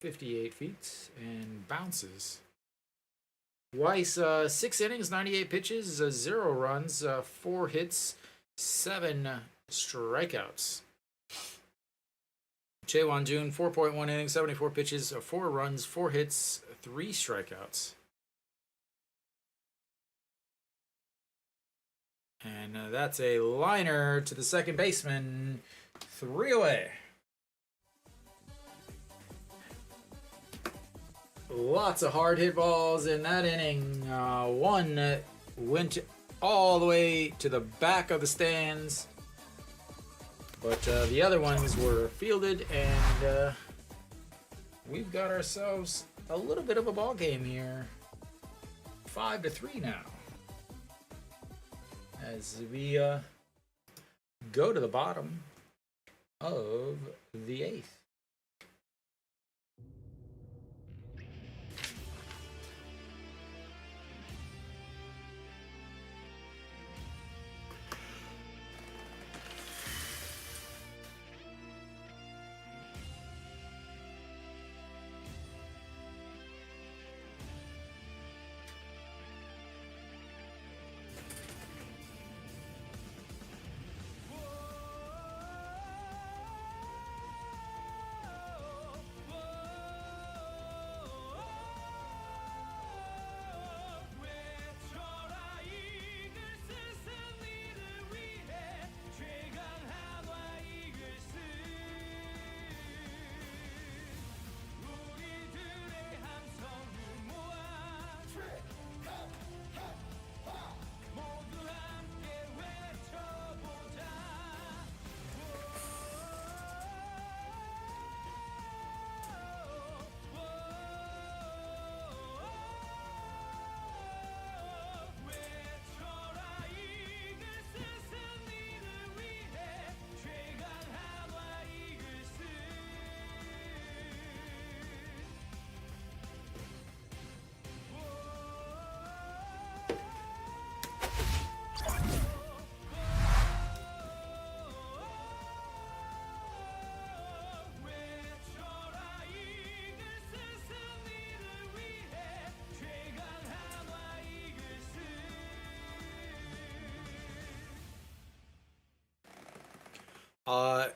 58 feet and bounces. Weiss, 6 innings, 98 pitches, 0 runs, 4 hits, 7 strikeouts. Chae Won-jun, 4.1 innings, 74 pitches, 4 runs, 4 hits, 3 strikeouts. And that's a liner to the second baseman. 3 away. Lots of hard hit balls in that inning. One went all the way to the back of the stands, but the other ones were fielded, and we've got ourselves a little bit of a ball game here. 5-3 now, as we go to the bottom of the eighth.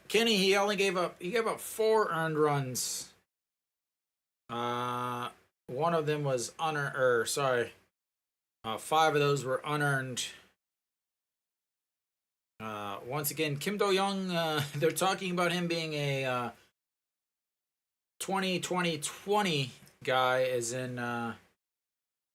Kenny, he gave up 4 earned runs. One of them was unearned, 5 of those were unearned. Once again, Kim Do-young, they're talking about him being a 20-20-20 guy, as in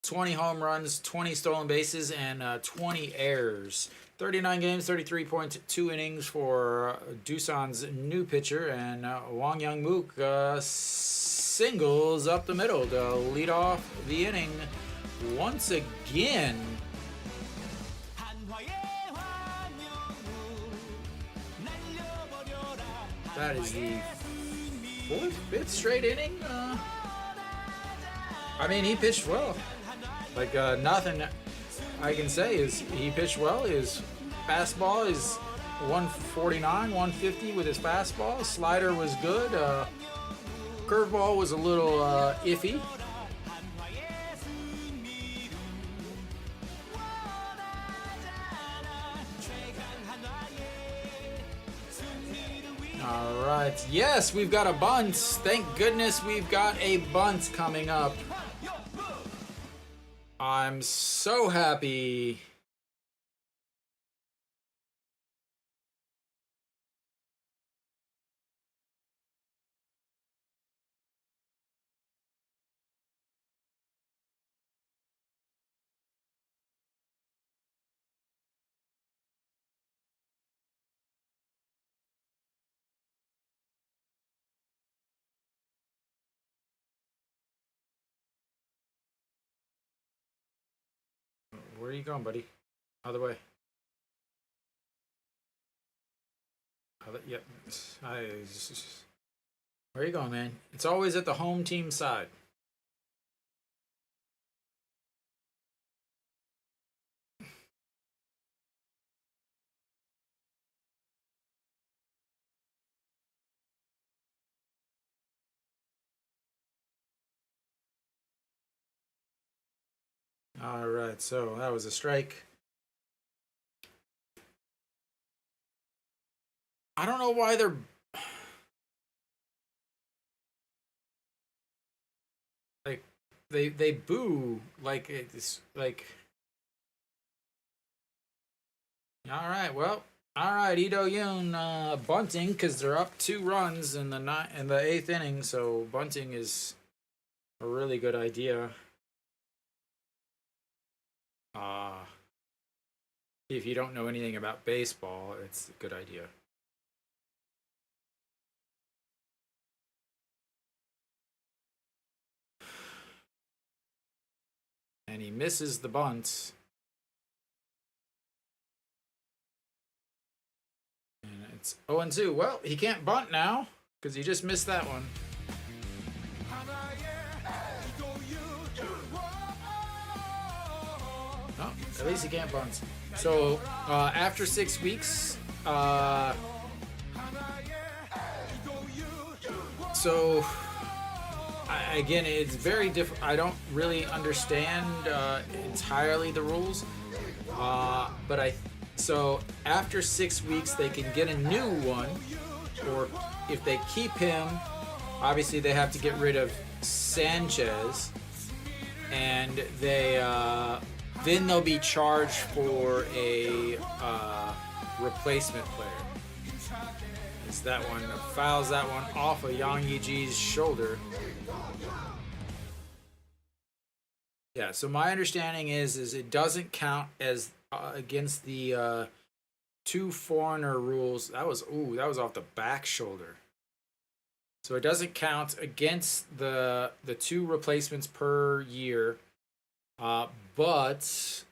20 home runs, 20 stolen bases, and 20 errors. 39 games, 33.2 innings for Doosan's new pitcher, and Wang Young-mook singles up the middle to lead off the inning once again. That is the 4th, 5th straight inning. I mean, he pitched well. Like, nothing I can say is he pitched well. His fastball is 149, 150 with his fastball. Slider was good. Curveball was a little iffy. All right. Yes, we've got a bunt. Thank goodness we've got a bunt coming up. I'm so happy. Where are you going, buddy? Other way. Yep. Where are you going, man? It's always at the home team side. All right, so that was a strike. I don't know why they're like they boo like it's like. All right, well, all right, Do-young bunting because they're up 2 runs in the 8th inning, so bunting is a really good idea. If you don't know anything about baseball, it's a good idea. And he misses the bunt. And it's 0-2. Well, he can't bunt now because he just missed that one. Oh, at least he can't bunt. So after 6 weeks, again, it's very different. I don't really understand entirely the rules, so after 6 weeks they can get a new one, or if they keep him, obviously they have to get rid of Sanchez, and then they'll be charged for a replacement player. It's that one fouls that one off of Yang Yiji's shoulder. Yeah, so my understanding is it doesn't count as against the 2 foreigner rules. That was off the back shoulder. So it doesn't count against the 2 replacements per year. But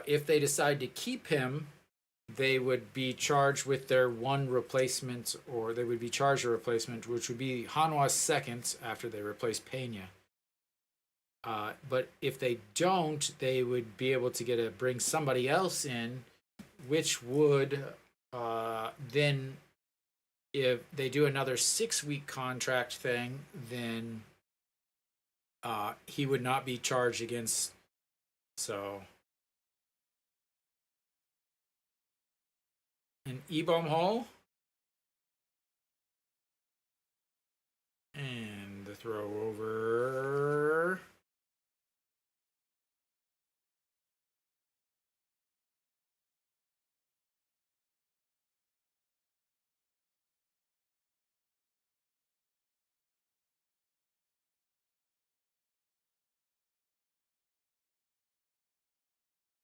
if they decide to keep him, they would be charged with their 1 replacement, or they would be charged a replacement, which would be Hanwha's second after they replace Pena. But if they don't, they would be able to bring somebody else in, which would then, if they do another 6-week contract thing, then he would not be charged against. So an E-bomb hole, and the throw over.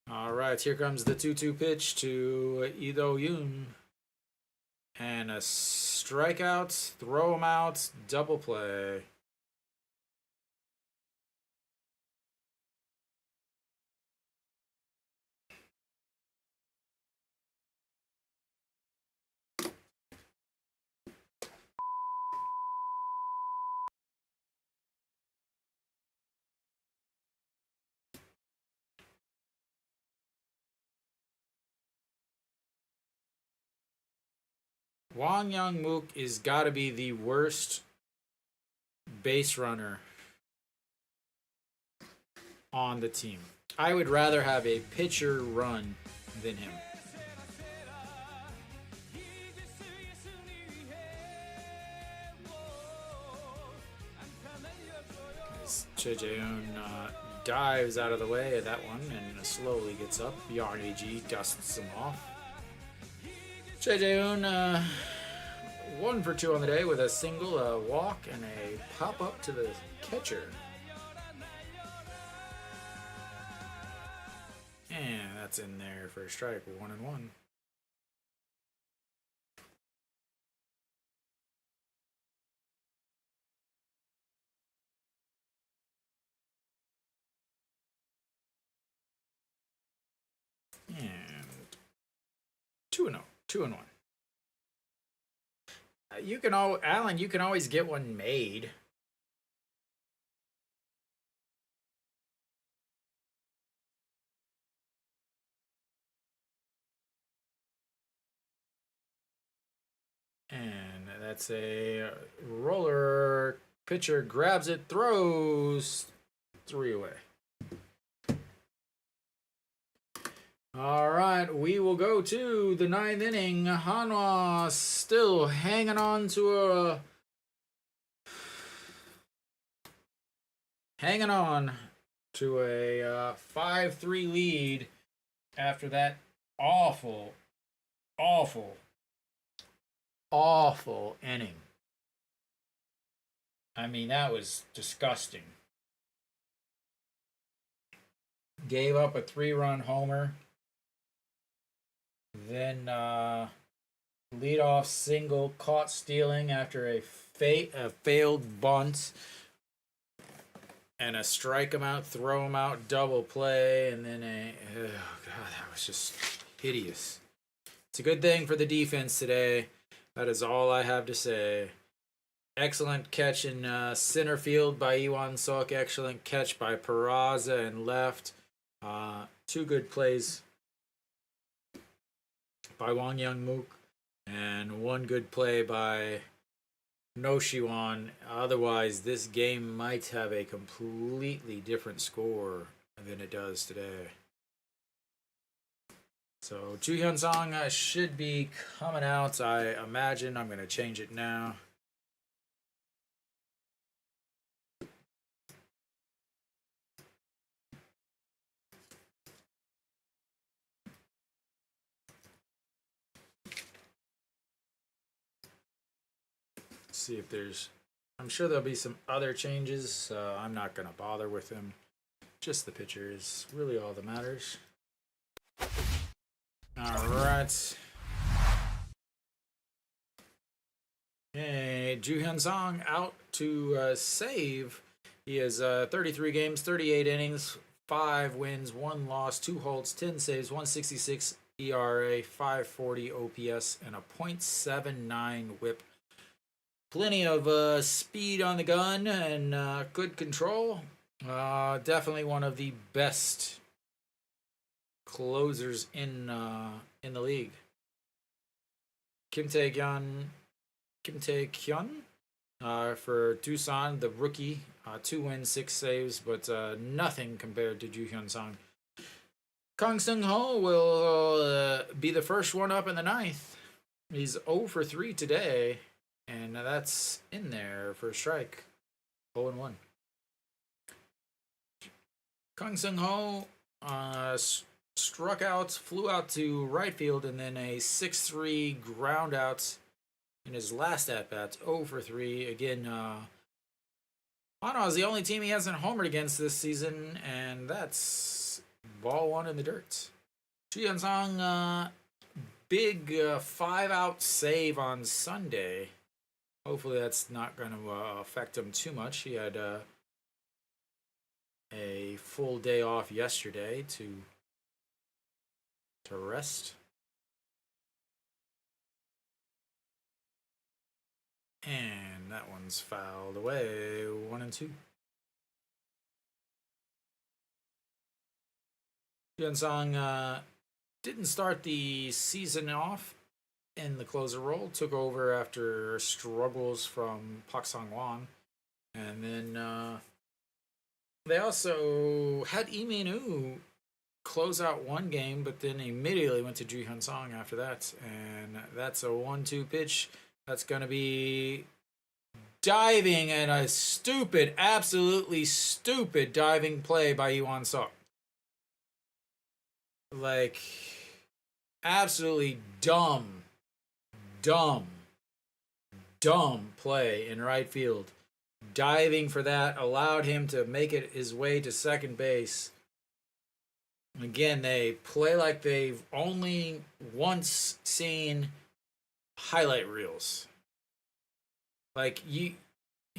All right, here comes the 2-2 pitch to Ido Yoon. And a strikeout, throw him out, double play. Wang Young-mook is got to be the worst base runner on the team. I would rather have a pitcher run than him. Che Jae-hoon dives out of the way of that one and slowly gets up. Yang Yi-ji dusts him off. Che Jae-hoon 1 for 2 on the day with a single, a walk, and a pop up to the catcher. And that's in there for a strike, 1-1. And 2-0. 2-1. Alan, you can always get one made. And that's a roller. Pitcher grabs it, throws 3 away. All right, we will go to the 9th inning. Hanwha still hanging on to a 5-3 lead after that awful inning. I mean, that was disgusting. Gave up a 3-run homer. Then leadoff single caught stealing after a failed bunt. And a strike him out, throw him out, double play, and then that was just hideous. It's a good thing for the defense today. That is all I have to say. Excellent catch in center field by Iwan Sok. Excellent catch by Peraza in left. Two good plays by Wang Young Mook. And one good play by No Shiwan. Otherwise, this game might have a completely different score than it does today. So, Ju Hyun Song should be coming out. I imagine. I'm going to change it now. See if there's, I'm sure there'll be some other changes. I'm not going to bother with them. Just the pitcher is really all that matters. All right. Hey, Ju Hyun Song out to save. He has 33 games, 38 innings, 5 wins, 1 loss, 2 holds, 10 saves, 166 ERA, 540 OPS, and a .79 whip. Plenty of speed on the gun and good control. Definitely one of the best closers in the league. Kim Tae-kyun for Doosan, the rookie. 2 wins, 6 saves, but nothing compared to Ju Hyun Song. Kang Seung-ho will be the first one up in the 9th. He's 0 for 3 today. And that's in there for a strike. 0-1. Kang Seung-ho struck out, flew out to right field, and then a 6-3 ground out in his last at-bat. 0 for 3. Again, Hanwha is the only team he hasn't homered against this season, and that's ball 1 in the dirt. Ju Hyun Song, big 5-out save on Sunday. Hopefully that's not going to affect him too much. He had a full day off yesterday to rest. And that one's fouled away. 1-2. Ju Hyun Song didn't start the season off in the closer role, took over after struggles from Pak Sang-won, and then they also had Lee Min-woo close out one game, but then immediately went to Ju Hyun Song after that, and that's a 1-2 pitch. That's going to be diving and a stupid, absolutely stupid diving play by Iwan Sok. Like, absolutely dumb play in right field. Diving for that allowed him to make it his way to second base. Again, they play like they've only once seen highlight reels. Like, he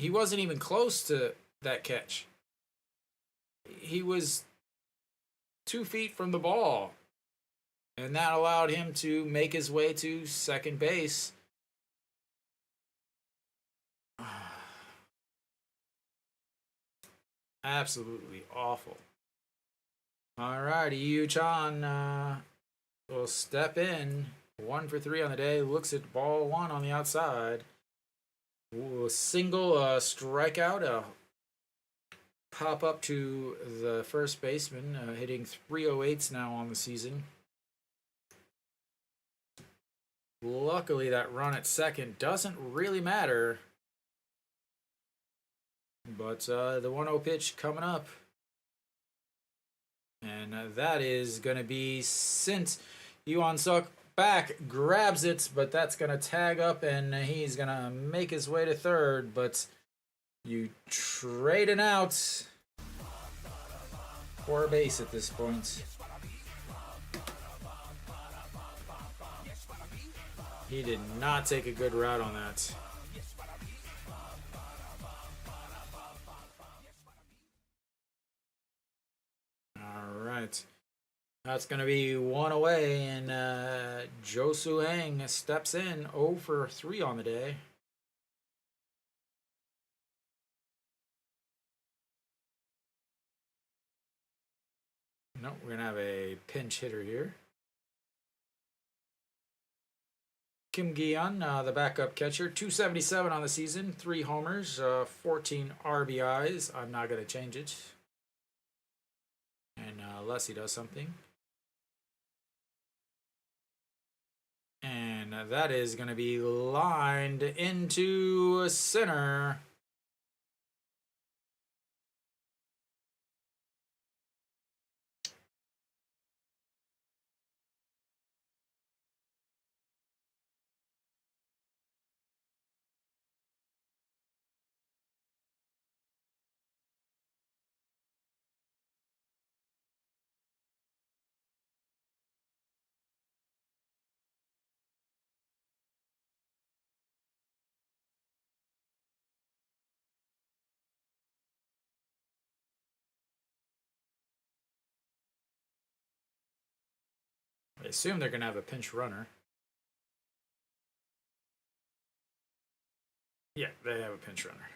wasn't even close to that catch. He was 2 feet from the ball. And that allowed him to make his way to second base. Absolutely awful. All right, Yu Chan will step in. 1 for 3 on the day. Looks at ball 1 on the outside. Ooh, a single strikeout. A pop up to the first baseman. Hitting 308s now on the season. Luckily, that run at second doesn't really matter. But the 1-0 pitch coming up. And that is going to be sent. Iwan Sok back, grabs it, but that's going to tag up, and he's going to make his way to third. But you trade it out for a base at this point. He did not take a good route on that. All right. That's going to be one away, and Josu Hang steps in 0 for 3 on the day. No, we're going to have a pinch hitter here. Kim Gi-yeon, the backup catcher, 277 on the season, 3 homers, 14 RBIs. I'm not going to change it. And unless he does something. And that is going to be lined into center. I assume they're going to have a pinch runner. Yeah, they have a pinch runner.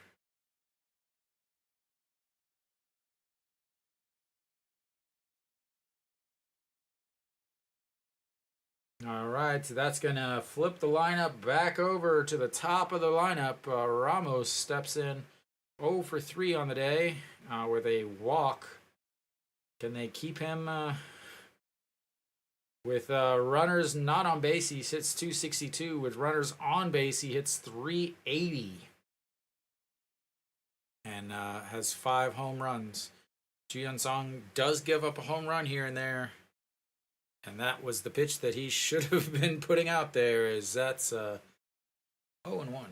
All right, so that's going to flip the lineup back over to the top of the lineup. Ramos steps in 0 for 3 on the day with a walk. Can they keep him with runners not on base? He hits 262. With runners on base, he hits 380. And has 5 home runs. Ji-yeon Song does give up a home run here and there. And that was the pitch that he should have been putting out there. Is that's 0 and 1.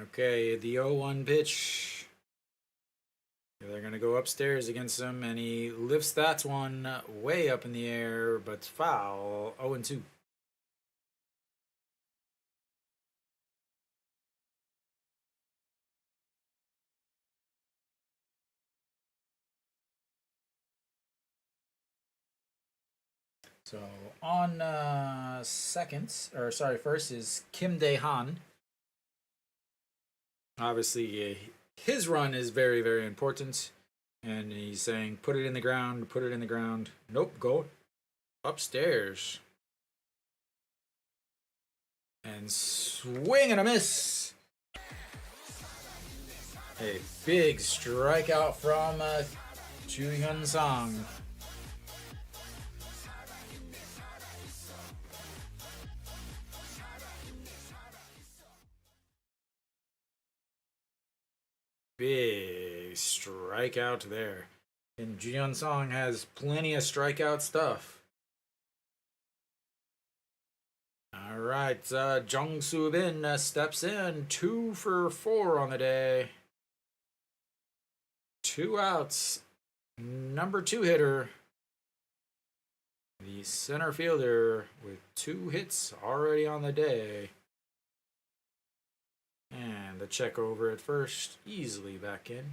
Okay, the 0-1 pitch. They're going to go upstairs against him, and he lifts that one way up in the air, but foul. 0-2. So on first is Kim Dae-han. Obviously, his run is very, very important. And he's saying, put it in the ground, put it in the ground. Nope, go upstairs. And swing and a miss. A big strikeout from Ji-yeon Song. Big strikeout there. And Ji-yeon Song has plenty of strikeout stuff. All right, Jung Soo-bin steps in 2 for 4 on the day. 2 outs. Number 2 hitter. The center fielder with 2 hits already on the day. And the check over at first, easily back in.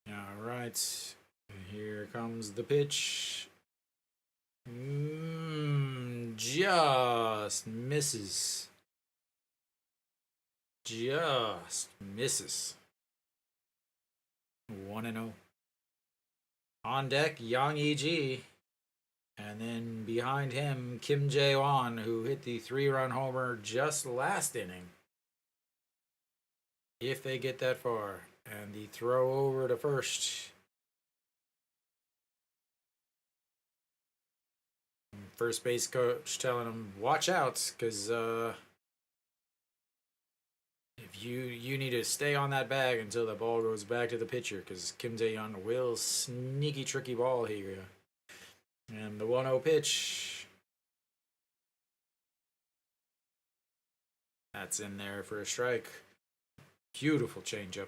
All right, here comes the pitch. Just misses. Just misses. 1-0. On deck, Yang E.G. And then behind him, Kim Jae-won, who hit the 3-run homer just last inning. If they get that far. And the throw over to first. First base coach telling him, watch out, because if you need to stay on that bag until the ball goes back to the pitcher, because Kim Jae-yeon will sneaky tricky ball here. And the 1-0 pitch. That's in there for a strike. Beautiful changeup.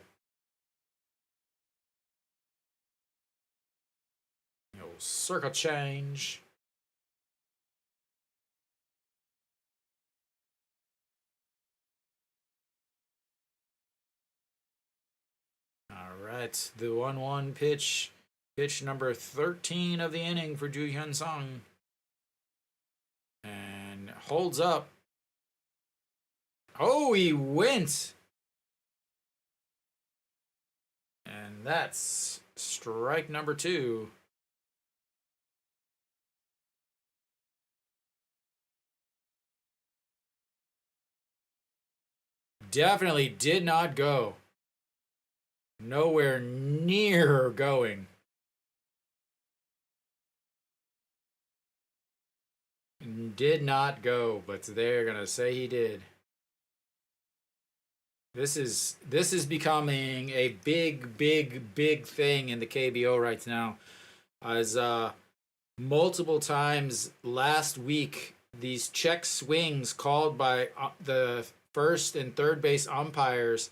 Circle change. All right, the 1-1 pitch. Pitch number 13 of the inning for Ju Hyun Sung. And holds up. Oh, he went. And that's strike number 2. Definitely did not go. Nowhere near going. Did not go, but they're gonna say he did. This is becoming a big thing in the KBO right now, as multiple times last week these check swings called by the first and third base umpires,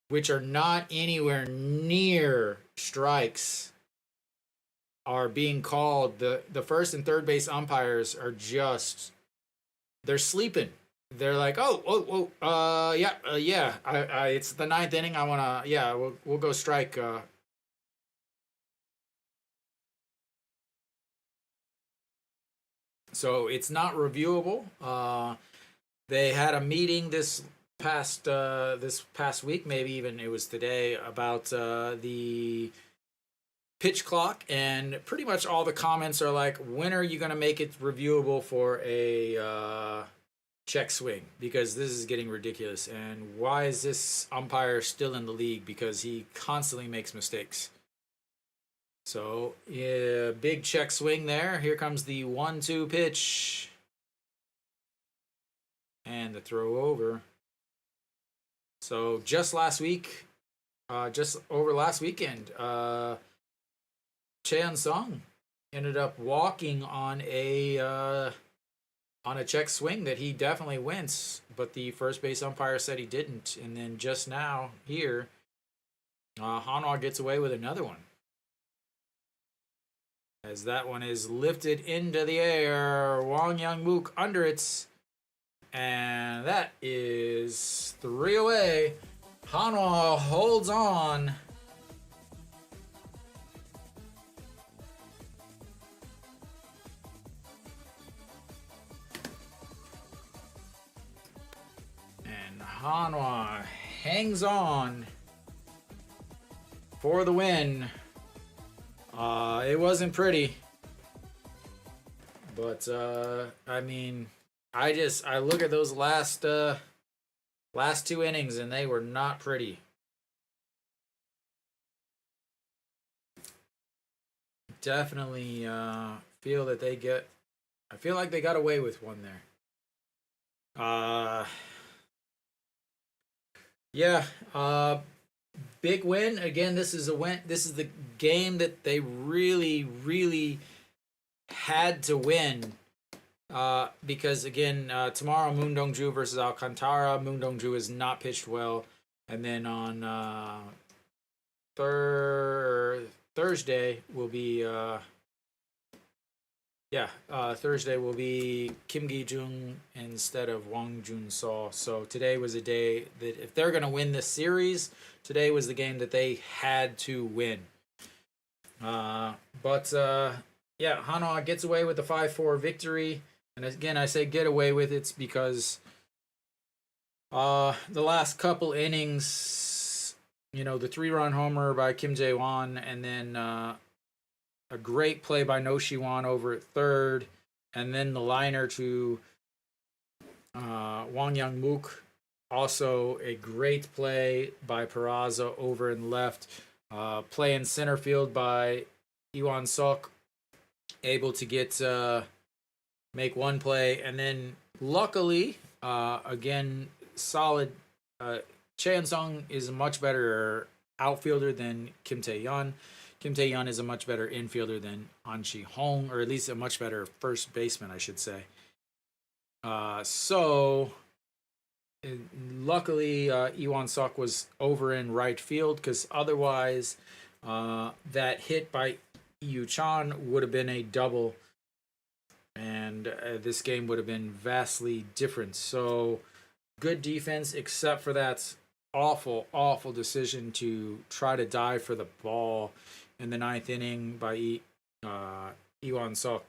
which are not anywhere near strikes, are being called. The first and third base umpires are just, they're sleeping. They're like, yeah. It's the 9th inning. I wanna, yeah, we'll go strike. So it's not reviewable. They had a meeting this past week, maybe even it was today, about the pitch clock, and pretty much all the comments are like, when are you going to make it reviewable for a check swing? Because this is getting ridiculous, and why is this umpire still in the league? Because he constantly makes mistakes. So, yeah, big check swing there. Here comes the 1-2 pitch. And the throw over. So, just last week, just over last weekend, Cheon Sung ended up walking on a check swing that he definitely wins, but the first base umpire said he didn't. And then just now, here, Hanwha gets away with another one, as that one is lifted into the air. Wang Young-mook under it, and that is 3 away. Hanwha holds on. And Hanwha hangs on for the win. It wasn't pretty, but I mean, I look at those last 2 innings, and they were not pretty. Definitely feel that I feel like they got away with one there. Yeah. Big win. Again, this is the game that they really had to win. Because again, tomorrow Moon Dong-ju versus Alcantara. Moon Dong-ju is not pitched well, and then on Thursday will be Thursday will be Kim Gi-jung instead of Wang Jun-so. So today was a day that if they're gonna win this series, today was the game that they had to win. But Hanwha gets away with the 5-4 victory. And again, I say get away with it because the last couple innings, the 3-run homer by Kim Jae-won, and then a great play by No Shi-won over at third, and then the liner to Wang Young-mook. Also a great play by Peraza over in left. Play in center field by Iwan Sok, able to get make one play, and then luckily, again, solid. Cheon Sung is a much better outfielder than Kim Tae-yeon. Kim Tae-yeon is a much better infielder than An Shi-hong, or at least a much better first baseman, I should say. So luckily, Iwan Sok was over in right field because otherwise, that hit by Yu Chan would have been a double, and this game would have been vastly different. So, good defense, except for that awful, awful decision to try to dive for the ball in the ninth inning by Iwan Sok.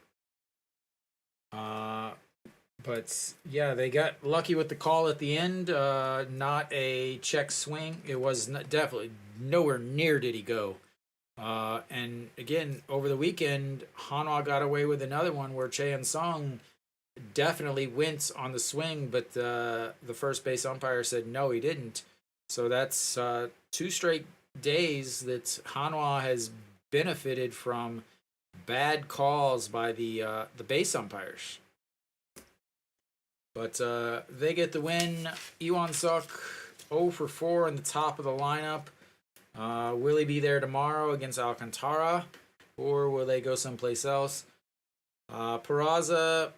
But yeah, they got lucky with the call at the end. Not a check swing. It was definitely nowhere near did he go. And again, over the weekend, Hanwha got away with another one where Chaeun Sung definitely went on the swing, but the first base umpire said no, he didn't. So that's 2 straight days that Hanwha has benefited from bad calls by the base umpires. But they get the win. Iwan Sok 0 for 4 in the top of the lineup. Will he be there tomorrow against Alcantara, or will they go someplace else? Peraza,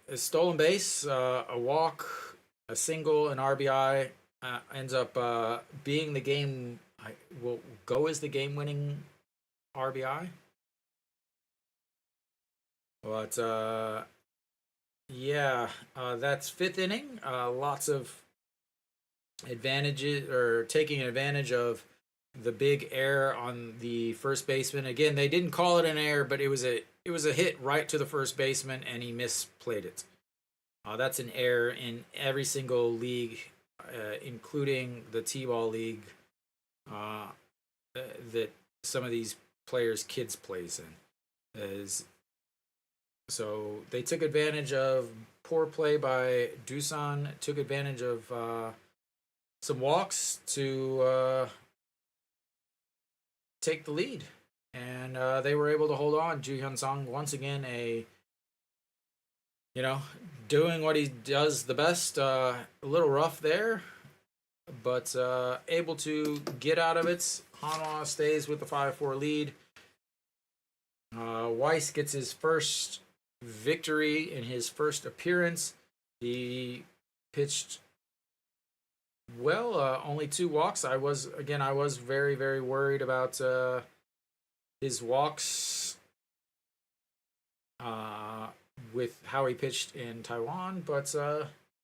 a stolen base, a walk, a single, an RBI, ends up being the game. Will go as the game-winning RBI. But yeah, that's 5th inning. Lots of advantages, or taking advantage of the big error on the first baseman. Again, they didn't call it an error, but it was a hit right to the first baseman, and he misplayed it. That's an error in every single league, including the T-ball league that some of these kids plays in. So they took advantage of poor play by Doosan, took advantage of some walks to take the lead. And they were able to hold on. Ju Hyun Song, once again, doing what he does the best. A little rough there, but able to get out of it. Hanwha stays with the 5-4 lead. Weiss gets his first victory in his first appearance. He pitched well, only 2 walks. I was very, very worried about his walks with how he pitched in Taiwan, but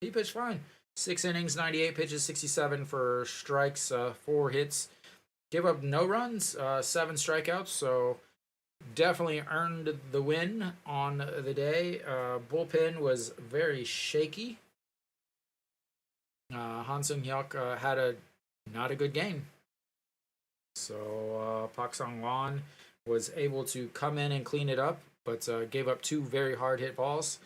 he pitched fine. 6 innings, 98 pitches, 67 for strikes, 4 hits. Gave up no runs, 7 strikeouts, so definitely earned the win on the day. Bullpen was very shaky. Han Sung-hyuk had not a good game. So Pak Song-wan was able to come in and clean it up, but gave up 2 very hard hit balls.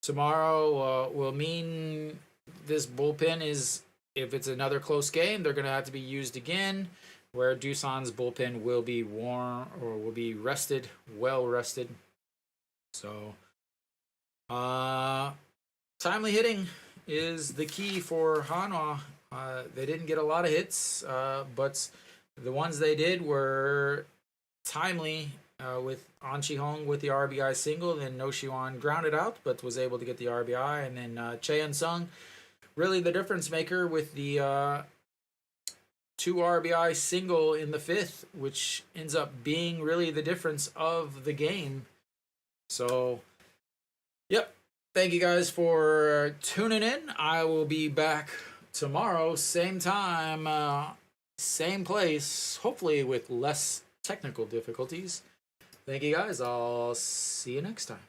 Tomorrow will mean this bullpen is, if it's another close game, they're going to have to be used again, where Doosan's bullpen will be warm, or will be rested, well rested. So, timely hitting is the key for Hanwha. They didn't get a lot of hits, but the ones they did were timely, with An Chi-hong with the RBI single, then No Shiwan grounded out, but was able to get the RBI, and then Chaeun Sung, really the difference maker with the 2 RBI single in the 5th, which ends up being really the difference of the game. So, yep. Thank you guys for tuning in. I will be back tomorrow, same time, same place, hopefully with less technical difficulties. Thank you guys. I'll see you next time.